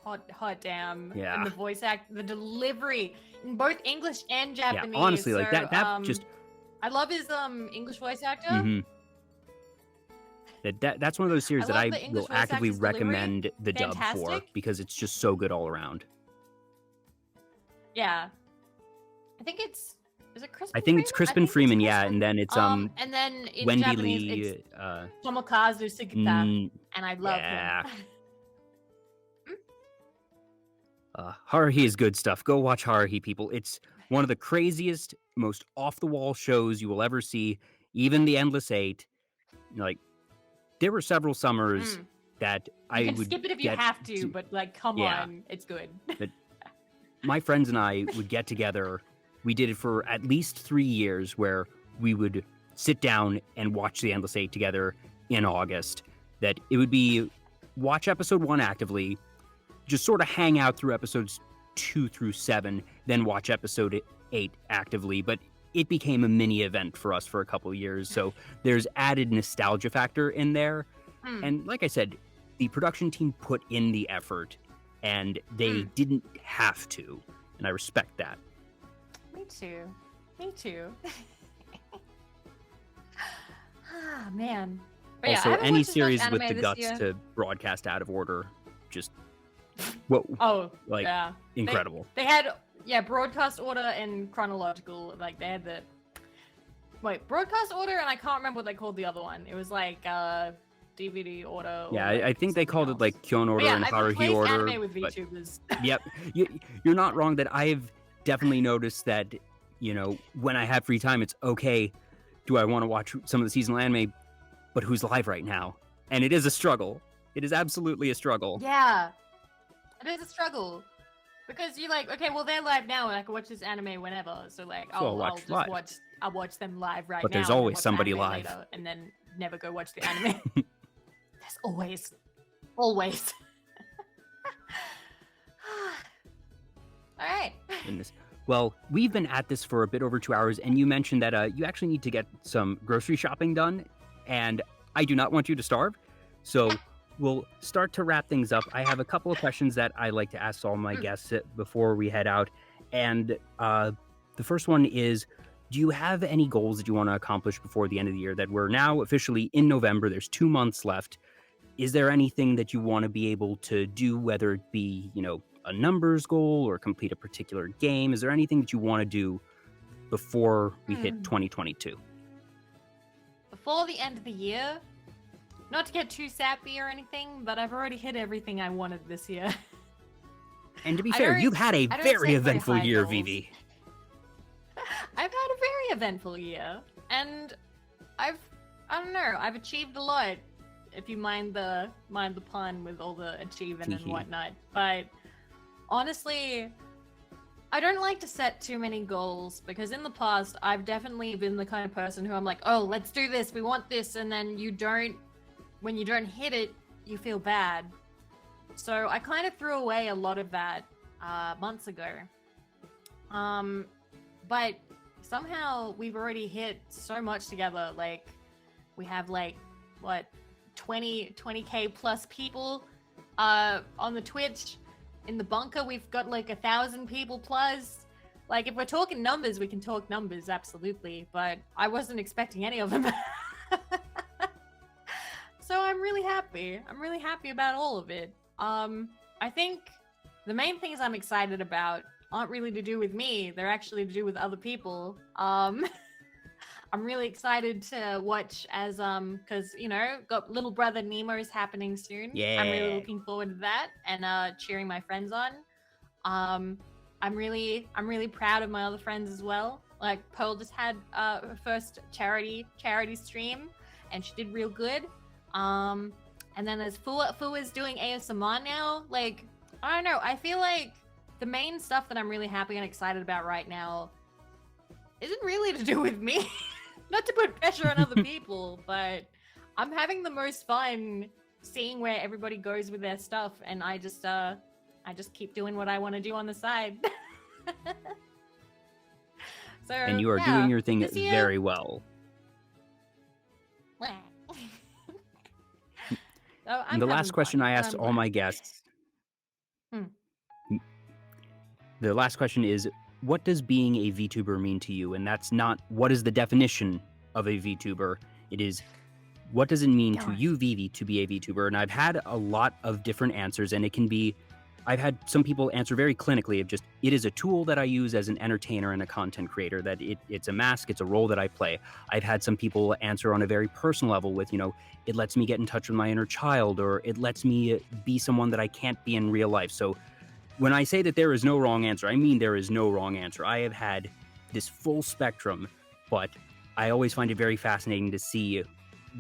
Hot damn. Yeah. And the voice the delivery in both English and Japanese. Yeah, honestly, like that just... I love his, English voice actor. That's one of those series I that love I the English will voice actively actors' delivery. recommend the dub for Fantastic. because it's just so good all around. Yeah. I think is it Crispin I think Freeman? it's Crispin it's Freeman, yeah, Crispin. and then it's And then in Wendy Japanese Lee. it's Tomokazu Sugita, and I love yeah. him. Haruhi is good stuff. Go watch Haruhi, people. It's one of the craziest, most off-the-wall shows you will ever see. Even the Endless Eight, like, there were several summers that I You can would skip it if you get have to, but like, come Yeah. on, it's good. But my friends and I would get together. We did it for at least 3 years where we would sit down and watch the Endless Eight together in August. That it would be watch episode 1 actively, just sort of hang out through episodes 2 through 7, then watch episode 8 actively. But it became a mini event for us for a couple of years. So there's added nostalgia factor in there. And like I said, the production team put in the effort and they didn't have to. And I respect that. Me too. Me too. Ah, man. But Also, I haven't any watched as much series with anime the this guts year. to broadcast out of order, just whoa, like yeah. incredible. They had broadcast order and chronological. Like they had the broadcast order, and I can't remember what they called the other one. It was like DVD order. Or Yeah, like I think they called else. it like Kyon order and I've Haruhi replaced order. anime with but- VTubers. Yep, you're not wrong that I've definitely noticed that, you know, when I have free time, it's okay. Do I want to watch some of the seasonal anime? But who's live right now? And it is a struggle. It is absolutely a struggle. Yeah, it is a struggle because you're like, okay, well they're live now, and I can watch this anime whenever. So like, So I'll watch live. I'll watch them live right now. But there's and then always watch the somebody anime live. later, and then never go watch the anime. There's always. All right. Goodness. Well, we've been at this for a bit over 2 hours, and you mentioned that you actually need to get some grocery shopping done, and I do not want you to starve. So we'll start to wrap things up. I have a couple of questions that I like to ask all my guests before we head out. And the first one is, do you have any goals that you want to accomplish before the end of the year? That we're now officially in November. There's 2 months left. Is there anything that you want to be able to do, whether it be, you know, a numbers goal or complete a particular game? Is there anything that you want to do before we hit 2022? Before the end of the year, not to get too sappy or anything, but I've already hit everything I wanted this year. And to be I fair, don't- you've had a I don't very set very eventful high year, goals. Vivi. I've had a very eventful year, and I don't know, I've achieved a lot. If you mind the pun with all the achievement and Teehee. whatnot, but honestly, I don't like to set too many goals because in the past I've definitely been the kind of person who I'm like, oh, let's do this, we want this, and then when you don't hit it, you feel bad. So I kind of threw away a lot of that months ago. But somehow we've already hit so much together. Like we have like what 20k plus people on the Twitch. In the bunker we've got like 1,000 people plus. Like if we're talking numbers, we can talk numbers, absolutely, but I wasn't expecting any of them. So I'm really happy about all of it. I think the main things I'm excited about aren't really to do with me, they're actually to do with other people. I'm really excited to watch as because you know, got Little Brother Nemo's happening soon. I'm really Yeah. looking forward to that and cheering my friends on. I'm really proud of my other friends as well. Like Pearl just had her first charity stream and she did real good. And then there's Fua's doing ASMR now. Like, I don't know, I feel like the main stuff that I'm really happy and excited about right now isn't really to do with me. Not to put pressure on other people, but I'm having the most fun seeing where everybody goes with their stuff, and I just keep doing what I want to do on the side. So, And you are yeah, doing your thing this year- very well. So And the I'm last having question fun, I and asked I'm all glad. my guests. Hmm. The last question is, what does being a VTuber mean to you? And that's not what is the definition of a VTuber. It is, what does it mean to Gosh. you, Vivi, to be a VTuber? And I've had a lot of different answers, and it can be, I've had some people answer very clinically of just, it is a tool that I use as an entertainer and a content creator, that it's a mask, it's a role that I play. I've had some people answer on a very personal level with, it lets me get in touch with my inner child, or it lets me be someone that I can't be in real life. So when I say that there is no wrong answer, I mean there is no wrong answer. I have had this full spectrum, but I always find it very fascinating to see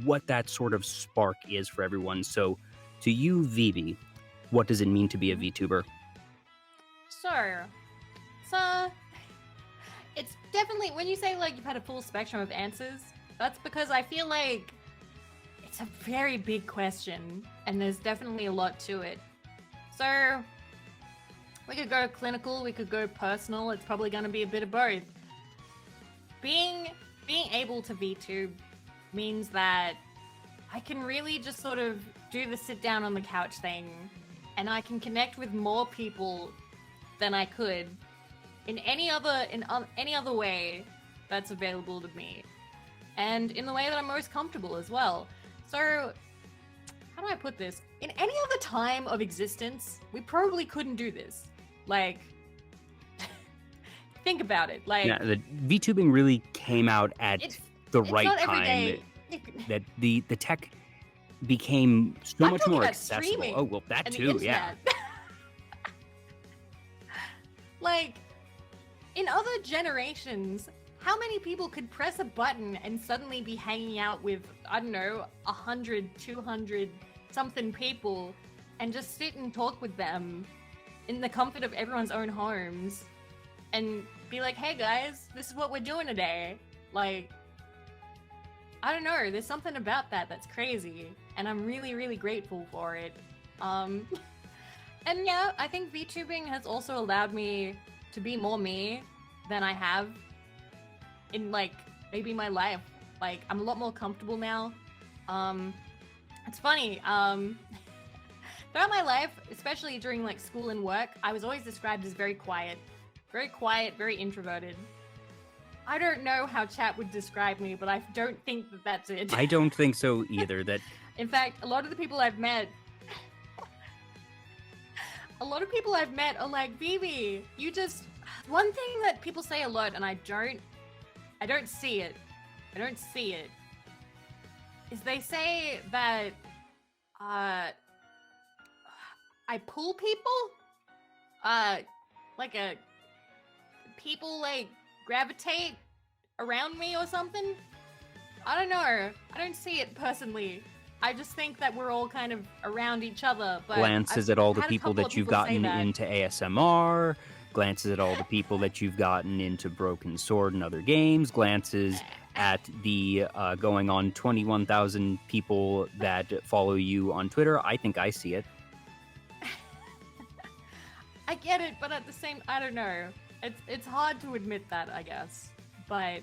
what that sort of spark is for everyone. So to you, Vivi, what does it mean to be a VTuber? So it's definitely, when you say like you've had a full spectrum of answers, that's because I feel like it's a very big question and there's definitely a lot to it. So we could go clinical, we could go personal. It's probably going to be a bit of both. Being able to VTube means that I can really just sort of do the sit down on the couch thing, and I can connect with more people than I could in any other way that's available to me, and in the way that I'm most comfortable as well. So how do I put this? In any other time of existence, we probably couldn't do this. Like, think about it. Like, yeah, the VTubing really came out at the right time. That the tech became so much more accessible. Oh, well, that too, yeah. Like, in other generations, how many people could press a button and suddenly be hanging out with, I don't know, 100, 200 something people and just sit and talk with them in the comfort of everyone's own homes and be like, hey guys, this is what we're doing today. Like, I don't know, there's something about that that's crazy, and I'm really, really grateful for it. And yeah, I think VTubing has also allowed me to be more me than I have in, like, maybe my life. Like, I'm a lot more comfortable now. It's funny, throughout my life, especially during, like, school and work, I was always described as very quiet, very introverted. I don't know how chat would describe me, but I don't think that that's it. I don't think so either. That, in fact, a lot of the people I've met are like, Vivi, you just... One thing that people say a lot, and I don't see it, is they say that, I pull people? People, like, gravitate around me or something? I don't know. I don't see it personally. I just think that we're all kind of around each other. But glances at all the people that you've gotten into ASMR, glances at all the people that you've gotten into Broken Sword and other games, glances at the going on 21,000 people that follow you on Twitter. I think I see it. I get it, but at the same, I don't know. It's hard to admit that, I guess. But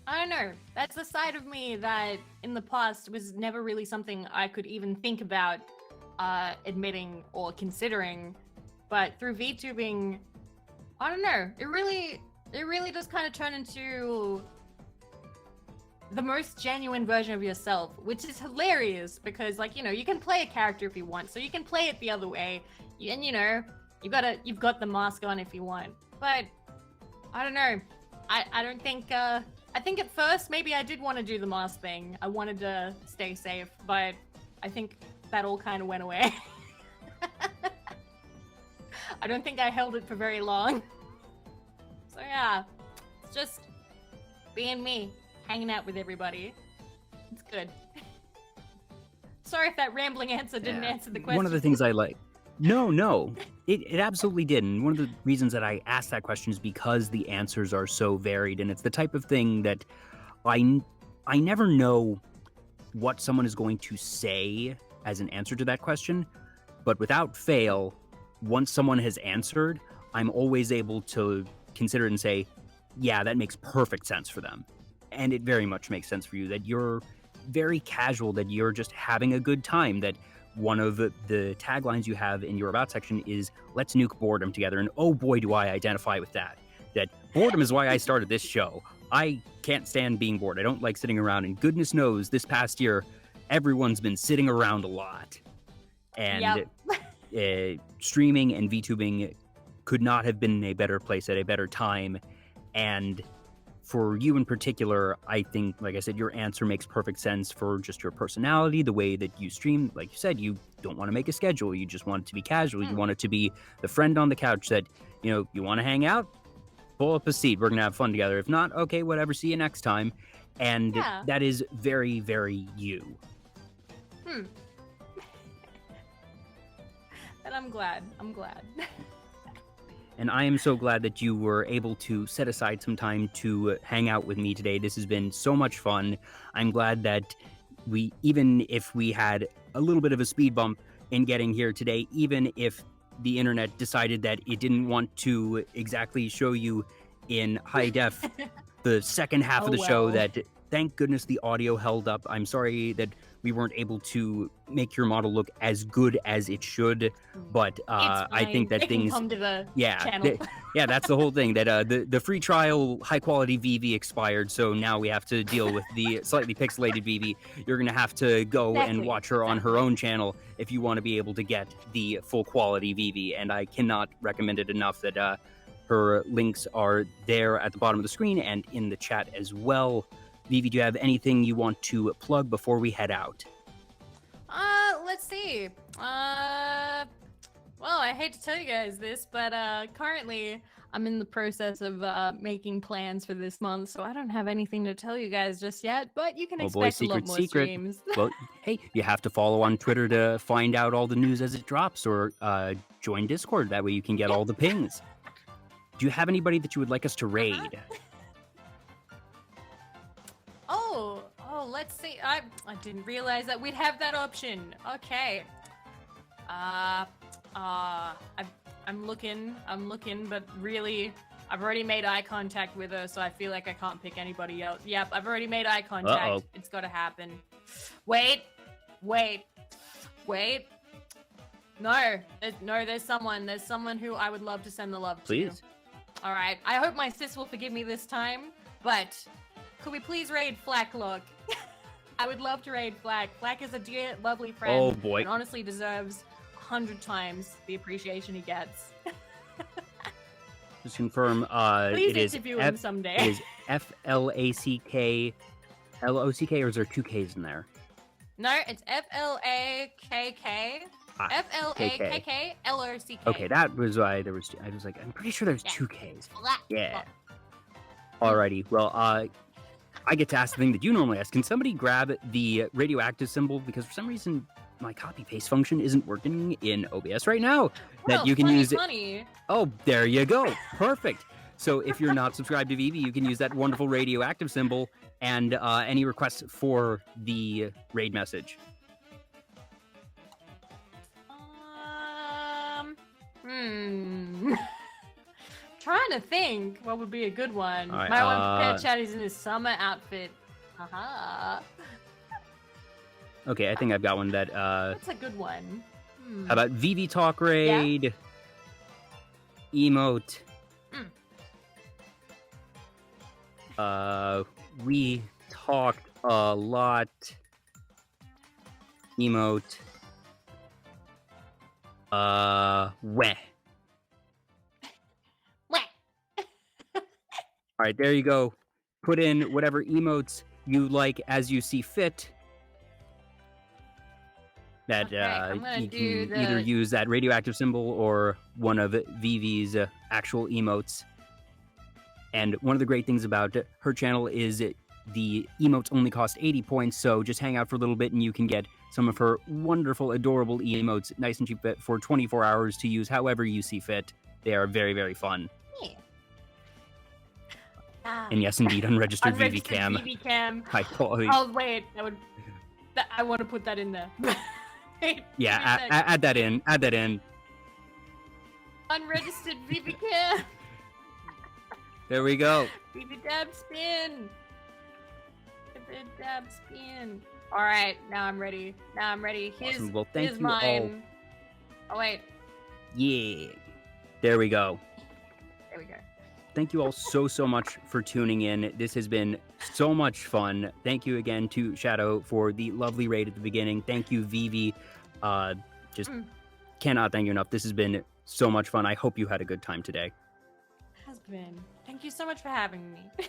I don't know. That's a side of me that in the past was never really something I could even think about admitting or considering. But through VTubing, I don't know. It really does kind of turn into the most genuine version of yourself, which is hilarious because, like, you can play a character if you want, so you can play it the other way, and you've got the mask on if you want. But I don't know. I don't think. I think at first maybe I did want to do the mask thing. I wanted to stay safe, but I think that all kind of went away. I don't think I held it for very long. So yeah, it's just being me, hanging out with everybody. It's good. Sorry if that rambling answer didn't answer the question. One of the things I like... No, it absolutely did. And one of the reasons that I asked that question is because the answers are so varied, and it's the type of thing that I never know what someone is going to say as an answer to that question, but without fail, once someone has answered, I'm always able to consider it and say, yeah, that makes perfect sense for them. And it very much makes sense for you, that you're very casual, that you're just having a good time, that one of the taglines you have in your About section is, let's nuke boredom together. And oh boy, do I identify with that. That boredom is why I started this show. I can't stand being bored. I don't like sitting around, and goodness knows this past year, everyone's been sitting around a lot. And streaming and VTubing could not have been in a better place at a better time. And for you in particular, I think, like I said, your answer makes perfect sense for just your personality, the way that you stream. Like you said, you don't want to make a schedule. You just want it to be casual. You want it to be the friend on the couch that, you want to hang out, pull up a seat. We're going to have fun together. If not, okay, whatever. See you next time. And that is very, very you. And I'm glad. And I am so glad that you were able to set aside some time to hang out with me today. This has been so much fun. I'm glad that even if we had a little bit of a speed bump in getting here today, even if the internet decided that it didn't want to exactly show you in high def the second half of the show, that thank goodness the audio held up. I'm sorry that we weren't able to make your model look as good as it should, but I think that things come to the channel. That's the whole thing, that the free trial high quality Vivi expired, so now we have to deal with the slightly pixelated Vivi. You're gonna have to go and watch her on her own channel if you want to be able to get the full quality Vivi, and I cannot recommend it enough. That her links are there at the bottom of the screen and in the chat as well. Vivi, do you have anything you want to plug before we head out? Let's see. Well, I hate to tell you guys this, but currently I'm in the process of making plans for this month, so I don't have anything to tell you guys just yet, but you can expect a lot more streams. Well, hey, you have to follow on Twitter to find out all the news as it drops, or join Discord. That way you can get all the pings. Do you have anybody that you would like us to raid? Let's see. I didn't realize that we'd have that option. Okay. I'm looking, but really, I've already made eye contact with her, so I feel like I can't pick anybody else. Yep, I've already made eye contact. It's got to happen. Wait. No, there's someone who I would love to send the love to. Please. All right. I hope my sis will forgive me this time, but could we please raid Flacklock? I would love to raid Flack. Flack is a dear, lovely friend. Oh boy. And honestly deserves 100 times the appreciation he gets. Just confirm. Please it is interview him someday. It is FLACK LOCK, or is there two Ks in there? No, it's FLAKK. FLAKK LOCK. Okay, that was why there was. I was like, I'm pretty sure there's two Ks. Yeah. Alrighty. Well, I get to ask the thing that you normally ask. Can somebody grab the radioactive symbol? Because for some reason, my copy paste function isn't working in OBS right now. Well, that you can use it. Funny. Oh, there you go. Perfect. So if you're not subscribed to Vivi, you can use that wonderful radioactive symbol and any requests for the raid message. Trying to think what would be a good one. Right, My one prepared chat is in his summer outfit. Haha. Okay, I think I've got one that That's a good one. How about Vivi Talk raid? Emote. We talked a lot. Emote. Weh. All right, there you go. Put in whatever emotes you like as you see fit. That you can either use that radioactive symbol or one of Vivi's actual emotes. And one of the great things about her channel is the emotes only cost 80 points, so just hang out for a little bit and you can get some of her wonderful, adorable emotes nice and cheap for 24 hours to use however you see fit. They are very, very fun. And yes, indeed, unregistered VIVICAM. VIVICAM. High quality. Oh, wait. I want to put that in there. Wait, yeah, add that in. Add that in. Unregistered VIVICAM. There we go. VIVIDab spin. VIVIDab spin. All right, now I'm ready. Awesome. Well, thank here's you mine. all. Oh, wait. Yeah. There we go. thank you all so much for tuning in. This has been so much fun. Thank you again to Shadow for the lovely raid at the beginning. Thank you, Vivi. Just cannot thank you enough. This has been so much fun. I hope you had a good time today. Has been. Thank you so much for having me.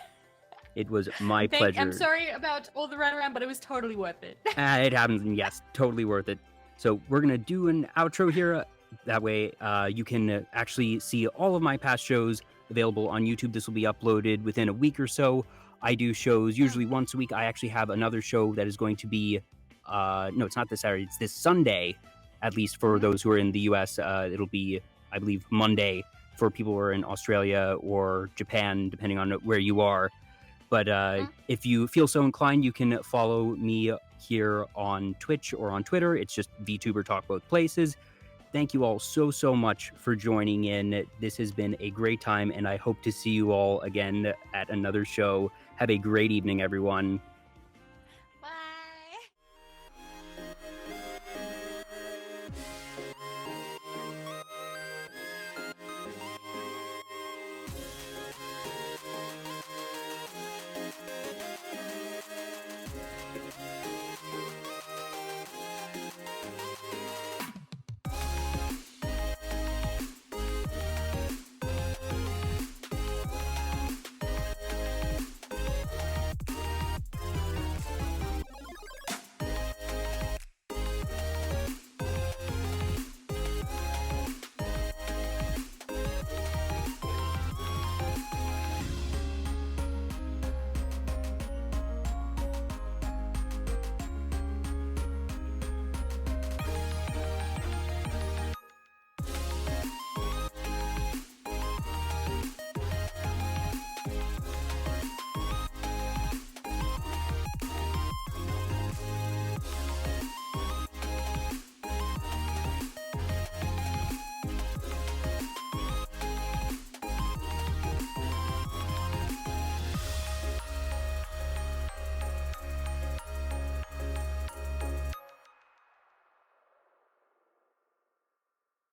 It was my pleasure. I'm sorry about all the runaround, but it was totally worth it. It happens, and yes, totally worth it. So we're going to do an outro here. That way you can actually see all of my past shows available on YouTube. This will be uploaded within a week or so. I do shows usually once a week. I actually have another show that is going to be, no, it's not this Saturday. It's this Sunday, at least for those who are in the US. It'll be, I believe, Monday for people who are in Australia or Japan, depending on where you are. But if you feel so inclined, you can follow me here on Twitch or on Twitter. It's just Vtuber Talk both places. Thank you all so much for joining in. This has been a great time, and I hope to see you all again at another show. Have a great evening, everyone.